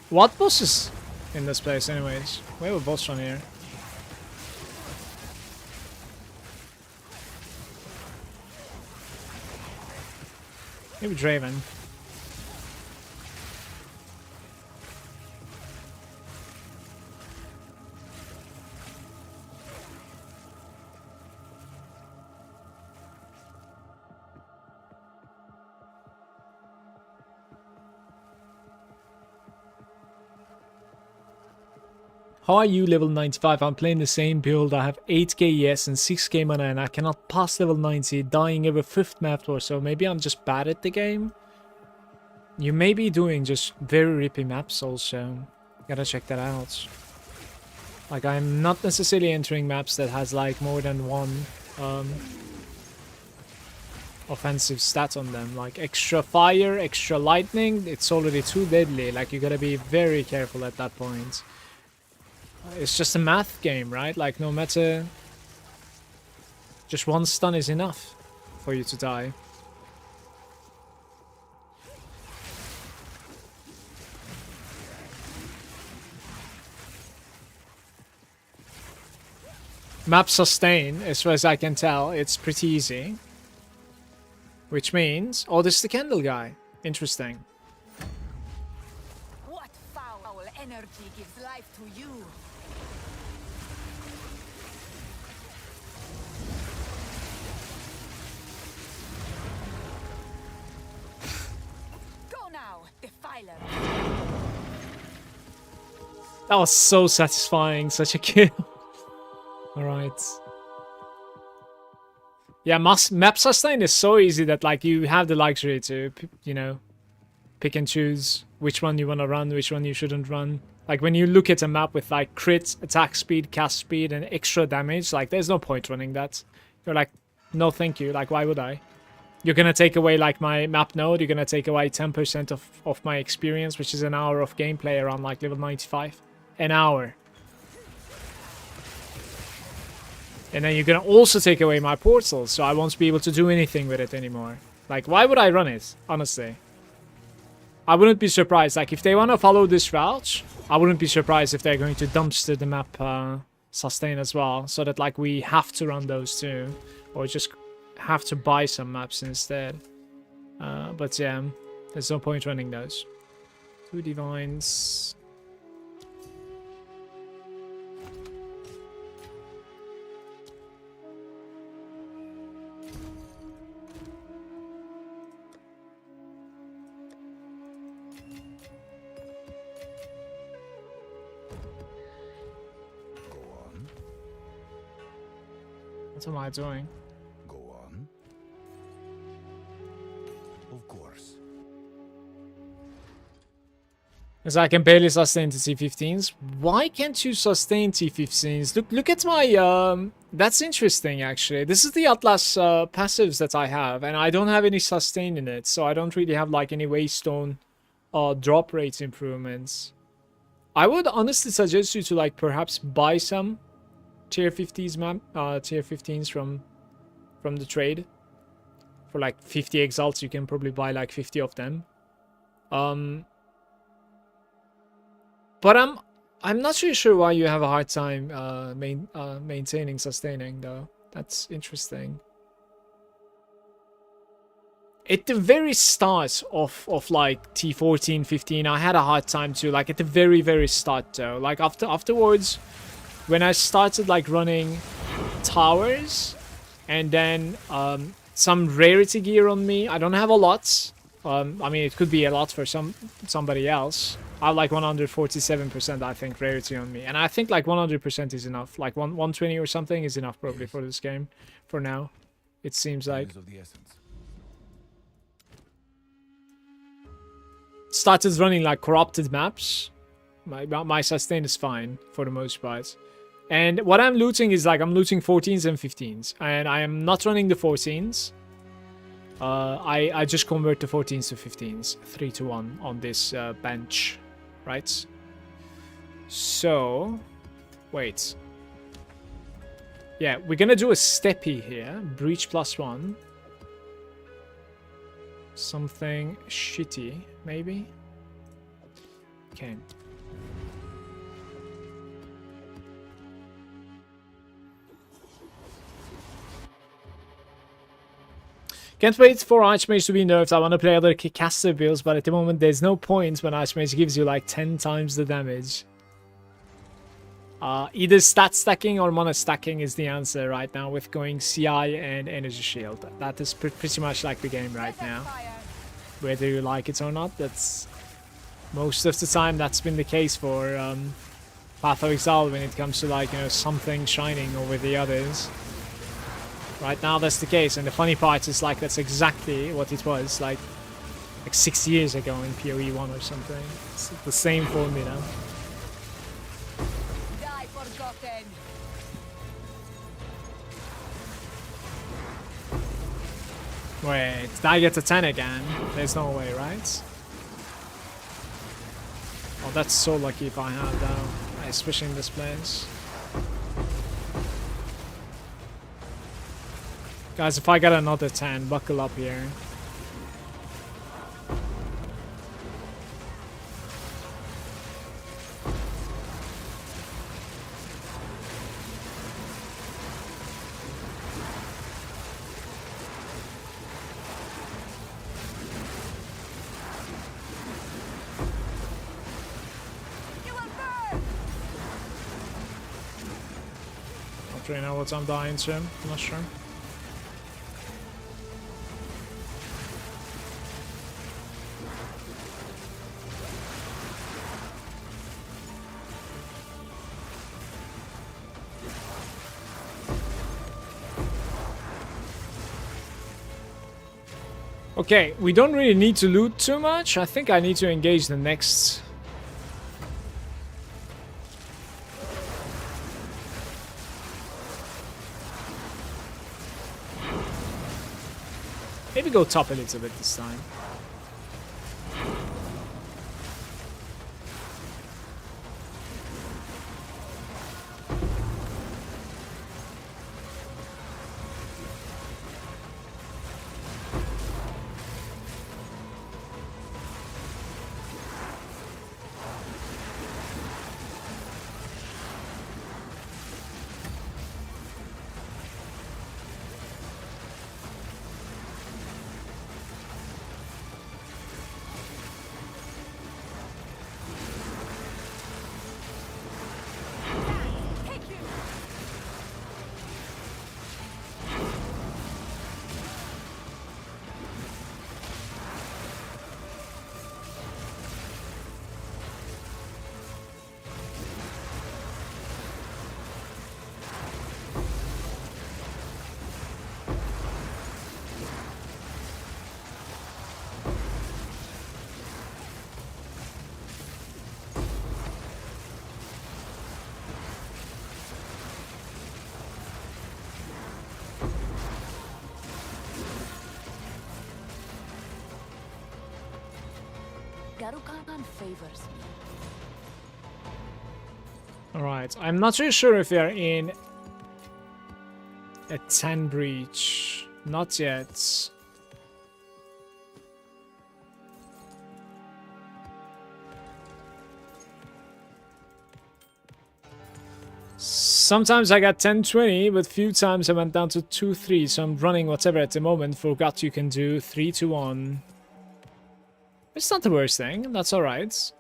What boss is in this place anyways? We have a boss on here. Maybe Draven. How are you level 95? I'm playing the same build. I have 8k ES and 6k mana and I cannot pass level 90, dying every 5th map or so. Maybe I'm just bad at the game? You may be doing just very rippy maps also. Gotta check that out. Like, I'm not necessarily entering maps that has like more than one offensive stat on them. Like extra fire, extra lightning, it's already too deadly. Like, you gotta be very careful at that point. It's just a math game, right? Like, no matter... just one stun is enough for you to die. Map sustain, as far as I can tell, it's pretty easy. Which means... oh, this is the candle guy. Interesting. What foul energy gives life to you? Go now, Defiler. That was so satisfying, such a kill. Alright. Yeah, map sustain is so easy that like you have the luxury to, you know, pick and choose which one you want to run, which one you shouldn't run. Like when you look at a map with like crit, attack speed, cast speed, and extra damage, like there's no point running that. You're like, no thank you, like why would I? You're gonna take away like my map node, you're gonna take away 10% of my experience, which is an hour of gameplay around like level 95. An hour. And then you're gonna also take away my portals, so I won't be able to do anything with it anymore. Like, why would I run it? Honestly. I wouldn't be surprised. Like, if they want to follow this route, I wouldn't be surprised if they're going to dumpster the map sustain as well. So that, like, we have to run those too. Or just have to buy some maps instead. But yeah, there's no point running those. 2 divines... What am I doing? Go on. Of course. Because I can barely sustain the T15s. Why can't you sustain T15s? Look at my, that's interesting actually. This is the Atlas passives that I have, and I don't have any sustain in it, so I don't really have like any waystone drop rate improvements. I would honestly suggest you to like perhaps buy some tier 50s tier 15s from the trade. For like 50 exalts, you can probably buy like 50 of them. But I'm not really sure why you have a hard time maintaining sustaining though. That's interesting. At the very start of like T14, 15, I had a hard time too. Like at the very start though. Like afterwards, when I started like running towers, and then some rarity gear on me. I don't have a lot. I mean, it could be a lot for somebody else. I have like 147%, I think, rarity on me. And I think like 100% is enough. Like 120 or something is enough probably for this game. For now, it seems like. Of the essence. Started running like corrupted maps. My sustain is fine for the most part. And what I'm looting is like I'm looting 14s and 15s. And I am not running the 14s. I just convert the 14s to 15s. 3-1 on this bench. Right? So... Wait. Yeah, we're gonna do a steppy here. Breach +1. Something shitty, maybe? Okay. Can't wait for Archmage to be nerfed. I want to play other caster builds, but at the moment there's no point when Archmage gives you like 10 times the damage. Either stat stacking or mana stacking is the answer right now with going CI and Energy Shield. That is pretty much like the game right now. Whether you like it or not, that's... Most of the time that's been the case for Path of Exile when it comes to like, you know, something shining over the others. Right now that's the case, and the funny part is like that's exactly what it was like 6 years ago in PoE 1 or something. It's the same formula. Die forgotten. Wait, did I get to 10 again? There's no way, right? Oh, that's so lucky if I have though, especially in this place. Guys, if I get another 10, buckle up here. Don't really know what I'm dying to, I'm not sure. Okay, we don't really need to loot too much. I think I need to engage the next. Maybe go top a little bit this time. Malagant favors me. Alright, I'm not really sure if we are in a 10 breach. Not yet. Sometimes I got 10-20, but few times I went down to 2-3, so I'm running whatever at the moment. Forgot you can do 3-1. It's not the worst thing, that's alright.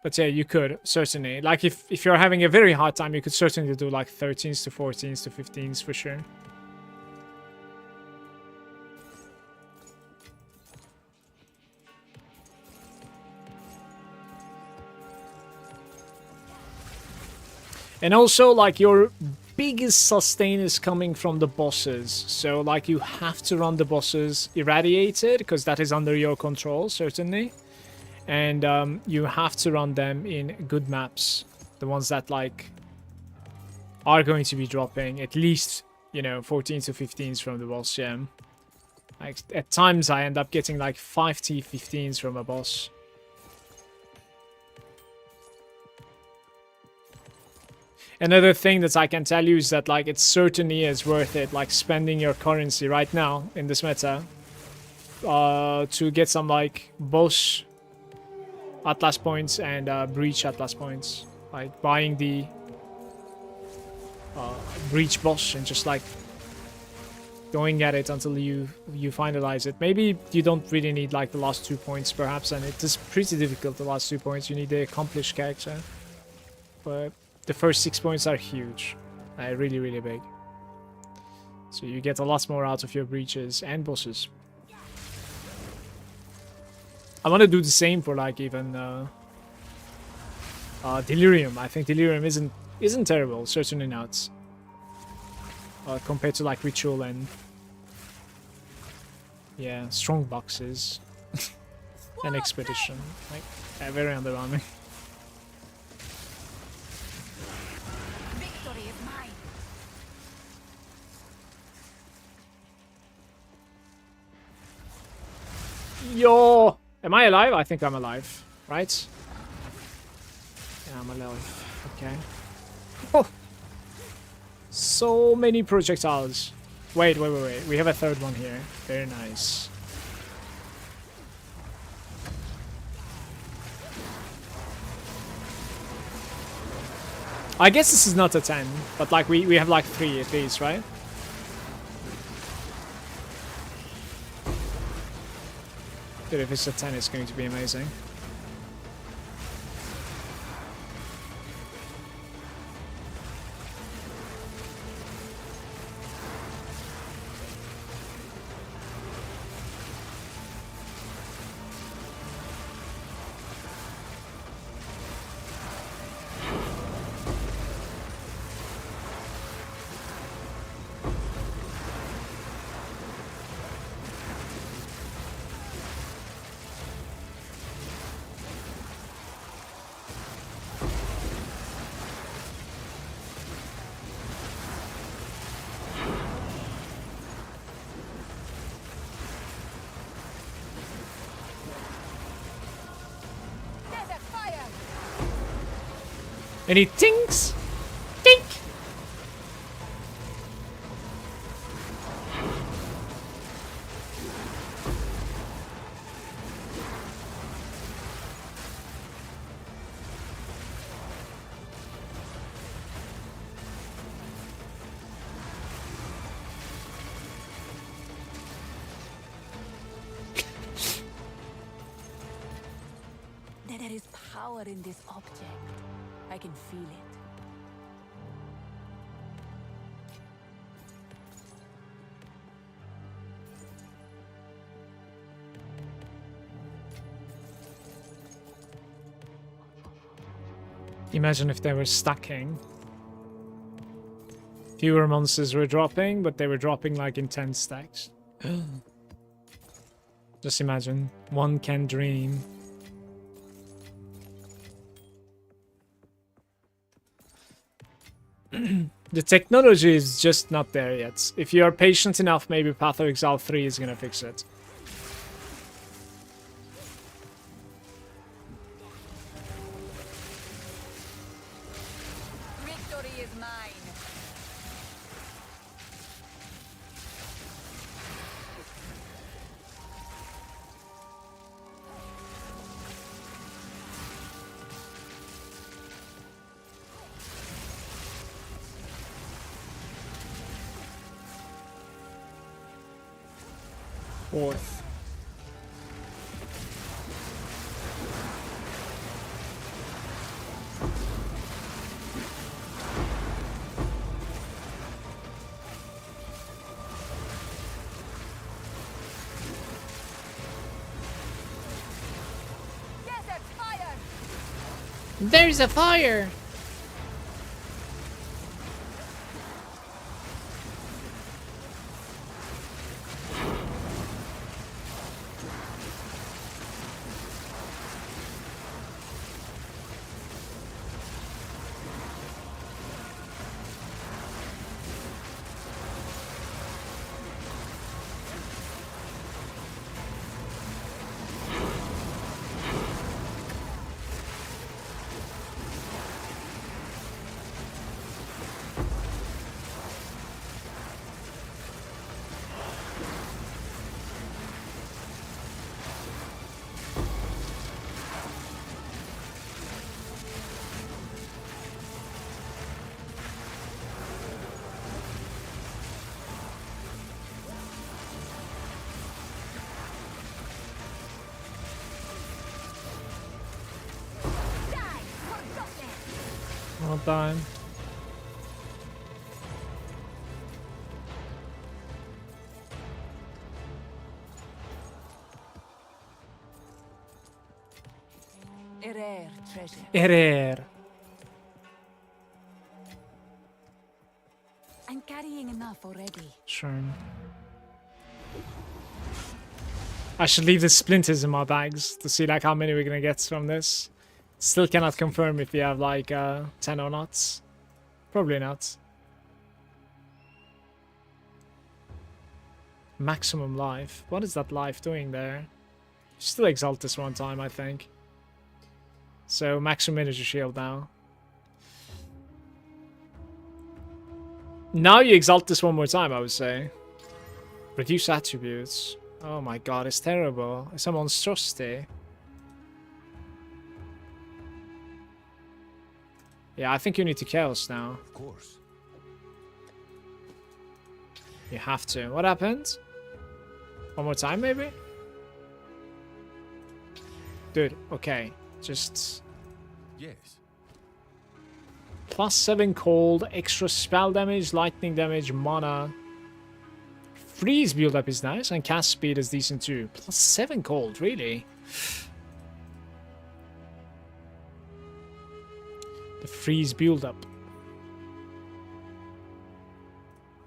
But yeah, you could, certainly. Like, if you're having a very hard time, you could certainly do like 13s to 14s to 15s for sure. And also, like, your biggest sustain is coming from the bosses. So, like, you have to run the bosses irradiated, because that is under your control, certainly. And you have to run them in good maps. The ones that, like, are going to be dropping at least, you know, 14s to 15s from the boss, yeah. Like, at times I end up getting, like, 5T15s from a boss. Another thing that I can tell you is that, like, it certainly is worth it, like, spending your currency right now in this meta to get some, like, boss Atlas points and breach Atlas points. Like, buying the breach boss and just, like, going at it until you finalize it. Maybe you don't really need, like, the last 2 points, perhaps, and it is pretty difficult, the last 2 points. You need the accomplished character. But the first 6 points are huge. Really, really big. So you get a lot more out of your breaches and bosses. I want to do the same for, like, even Delirium. I think Delirium isn't terrible, certainly not. Compared to, like, Ritual and yeah, Strong Boxes and Expedition. Like, very underwhelming. Victory is mine. Yo! Am I alive? I think I'm alive, right? Yeah, I'm alive. Okay. Oh! So many projectiles. Wait. We have a third one here. Very nice. I guess this is not a 10, but, like, we have, like, 3 at least, right? Dude, if it's a 10, it's going to be amazing. Desert fire. And he tinks! Tink! There is power in this object. I can feel it. Imagine if they were stacking. Fewer monsters were dropping, but they were dropping, like, in 10 stacks. Just imagine. One can dream. The technology is just not there yet. If you are patient enough, maybe Path of Exile 3 is gonna fix it. Victory is mine. Fourth. Desert fire! There's a fire! Die! Forgotten! Well done. A rare treasure. Error. I'm carrying enough already. Sure. I should leave the splinters in my bags to see like how many we're gonna get from this. Still cannot confirm if we have like 10 or not. Probably not. Maximum life. What is that life doing there? Still exalt this one time, I think. So maximum energy shield now. Now you exalt this one more time, I would say. Reduce attributes. Oh my god, it's terrible. It's a monstrosity. Yeah, I think you need to chaos now. Of course. You have to. What happened? One more time, maybe? Dude, okay. Just Yes. +7 cold, extra spell damage, lightning damage, mana. Freeze build-up is nice, and cast speed is decent too. +7 cold, really? The freeze build-up.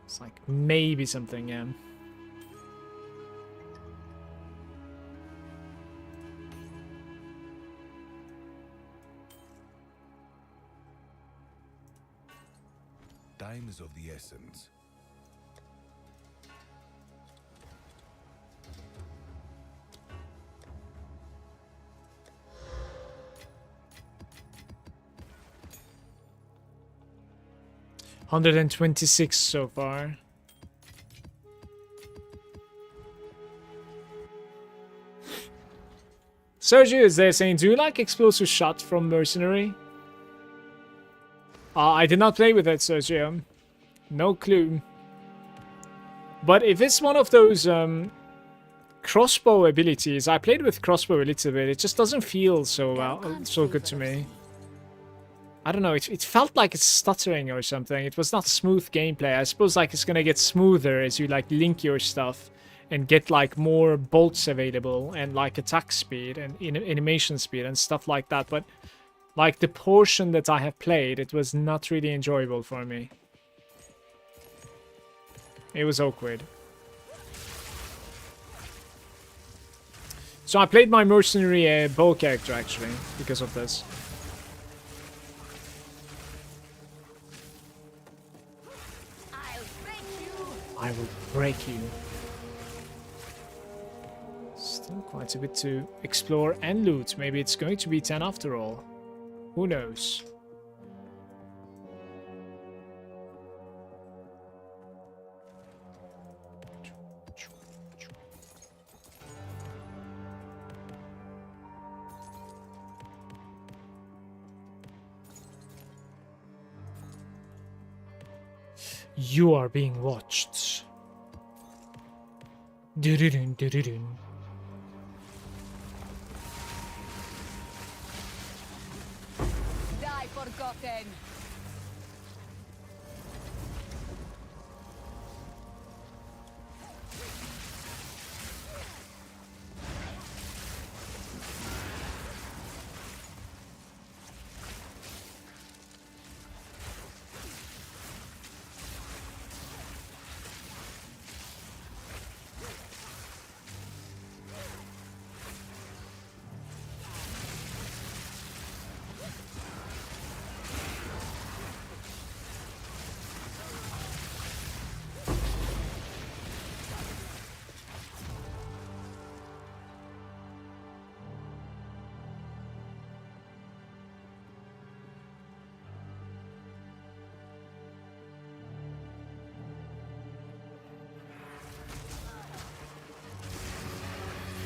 It's like maybe something, yeah. Time is of the essence. $126 so far. Sergio is there saying, do you like explosive shot from Mercenary? I did not play with it, Sergio. No clue. But if it's one of those crossbow abilities, I played with crossbow a little bit. It just doesn't feel so good to me. I don't know. It felt like it's stuttering or something. It was not smooth gameplay. I suppose like it's gonna get smoother as you like link your stuff and get like more bolts available and like attack speed and animation speed and stuff like that. But like the portion that I have played, it was not really enjoyable for me. It was awkward. So I played my mercenary bow character actually because of this. I will break you. Still quite a bit to explore and loot. Maybe it's going to be 10 after all. Who knows? You are being watched. Doo-doo-doo, doo-doo-doo. Die forgotten.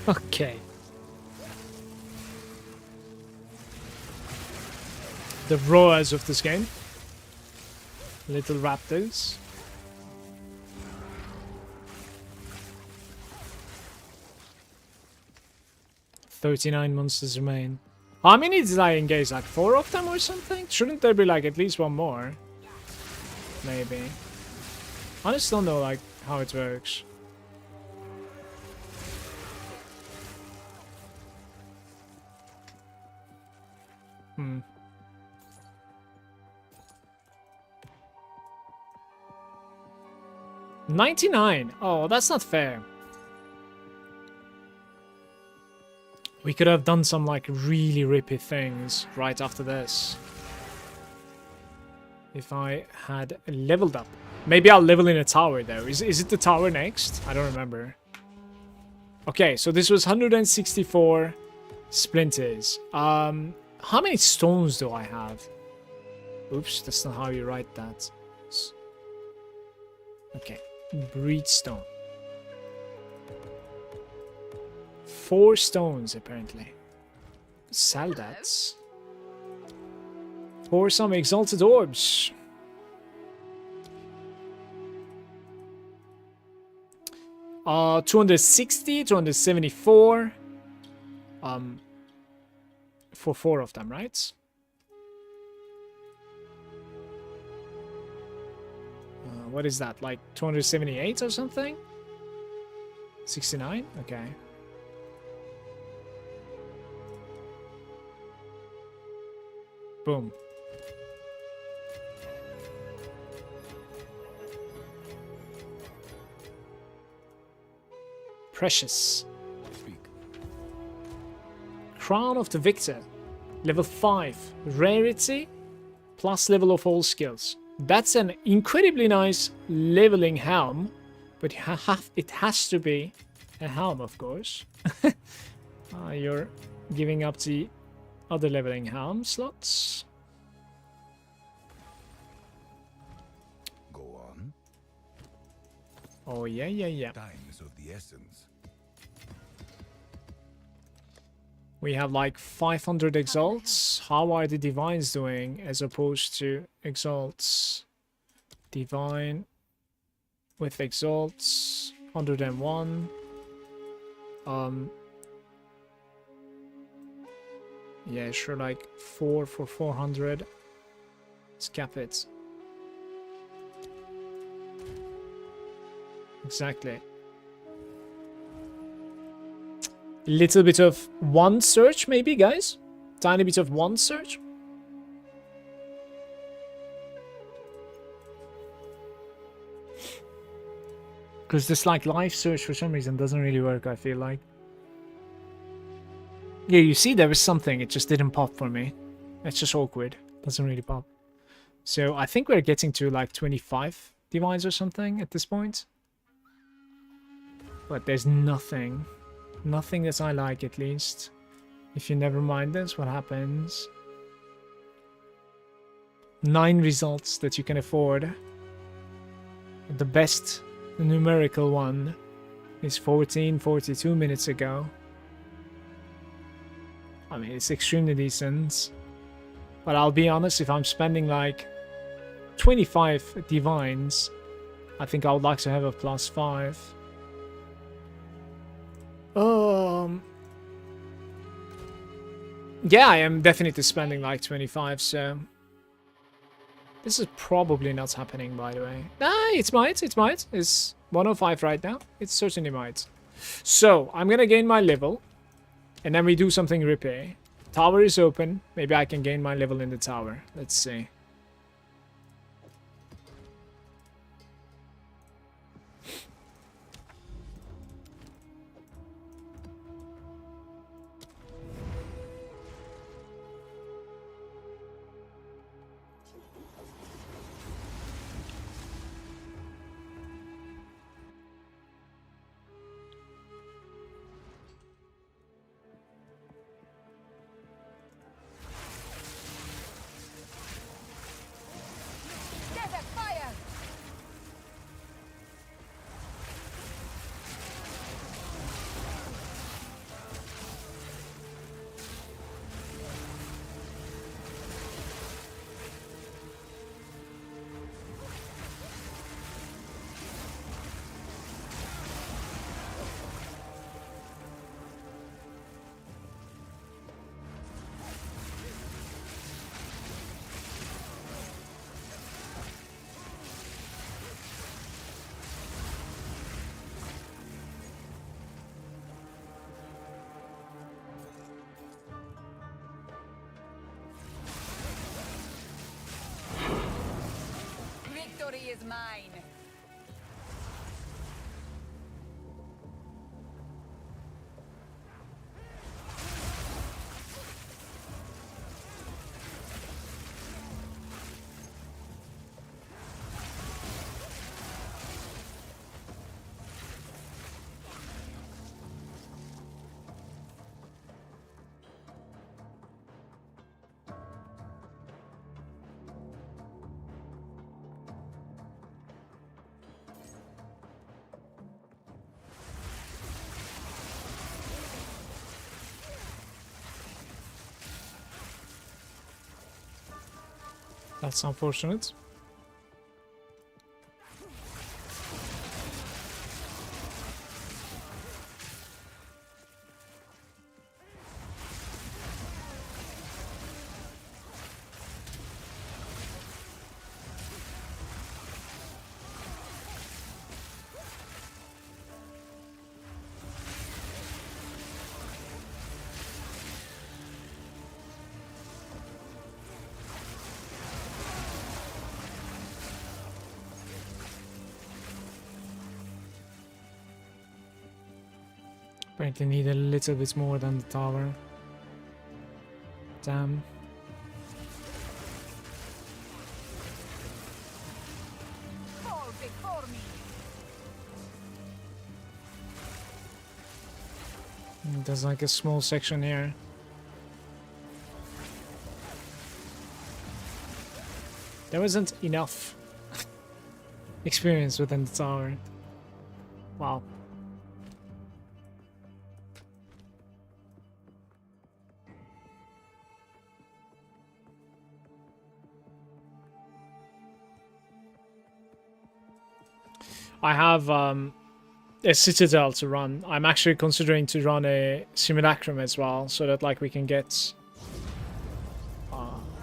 Okay. The roars of this game. Little raptors. "39 monsters remain." How many did I engage? Like 4 of them or something? Shouldn't there be like at least one more? Maybe. I just don't know like how it works. Hmm. $99. Oh, that's not fair. We could have done some like really rippy things right after this. If I had leveled up. Maybe I'll level in a tower though. Is it the tower next? I don't remember. Okay, so this was 164 splinters. How many stones do I have? Oops, that's not how you write that. Okay, breed stone. 4 stones apparently. Sell that. For some exalted orbs. Uh, 260, 274. For 4 of them, right? What is that? Like 278 or something? 69? Okay. Boom. Precious. Speak. Crown of the Victor. Level 5. Rarity plus level of all skills. That's an incredibly nice leveling helm, but it has to be a helm, of course. You're giving up the other leveling helm slots. Go on. Oh, yeah. Time is of the essence. We have like 500 exalts. How are the divines doing as opposed to exalts? Divine with exalts 101. Yeah, sure, like 4 for 400. Let's cap it. Exactly. Little bit of one search, maybe, guys? Tiny bit of one search? Because this like live search for some reason doesn't really work, I feel like. Yeah, you see there was something, it just didn't pop for me. It's just awkward. Doesn't really pop. So I think we're getting to like 25 divines or something at this point. But there's nothing. Nothing that I like, at least. If you never mind this, what happens? 9 results that you can afford. The best numerical one is 14:42 minutes ago. I mean, it's extremely decent. But I'll be honest, if I'm spending like 25 divines. I think I would like to have a +5. Yeah, I am definitely spending like 25, so this is probably not happening, by the way. Nah, it might. It's 105 right now. It certainly might. So, I'm gonna gain my level, and then we do something repair. Tower is open. Maybe I can gain my level in the tower. Let's see. Desert fire! Victory is mine. That's unfortunate. Apparently need a little bit more than the tower. Damn. Fall before me. There's like a small section here. There wasn't enough experience within the tower. Wow. I have a citadel to run. I'm actually considering to run a simulacrum as well, so that like we can get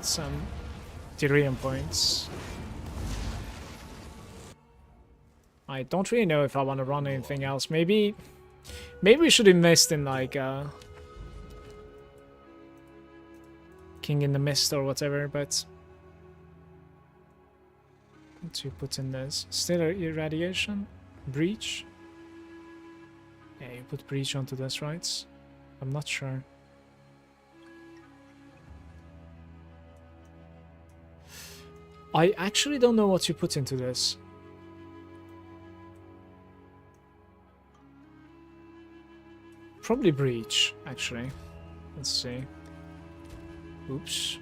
some delirium points. I don't really know if I want to run anything else. Maybe we should invest in like King in the Mist or whatever, but what to put in this? Stellar Irradiation? Breach? Yeah, you put Breach onto this, right? I'm not sure. I actually don't know what you put into this. Probably Breach, actually. Let's see. Oops.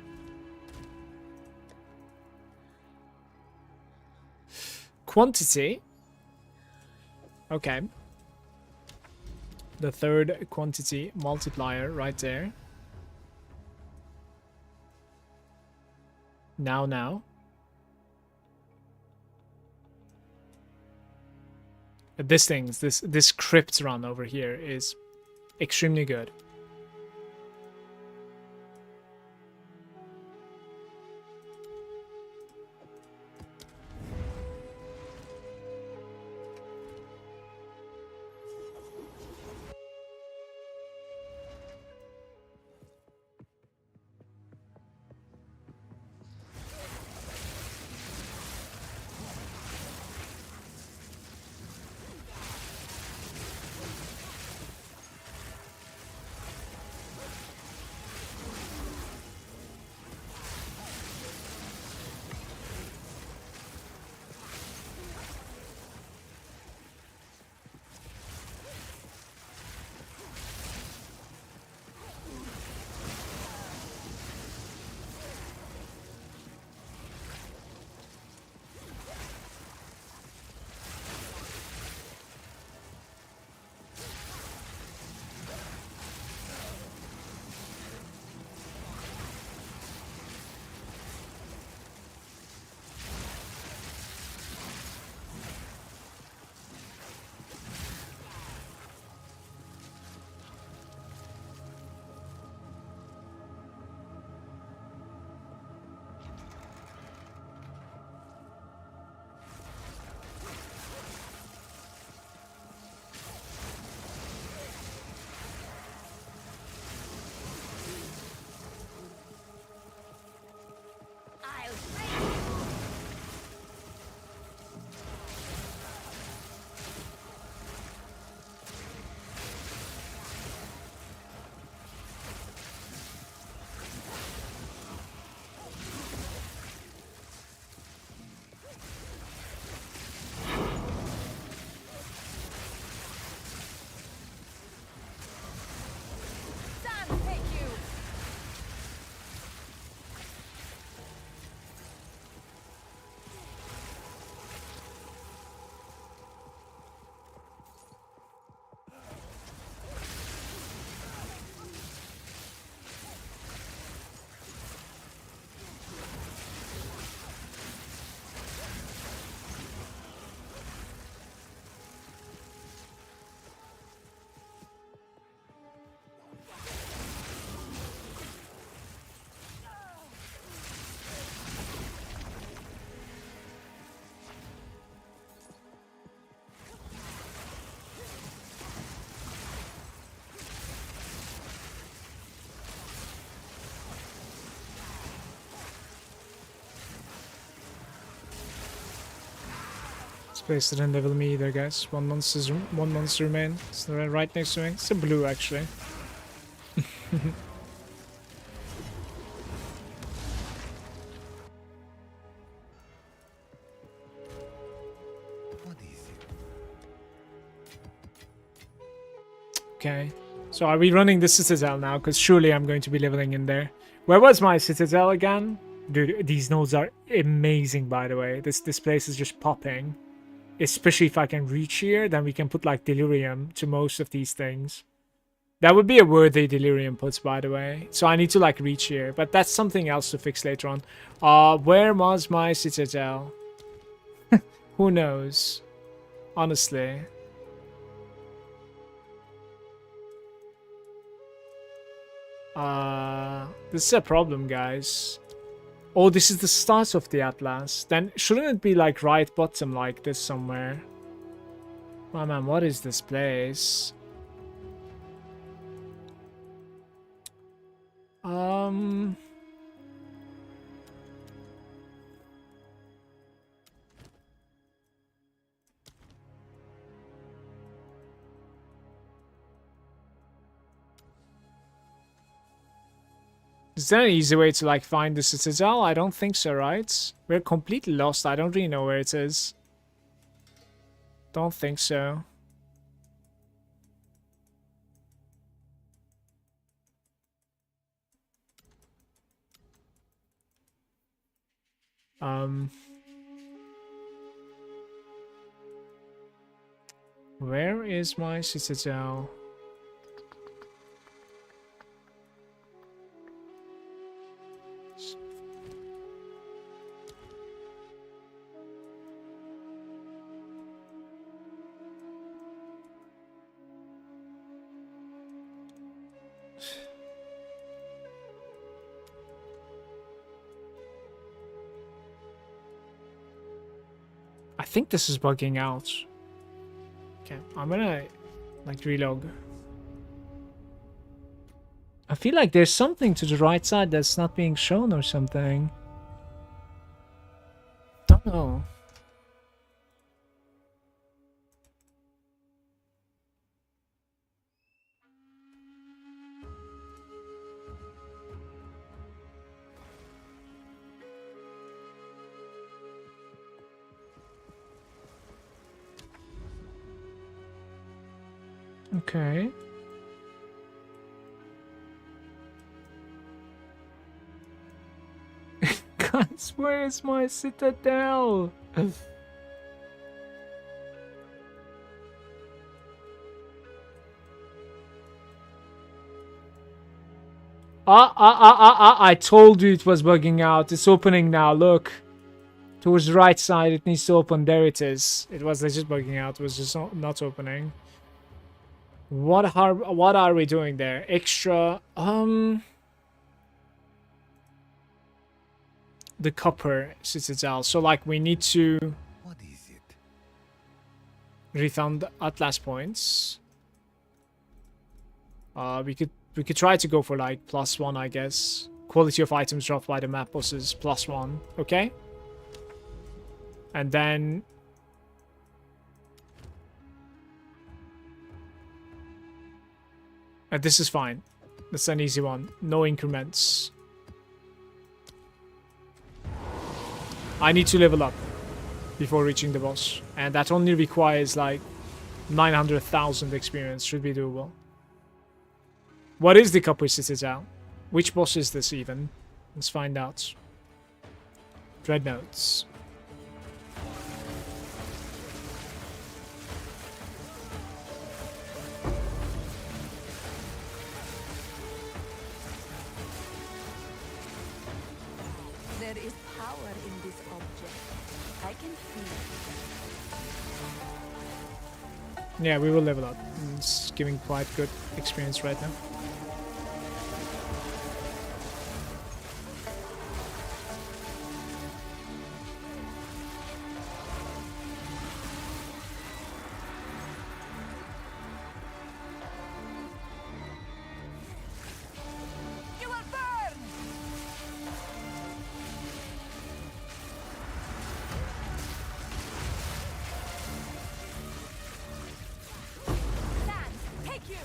Quantity. Okay. The third quantity multiplier right there. Now. This crypt run over here is extremely good. Space didn't level me either, guys. One monster remain. It's right next to me. It's a blue, actually. What is it? Okay. So are we running the Citadel now? Because surely I'm going to be leveling in there. Where was my Citadel again? Dude, these nodes are amazing, by the way. This place is just popping. Especially if I can reach here, then we can put like Delirium to most of these things. That would be a worthy Delirium put, by the way. So I need to like reach here. But that's something else to fix later on. Where was my Citadel? Who knows? Honestly. This is a problem, guys. Oh, this is the start of the Atlas. Then shouldn't it be like right bottom like this somewhere? Oh man, what is this place? Is there an easy way to like find the Citadel? I don't think so, right? We're completely lost. I don't really know where it is. Don't think so. Where is my Citadel? I think this is bugging out. Okay, I'm gonna like relog. I feel like there's something to the right side that's not being shown or something. Don't know. Okay. Guys, where is my citadel? I told you it was bugging out. It's opening now, look. Towards the right side, it needs to open. There it is. It was just bugging out. It was just not opening. What are we doing there? Extra, the copper citadel. So like we need to What is it? refund Atlas points. We could try to go for like +1, I guess. Quality of items dropped by the map bosses +1. Okay. And then this is fine. That's an easy one. No increments. I need to level up before reaching the boss. And that only requires like 900,000 experience. Should be doable. What is the Copper Citadel? Which boss is this even? Let's find out. Dreadnoughts. There is power in this object. I can feel it. Yeah, we will level up. It's giving quite good experience right now. You will burn! Sand, take you!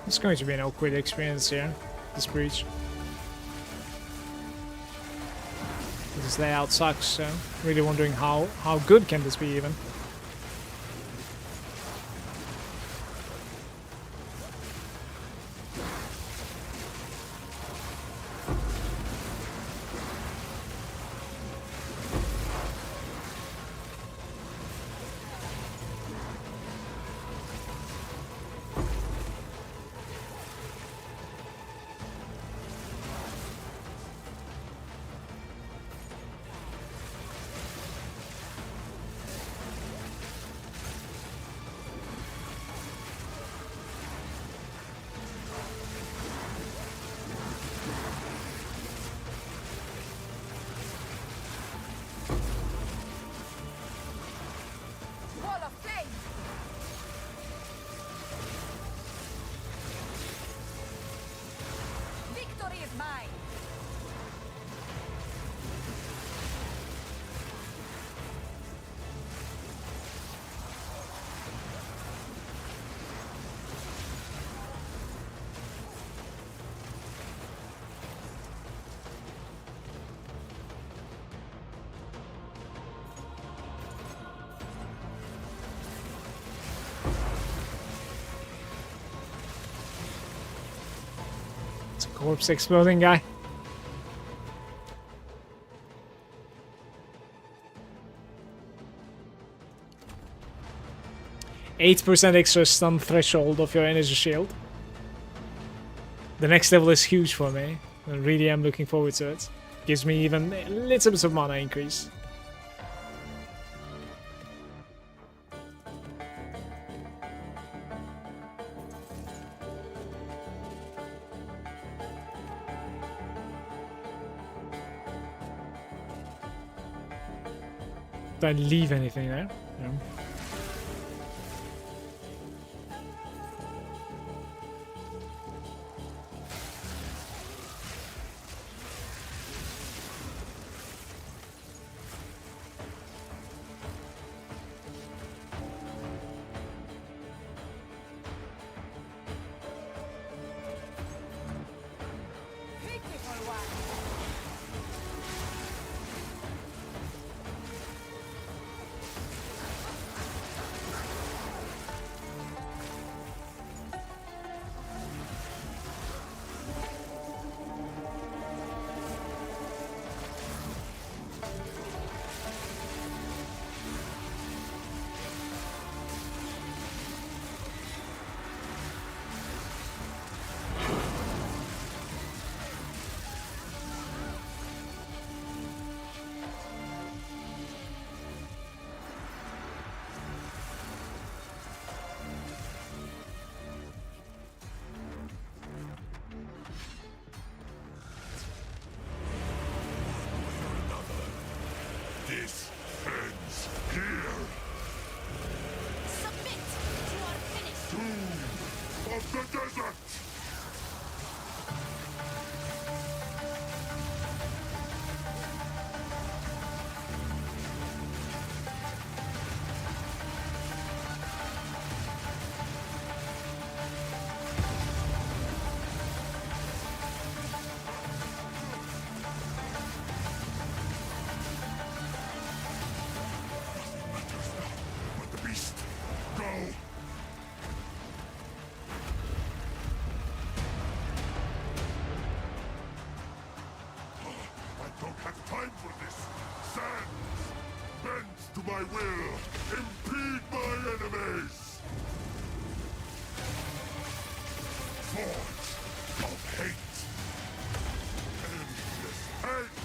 It's going to be an awkward experience here, this breach. This layout sucks, so really wondering how good can this be even. corpse exploding guy. 8% extra stun threshold of your energy shield. The next level is huge for me. I really am looking forward to it. Gives me even a little bit of mana increase. Did I leave anything there? No. This ends here. Submit to our finish. Tomb of the desert. But the beast, go. I don't have time for this. Sands, bend to my will. Impede my enemies. Forge of hate. Endless hate.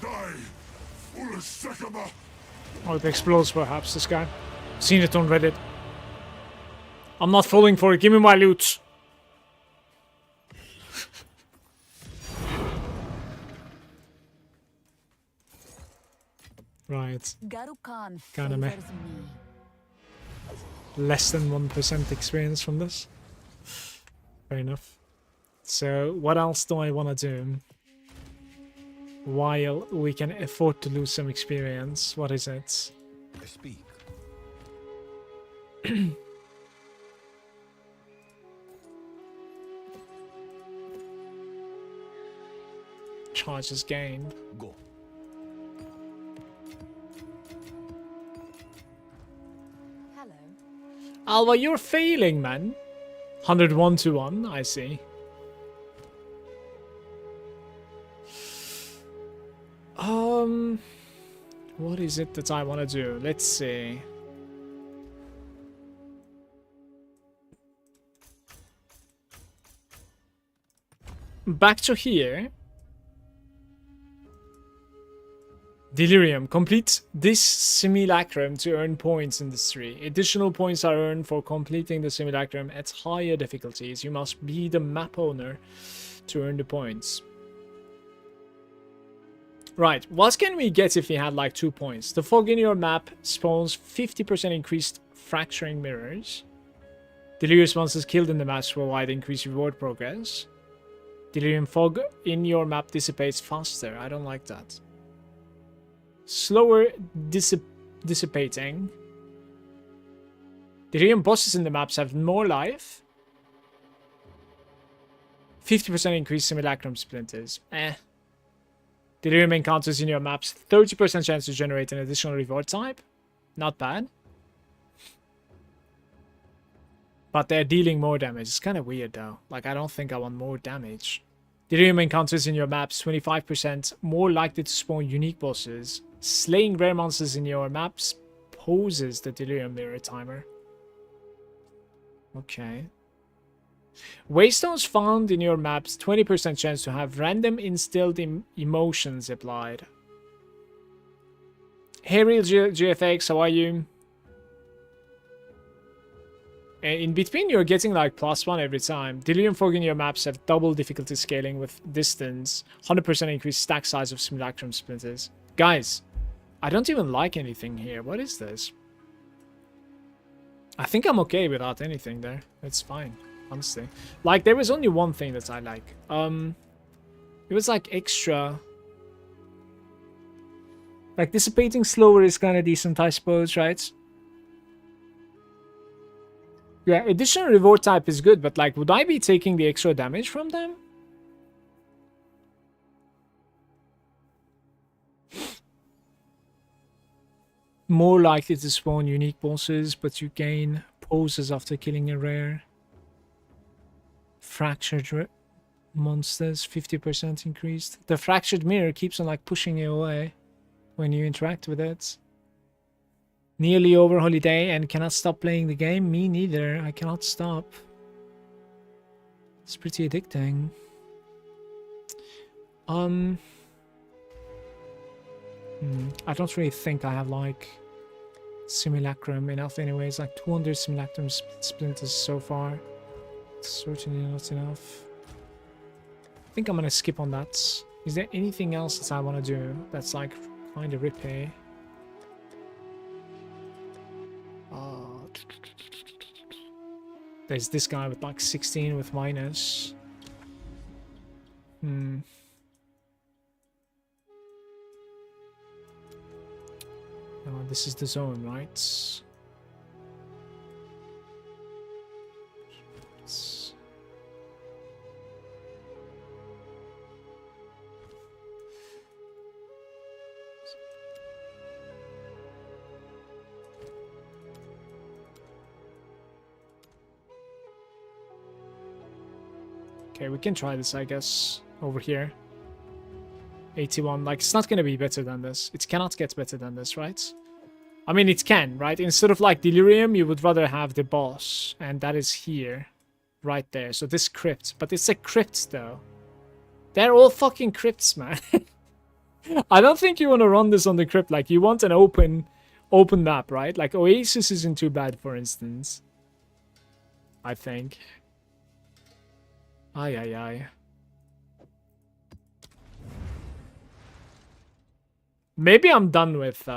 Die, foolish sycamore. Oh, it explodes perhaps, this guy. Seen it on Reddit. I'm not falling for it. Give me my loot. Right. Garukan Kinda meh. favors me. Less than 1% experience from this. Fair enough. So, what else do I want to do? While we can afford to lose some experience. What is it? I speak. Charges gained. Go. Hello. Alva, you're failing, man. 101 to 1, I see. What is it that I want to do? Let's see. Back to here. Delirium. Complete this simulacrum to earn points in this tree. Additional points are earned for completing the simulacrum at higher difficulties. You must be the map owner to earn the points. Right, what can we get if we had like 2 points? The fog in your map spawns 50% increased fracturing mirrors. Delirious monsters killed in the match provide increased reward progress. Delirium fog in your map dissipates faster. I don't like that. Slower dissipating. Delirium bosses in the maps have more life. 50% increased simulacrum splinters. Delirium encounters in your maps 30% chance to generate an additional reward type. Not bad. But they're dealing more damage. It's kind of weird though. Like, I don't think I want more damage. Delirium encounters in your maps 25% more likely to spawn unique bosses. Slaying rare monsters in your maps poses the delirium mirror timer. Okay. Waystones found in your maps 20% chance to have random instilled emotions applied. Hey real GFX, how are you? In between, you're getting like +1 every time. Delirium fog in your maps have double difficulty scaling with distance, 100% increased stack size of simulacrum splinters. Guys, I don't even like anything here. What is this? I think I'm okay without anything there. It's fine, honestly. Like, there was only one thing that I like. It was like extra. Like, dissipating slower is kind of decent, I suppose, right? Yeah, additional reward type is good, but like, would I be taking the extra damage from them? More likely to spawn unique bosses, but you gain poses after killing a rare. Fractured monsters, 50% increased. The fractured mirror keeps on like pushing you away when you interact with it. Nearly over holiday and cannot stop playing the game. Me neither. I cannot stop. It's pretty addicting. I don't really think I have like simulacrum enough anyways. Like 200 simulacrum splinters so far. It's certainly not enough. I think I'm gonna skip on that. Is there anything else that I want to do that's like kind of rippy? There's this guy with like 16 with minus. Oh, this is the zone, right? Okay, we can try this, I guess, over here. 81, like, it's not gonna be better than this. It cannot get better than this, right? I mean, it can, right? Instead of, like, Delirium, you would rather have the boss. And that is here. Right there. So this crypt. But it's a crypt, though. They're all fucking crypts, man. I don't think you want to run this on the crypt. Like, you want an open map, right? Like, Oasis isn't too bad, for instance. I think. Ay, ay, ay. Maybe I'm done with,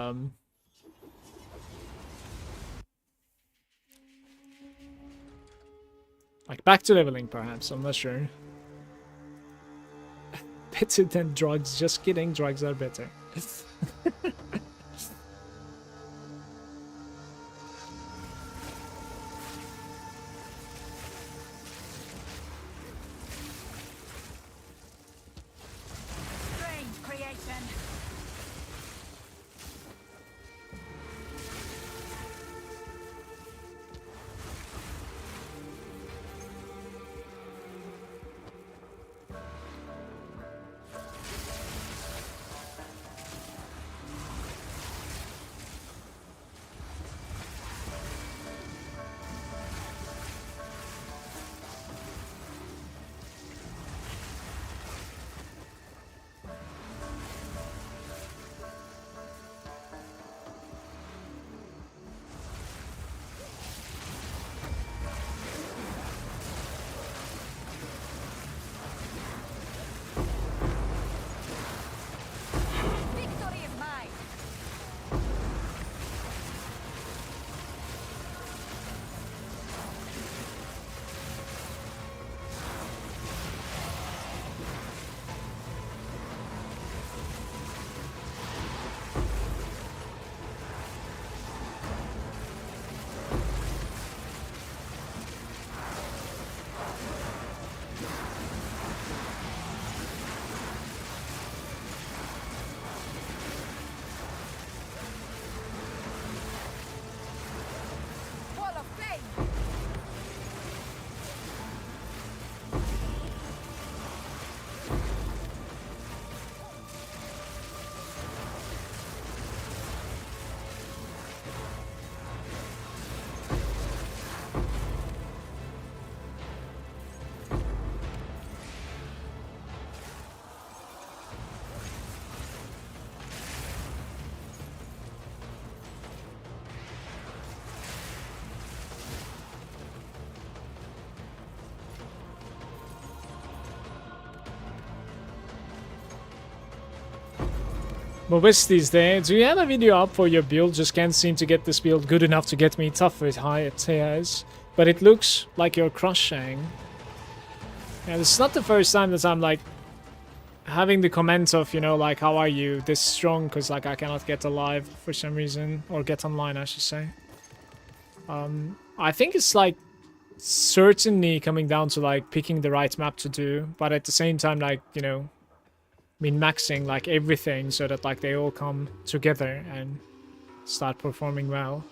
like, back to leveling, perhaps. I'm not sure. Better than drugs. Just kidding. Drugs are better. Strange creation. Mobisti's there. Do you have a video up for your build? Just can't seem to get this build good enough to get me tough with high tiers. But it looks like you're crushing. Yeah, this is not the first time that I'm like having the comment of, you know, like, how are you this strong? Because like I cannot get alive for some reason. Or get online, I should say. I think it's like certainly coming down to like picking the right map to do. But at the same time, like, you know, min-maxing like everything so that like they all come together and start performing well.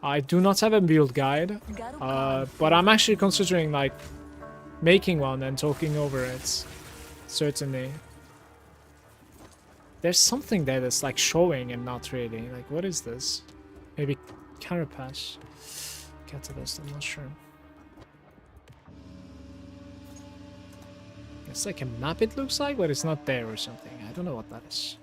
I do not have a build guide, but I'm actually considering like making one and talking over it. Certainly. There's something there that's like showing and not really. Like, what is this? Maybe Carapace? Catalyst, I'm not sure. It's like a map it looks like, but it's not there or something. I don't know what that is.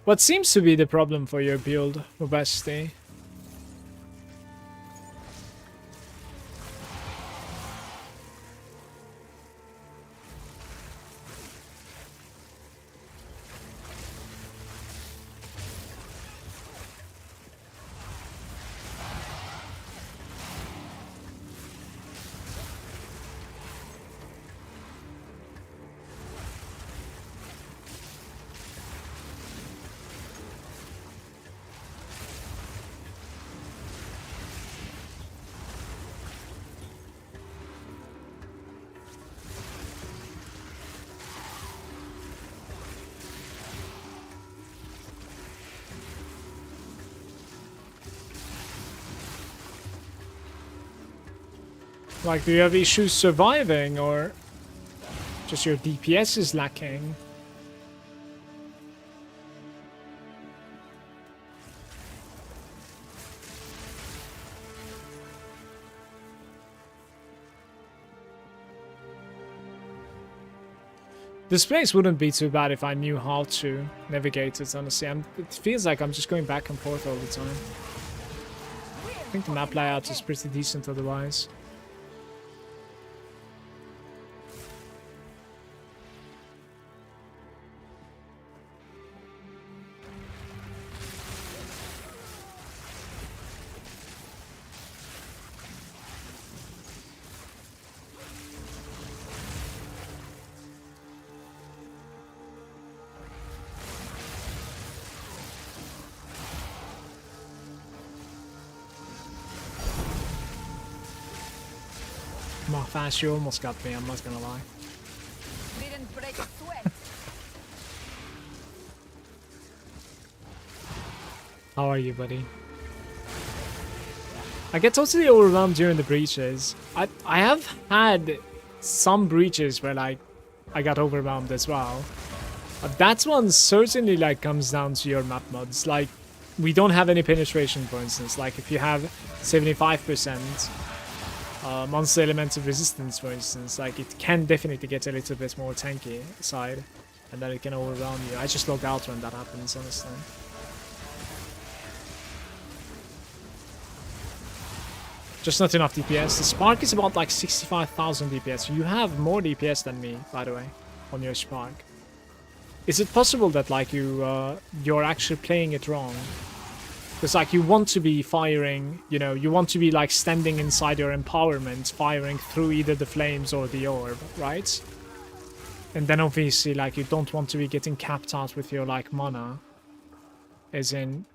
What seems to be the problem for your build, Mobasti? Like, do you have issues surviving, or just your DPS is lacking? This place wouldn't be too bad if I knew how to navigate it, honestly. It feels like I'm just going back and forth all the time. I think the map layout is pretty decent otherwise. Fast, you almost got me, I'm not gonna lie. Didn't break a sweat. How are you, buddy? I get totally overwhelmed during the breaches. I have had some breaches where like I got overwhelmed as well. But that one certainly like comes down to your map mods. Like, we don't have any penetration, for instance. Like, if you have 75% monster elemental resistance, for instance, like, it can definitely get a little bit more tanky side, and then it can overwhelm you. I just log out when that happens, honestly. Just not enough DPS. The Spark is about like 65,000 DPS. You have more DPS than me, by the way, on your Spark. Is it possible that like you're actually playing it wrong? Because like you want to be firing, you know, you want to be like standing inside your empowerment, firing through either the flames or the orb, right? And then obviously like you don't want to be getting capped out with your like mana. As in,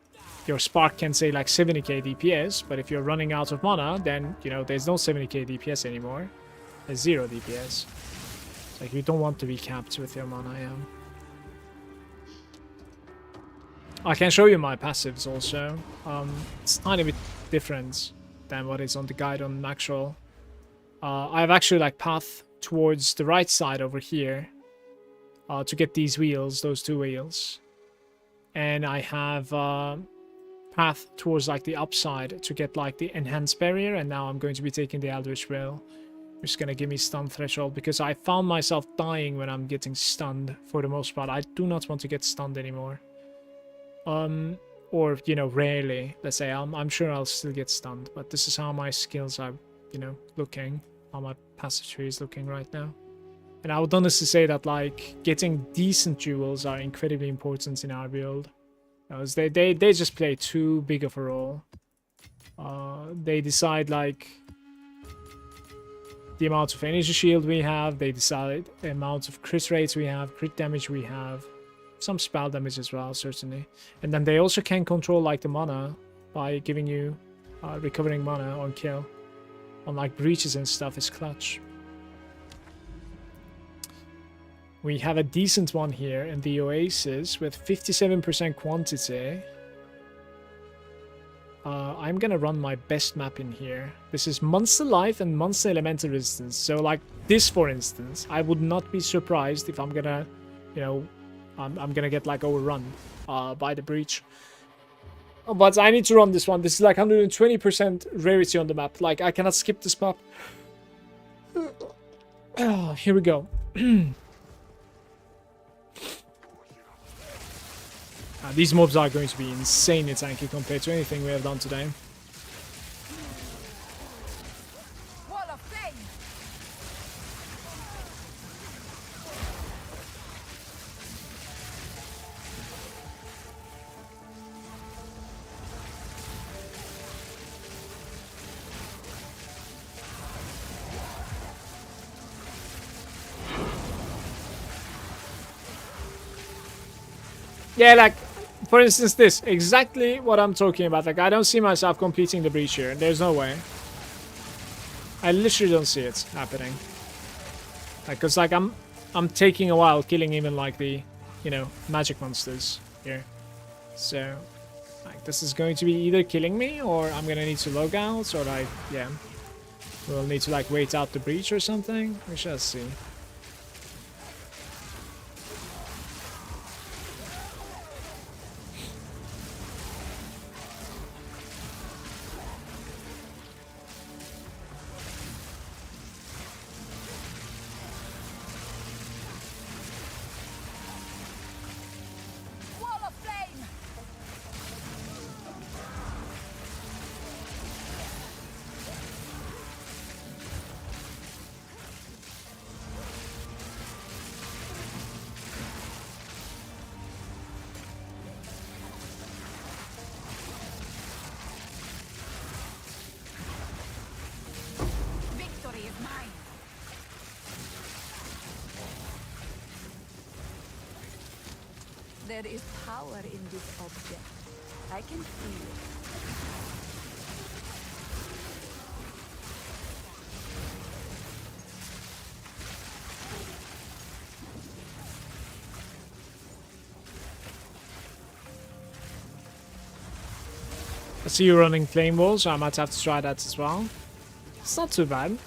your Spark can say like 70k DPS, but if you're running out of mana, then, you know, there's no 70k DPS anymore. There's 0 DPS. It's like you don't want to be capped with your mana, yeah. I can show you my passives also. It's a tiny bit different than what is on the guide on actual. I have actually like path towards the right side over here to get these wheels, those 2 wheels. And I have path towards like the upside to get like the enhanced barrier, and now I'm going to be taking the Eldritch Will, which is going to give me stun threshold, because I found myself dying when I'm getting stunned for the most part. I do not want to get stunned anymore. Or, you know, rarely, let's say. I'm sure I'll still get stunned, but this is how my skills are, you know, looking, how my passive tree is looking right now. And I would honestly say that, like, getting decent jewels are incredibly important in our build. Because they just play too big of a role. They decide, like, the amount of energy shield we have. They decide the amount of crit rates we have, crit damage we have. Some spell damage as well, certainly. And then they also can control, like, the mana by giving you recovering mana on kill. On, like, breaches and stuff is clutch. We have a decent one here in the Oasis with 57% quantity. I'm gonna run my best map in here. This is Monster Life and Monster Elemental Resistance. So, like, this, for instance, I would not be surprised if I'm gonna, you know, I'm gonna get, like, overrun by the breach. But I need to run this one. This is, like, 120% rarity on the map. Like, I cannot skip this map. Here we go. These mobs are going to be insanely tanky compared to anything we have done today. Wall of flame. Yeah, like, for instance, this. Exactly what I'm talking about. Like, I don't see myself completing the breach here. There's no way. I literally don't see it happening. Like, cause, like, I'm taking a while killing even, like, the, you know, magic monsters here. So, like, this is going to be either killing me, or I'm gonna need to log out, or, like, yeah. We'll need to, like, wait out the breach or something. We shall see. Wall of flame. Victory is mine. There is power in this object. I can feel it. I see you running flame walls, so I might have to try that as well. It's not too bad.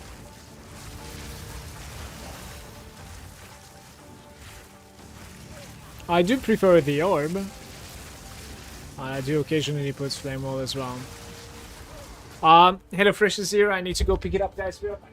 I do prefer the orb. I do occasionally put flame wall as well. Hello Fresh is here. I need to go pick it up, guys. Be right back.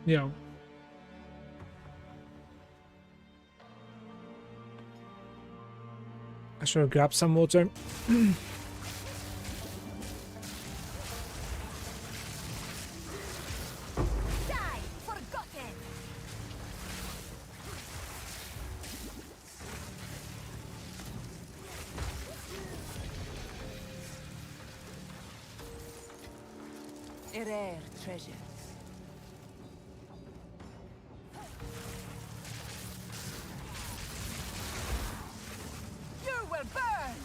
Yeah. I should have grabbed some water. Die, forgotten. A rare treasure. You will burn.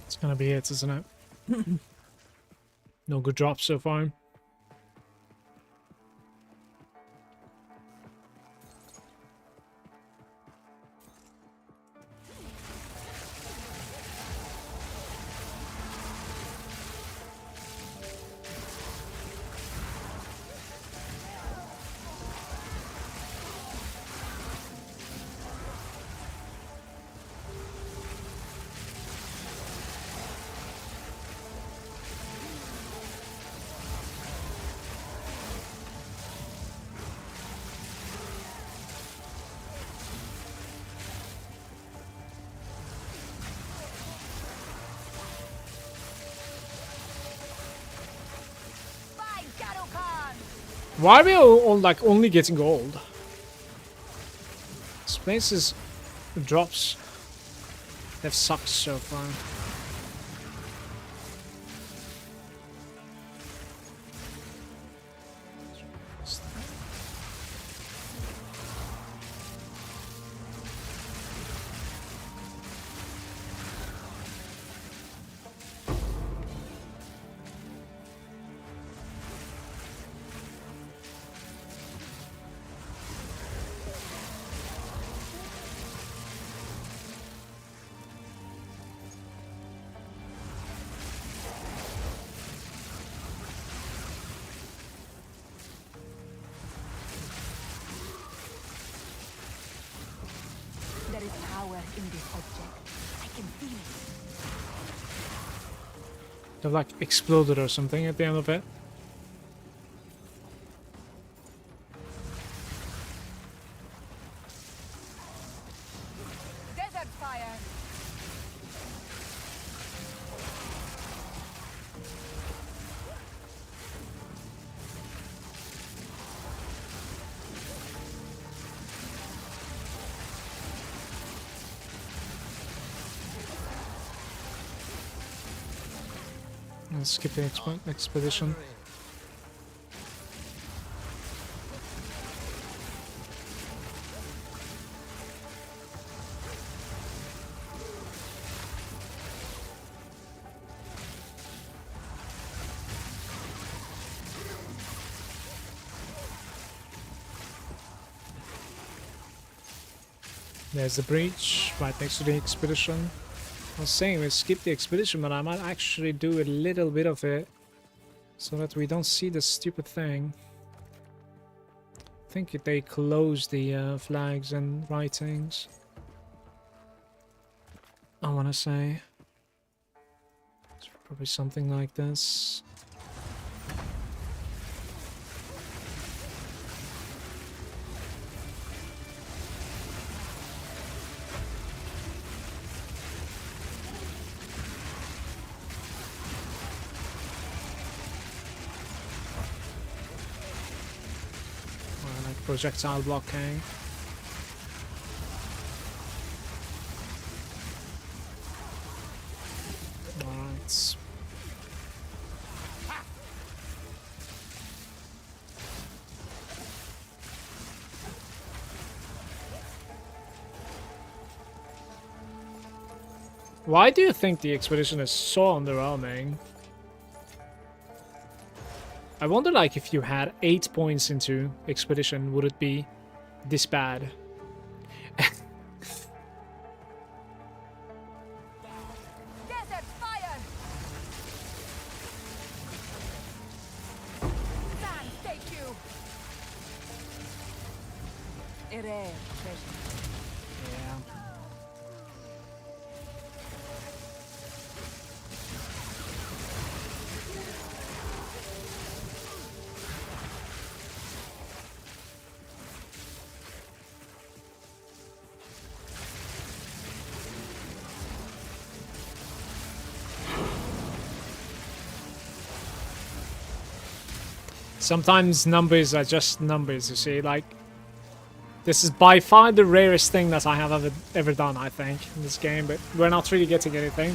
It's gonna be it, isn't it? No good drops so far. By Garukan. Why are we all like only getting gold? This place is drops. They've sucked so far. There is power in this object. I can feel it. They've like exploded or something at the end of it. Desert fire. Let's skip the expedition. There's the breach right next to the expedition. I was saying we skip the expedition, but I might actually do a little bit of it so that we don't see this stupid thing. I think they close the flags and writings. I want to say it's probably something like this. Projectile blocking. Why do you think the expedition is so underwhelming? I wonder, like, if you had 8 points into expedition, would it be this bad? Desert fire! Sand, take you! A rare treasure. Yeah. Sometimes numbers are just numbers, you see, like, this is by far the rarest thing that I have ever done, I think, in this game, but we're not really getting anything.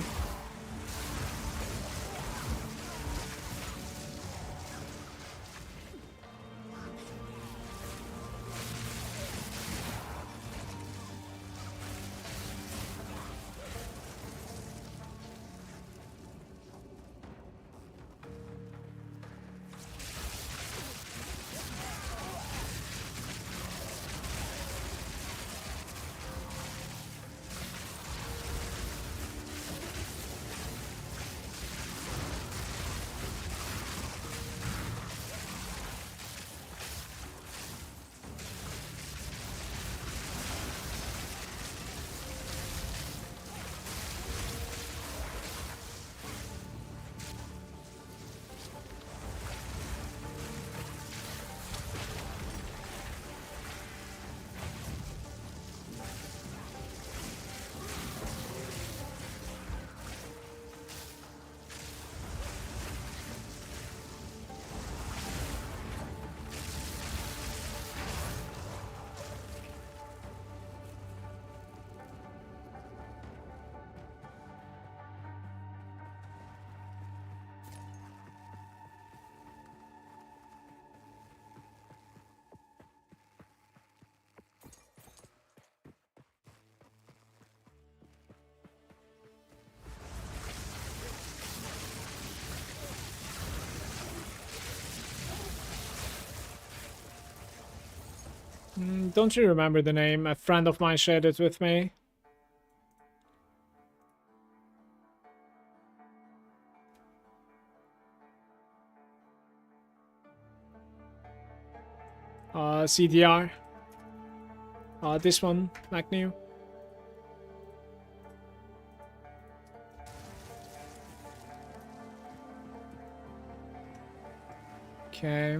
Don't you remember the name? A friend of mine shared it with me. CDR. This one, like new. Okay.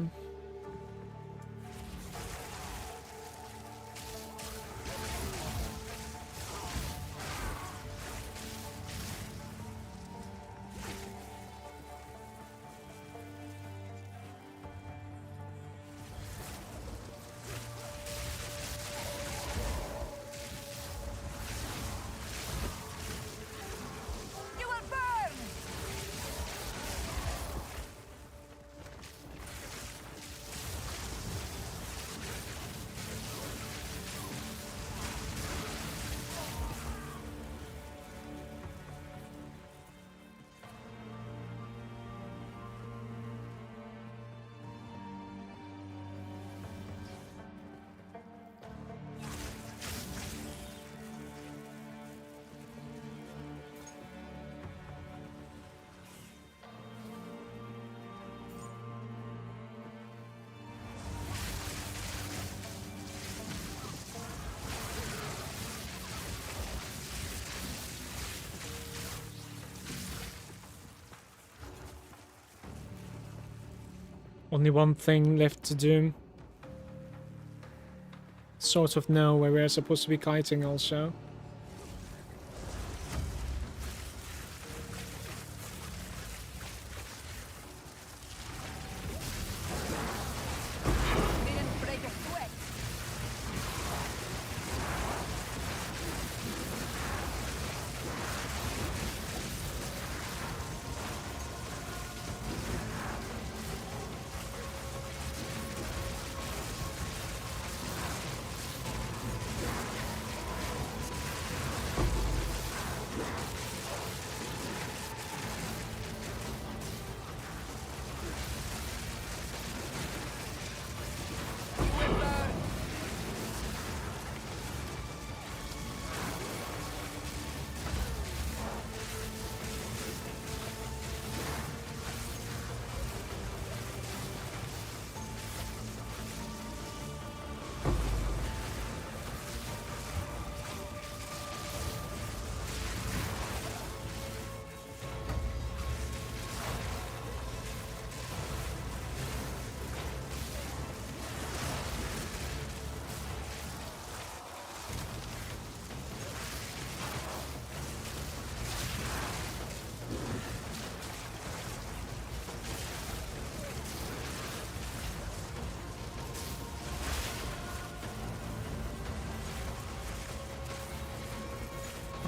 You will burn! Only one thing left to do. Sort of know where we're supposed to be kiting also. Didn't break a sweat.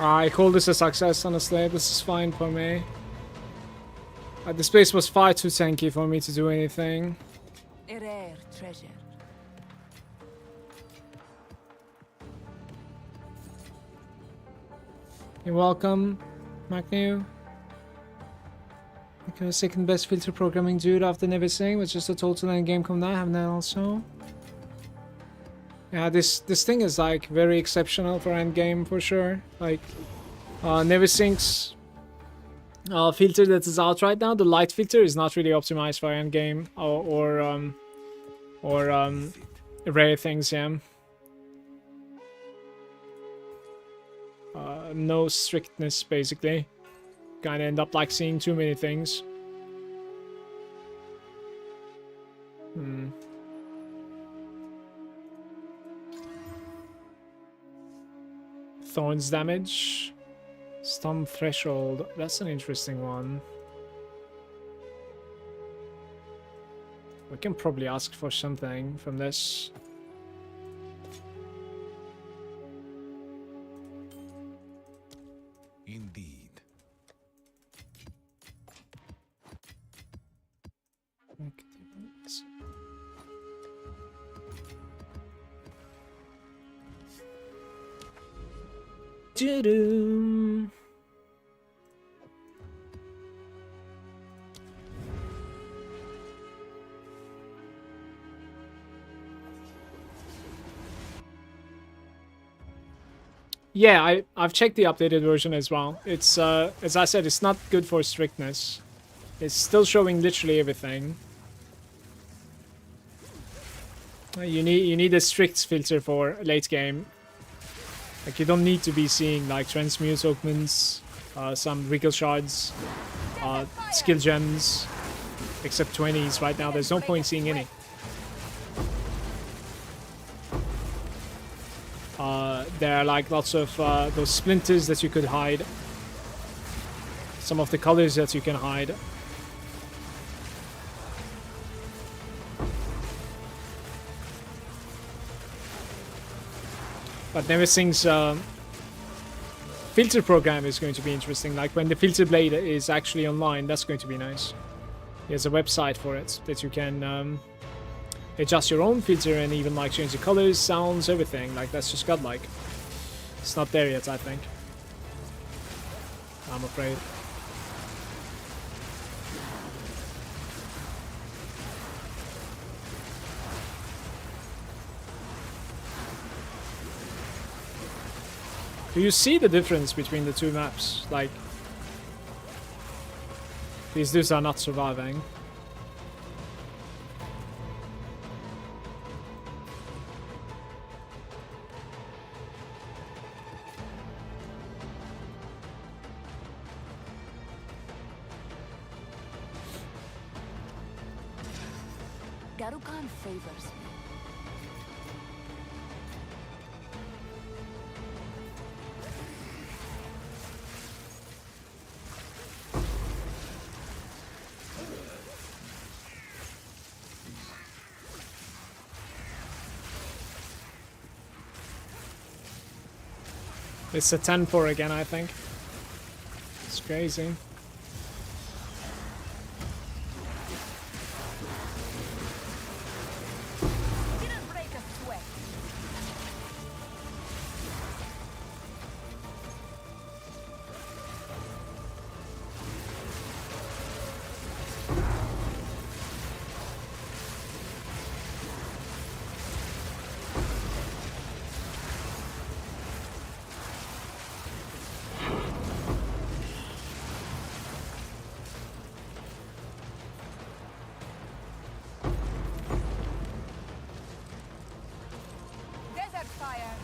I call this a success, honestly. This is fine for me. The space was far too tanky for me to do anything. A rare treasure. You're welcome, MacNew. Okay, second best filter programming dude after Never Sing, was just a total end game come now, have that also. Yeah, this thing is like very exceptional for endgame for sure. Like Never Sing's filter that is out right now, the light filter is not really optimized for endgame or rare things, yeah. No strictness basically. Kinda end up like seeing too many things. Thorns damage. Storm threshold. That's an interesting one. We can probably ask for something from this. Indeed. Doo-doo. Yeah, I've checked the updated version as well. It's as I said, it's not good for strictness. It's still showing literally everything. You need a strict filter for late game. Like you don't need to be seeing like transmute augments, some wriggle shards, skill gems, except 20s right now. There's no point seeing any. There are like lots of those splinters that you could hide. Some of the colors that you can hide. But Neversing's filter program is going to be interesting. Like when the filter blade is actually online, that's going to be nice. There's a website for it that you can adjust your own filter and even like change the colors, sounds, everything. Like that's just godlike. It's not there yet, I think. I'm afraid. Do you see the difference between the two maps? Like, these dudes are not surviving. Garukan favors me. It's a 10-4 again, I think. It's crazy. Didn't break a sweat. Desert fire.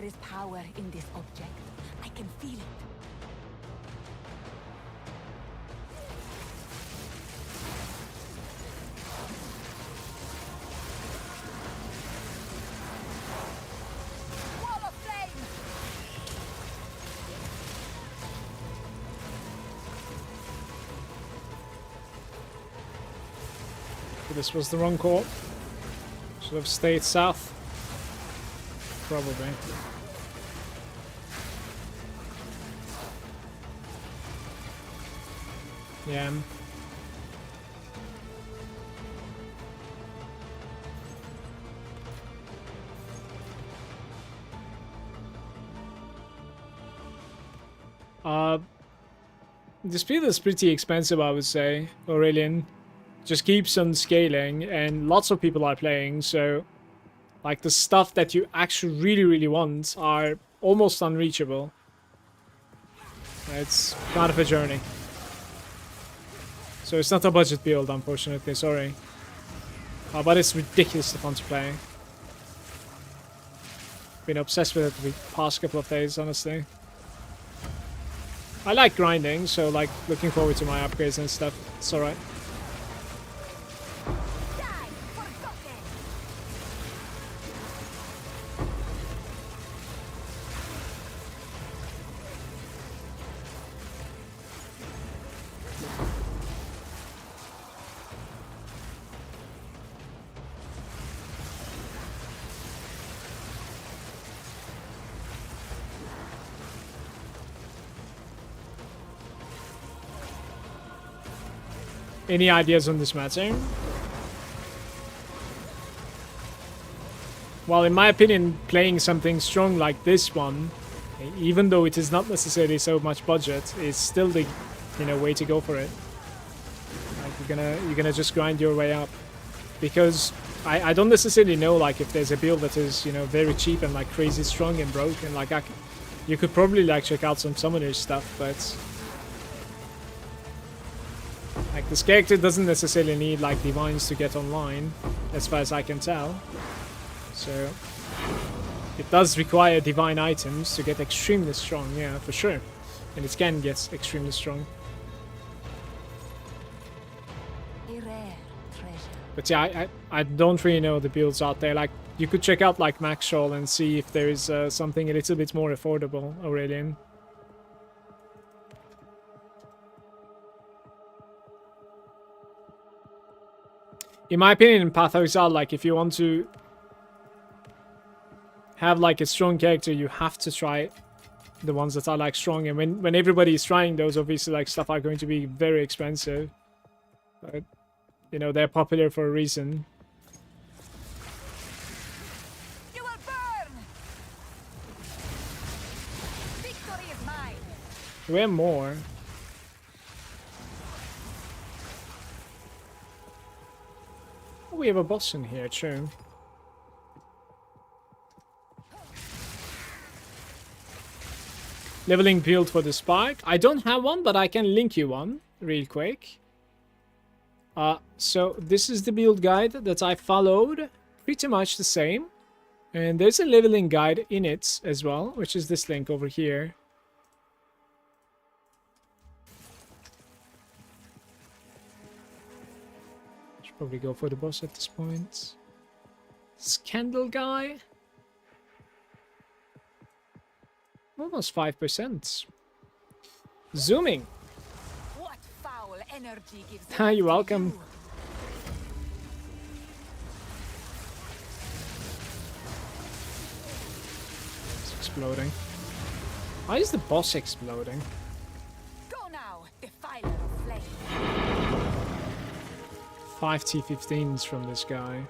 There is power in this object. I can feel it. Wall of flame! This was the wrong call. Should have stayed south. Probably. Yeah. This build is pretty expensive, I would say, Aurelian. Just keeps on scaling, and lots of people are playing, so like the stuff that you actually really want are almost unreachable. It's kind of a journey. So it's not a budget build, unfortunately, sorry. But it's ridiculously fun to play. Been obsessed with it the past couple of days, honestly. I like grinding, so like looking forward to my upgrades and stuff. It's alright. Any ideas on this matter? Well, in my opinion, playing something strong like this one, even though it is not necessarily so much budget, is still the, you know, way to go for it. Like you're gonna just grind your way up, because I don't necessarily know like if there's a build that is, you know, very cheap and like crazy strong and broken. Like you could probably like check out some summoner stuff, but like this character doesn't necessarily need like divines to get online, as far as I can tell. So it does require divine items to get extremely strong, yeah, for sure. And it can get extremely strong. A rare treasure. But yeah, I don't really know the builds out there. Like you could check out like Maxwell and see if there is something a little bit more affordable, Aurelian. In my opinion, in Path of Exile, like if you want to have like a strong character, you have to try the ones that are like strong. And when everybody is trying those, obviously like stuff are going to be very expensive. But you know, they're popular for a reason. You will burn! Victory is mine! Where more? Oh, we have a boss in here, true. Leveling build for the Spark. I don't have one, but I can link you one real quick. So this is the build guide that I followed. Pretty much the same. And there's a leveling guide in it as well, which is this link over here. Should probably go for the boss at this point. Scandal guy. Almost 5%. Zooming. What foul energy gives Hi, you're welcome. It's exploding. Why is the boss exploding? Go now, defiler of flame. 5 T15s from this guy.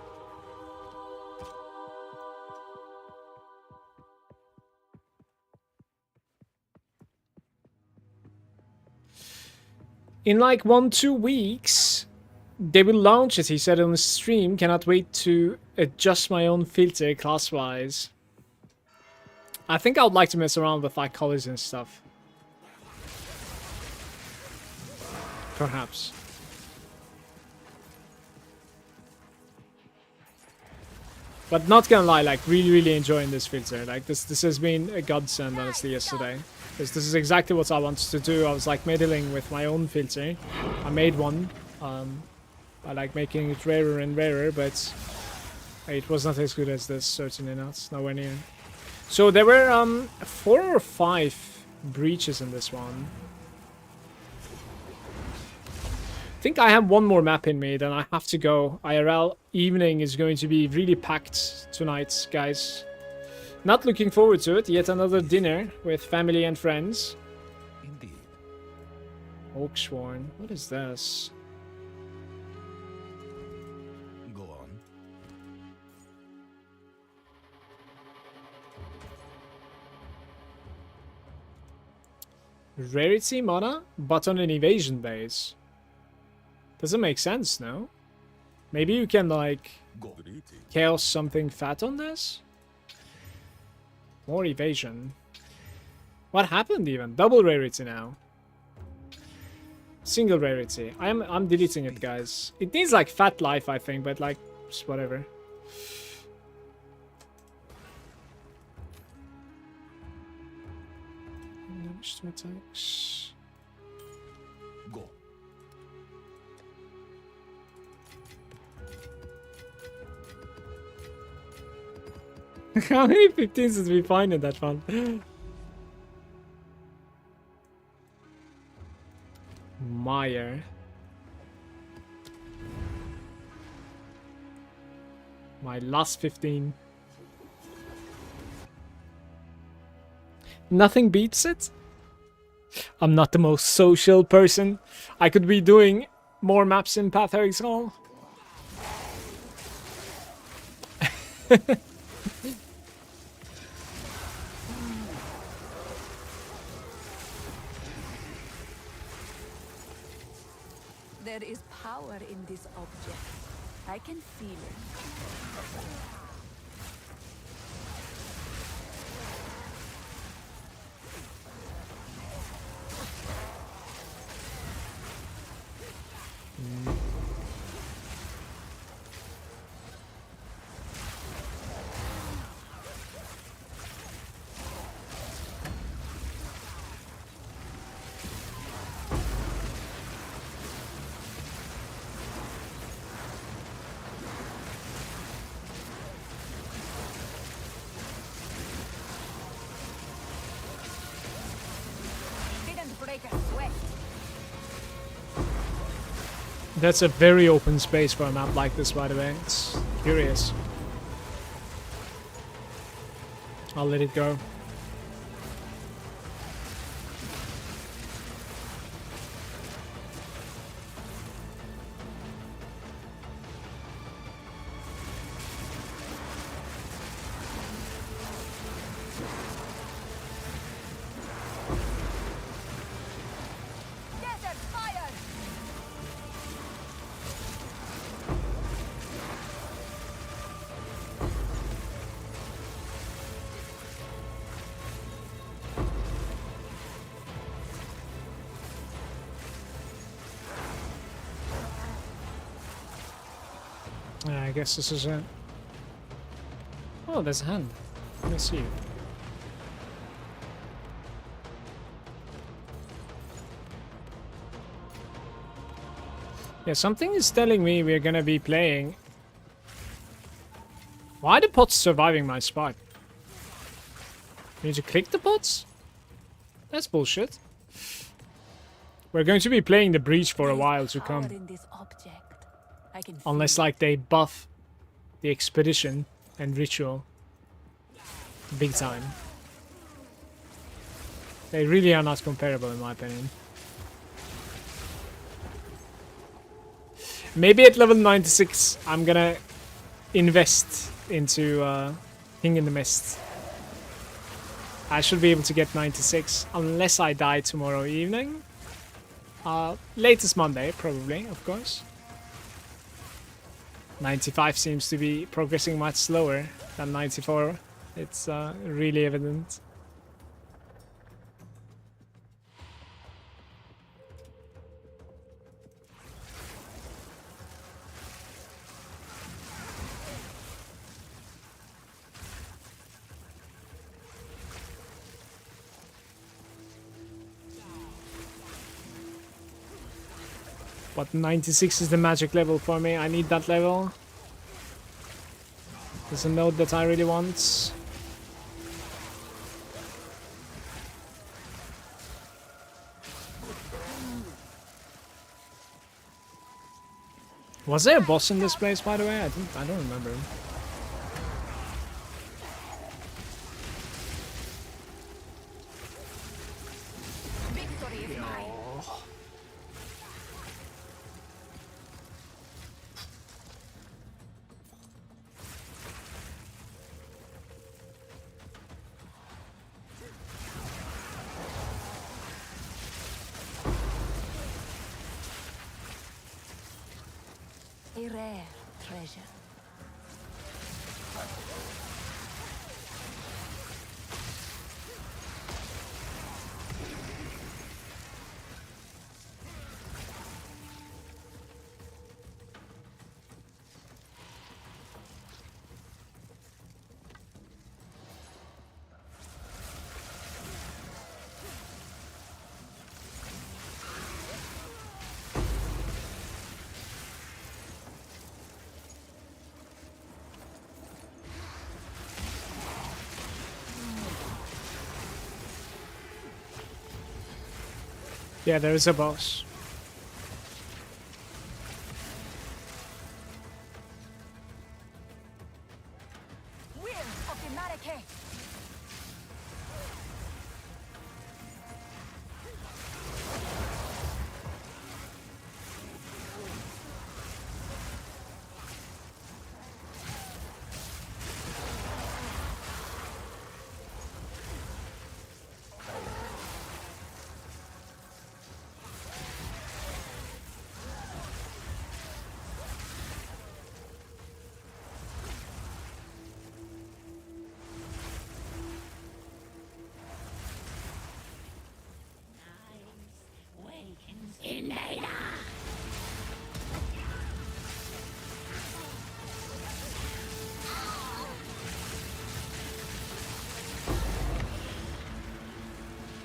In like 1-2 weeks, they will launch it, he said on the stream. Cannot wait to adjust my own filter class-wise. I think I would like to mess around with like colors and stuff. Perhaps. But not gonna lie, like really enjoying this filter. Like this has been a godsend honestly yesterday. This is exactly what I wanted to do. I was like meddling with my own filter. I made one. I like making it rarer and rarer, but it was not as good as this, certainly not. Nowhere near. So there were 4 or 5 breaches in this one. I think I have one more map in me, then I have to go. IRL evening is going to be really packed tonight, guys. Not looking forward to it. Yet another dinner with family and friends. Indeed. Oaksworn. What is this? Go on. Rarity mana, but on an evasion base. Doesn't make sense, no? Maybe you can, like, Go. chaos something fat on this? More evasion. What happened even? Double rarity now. Single rarity. I'm deleting it, guys. It needs, like, fat life, I think, but, like, just whatever. Damage to attacks. Go. How many 15s did we find in that one? Meyer. My last 15. Nothing beats it? I'm not the most social person. I could be doing more maps in Path of Exile. There is power in this object. I can feel it. Didn't break a sweat. That's a very open space for a map like this, by the way. It's curious. I'll let it go. Desert fire. Yeah, I guess this is it. Oh, there's a hand. Let me see. Yeah, something is telling me we're gonna be playing. Why are the pots surviving my spot? Need to click the pots? That's bullshit. We're going to be playing the breach for a while to Power come. in this object. I can feel Unless, it. like, they buff the expedition and ritual. Big time. They really are not comparable, in my opinion. Maybe at level 96, I'm gonna invest into King in the Mist. I should be able to get 96, unless I die tomorrow evening. Latest Monday, probably, of course. 95 seems to be progressing much slower than 94. It's really evident. But 96 is the magic level for me. I need that level. There's a node that I really want. Was there a boss in this place, by the way? I don't remember. Victory is mine. A rare treasure. Yeah, there is a boss. Will of the Malagant.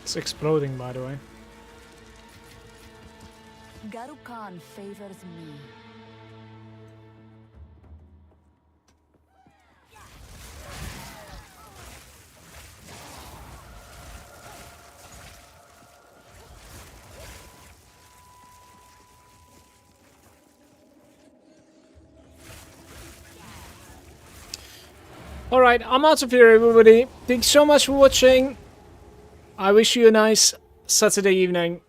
It's exploding, by the way. Garukan favors me. Alright, I'm out of here, everybody. Thanks so much for watching. I wish you a nice Saturday evening.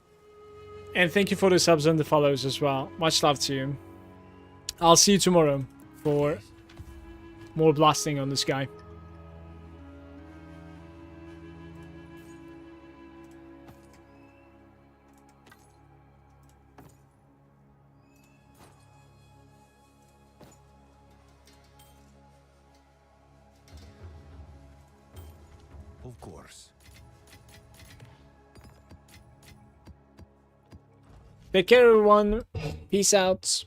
And thank you for the subs and the follows as well. Much love to you. I'll see you tomorrow for more blasting on the sky. Of course. Take care, everyone. Peace out.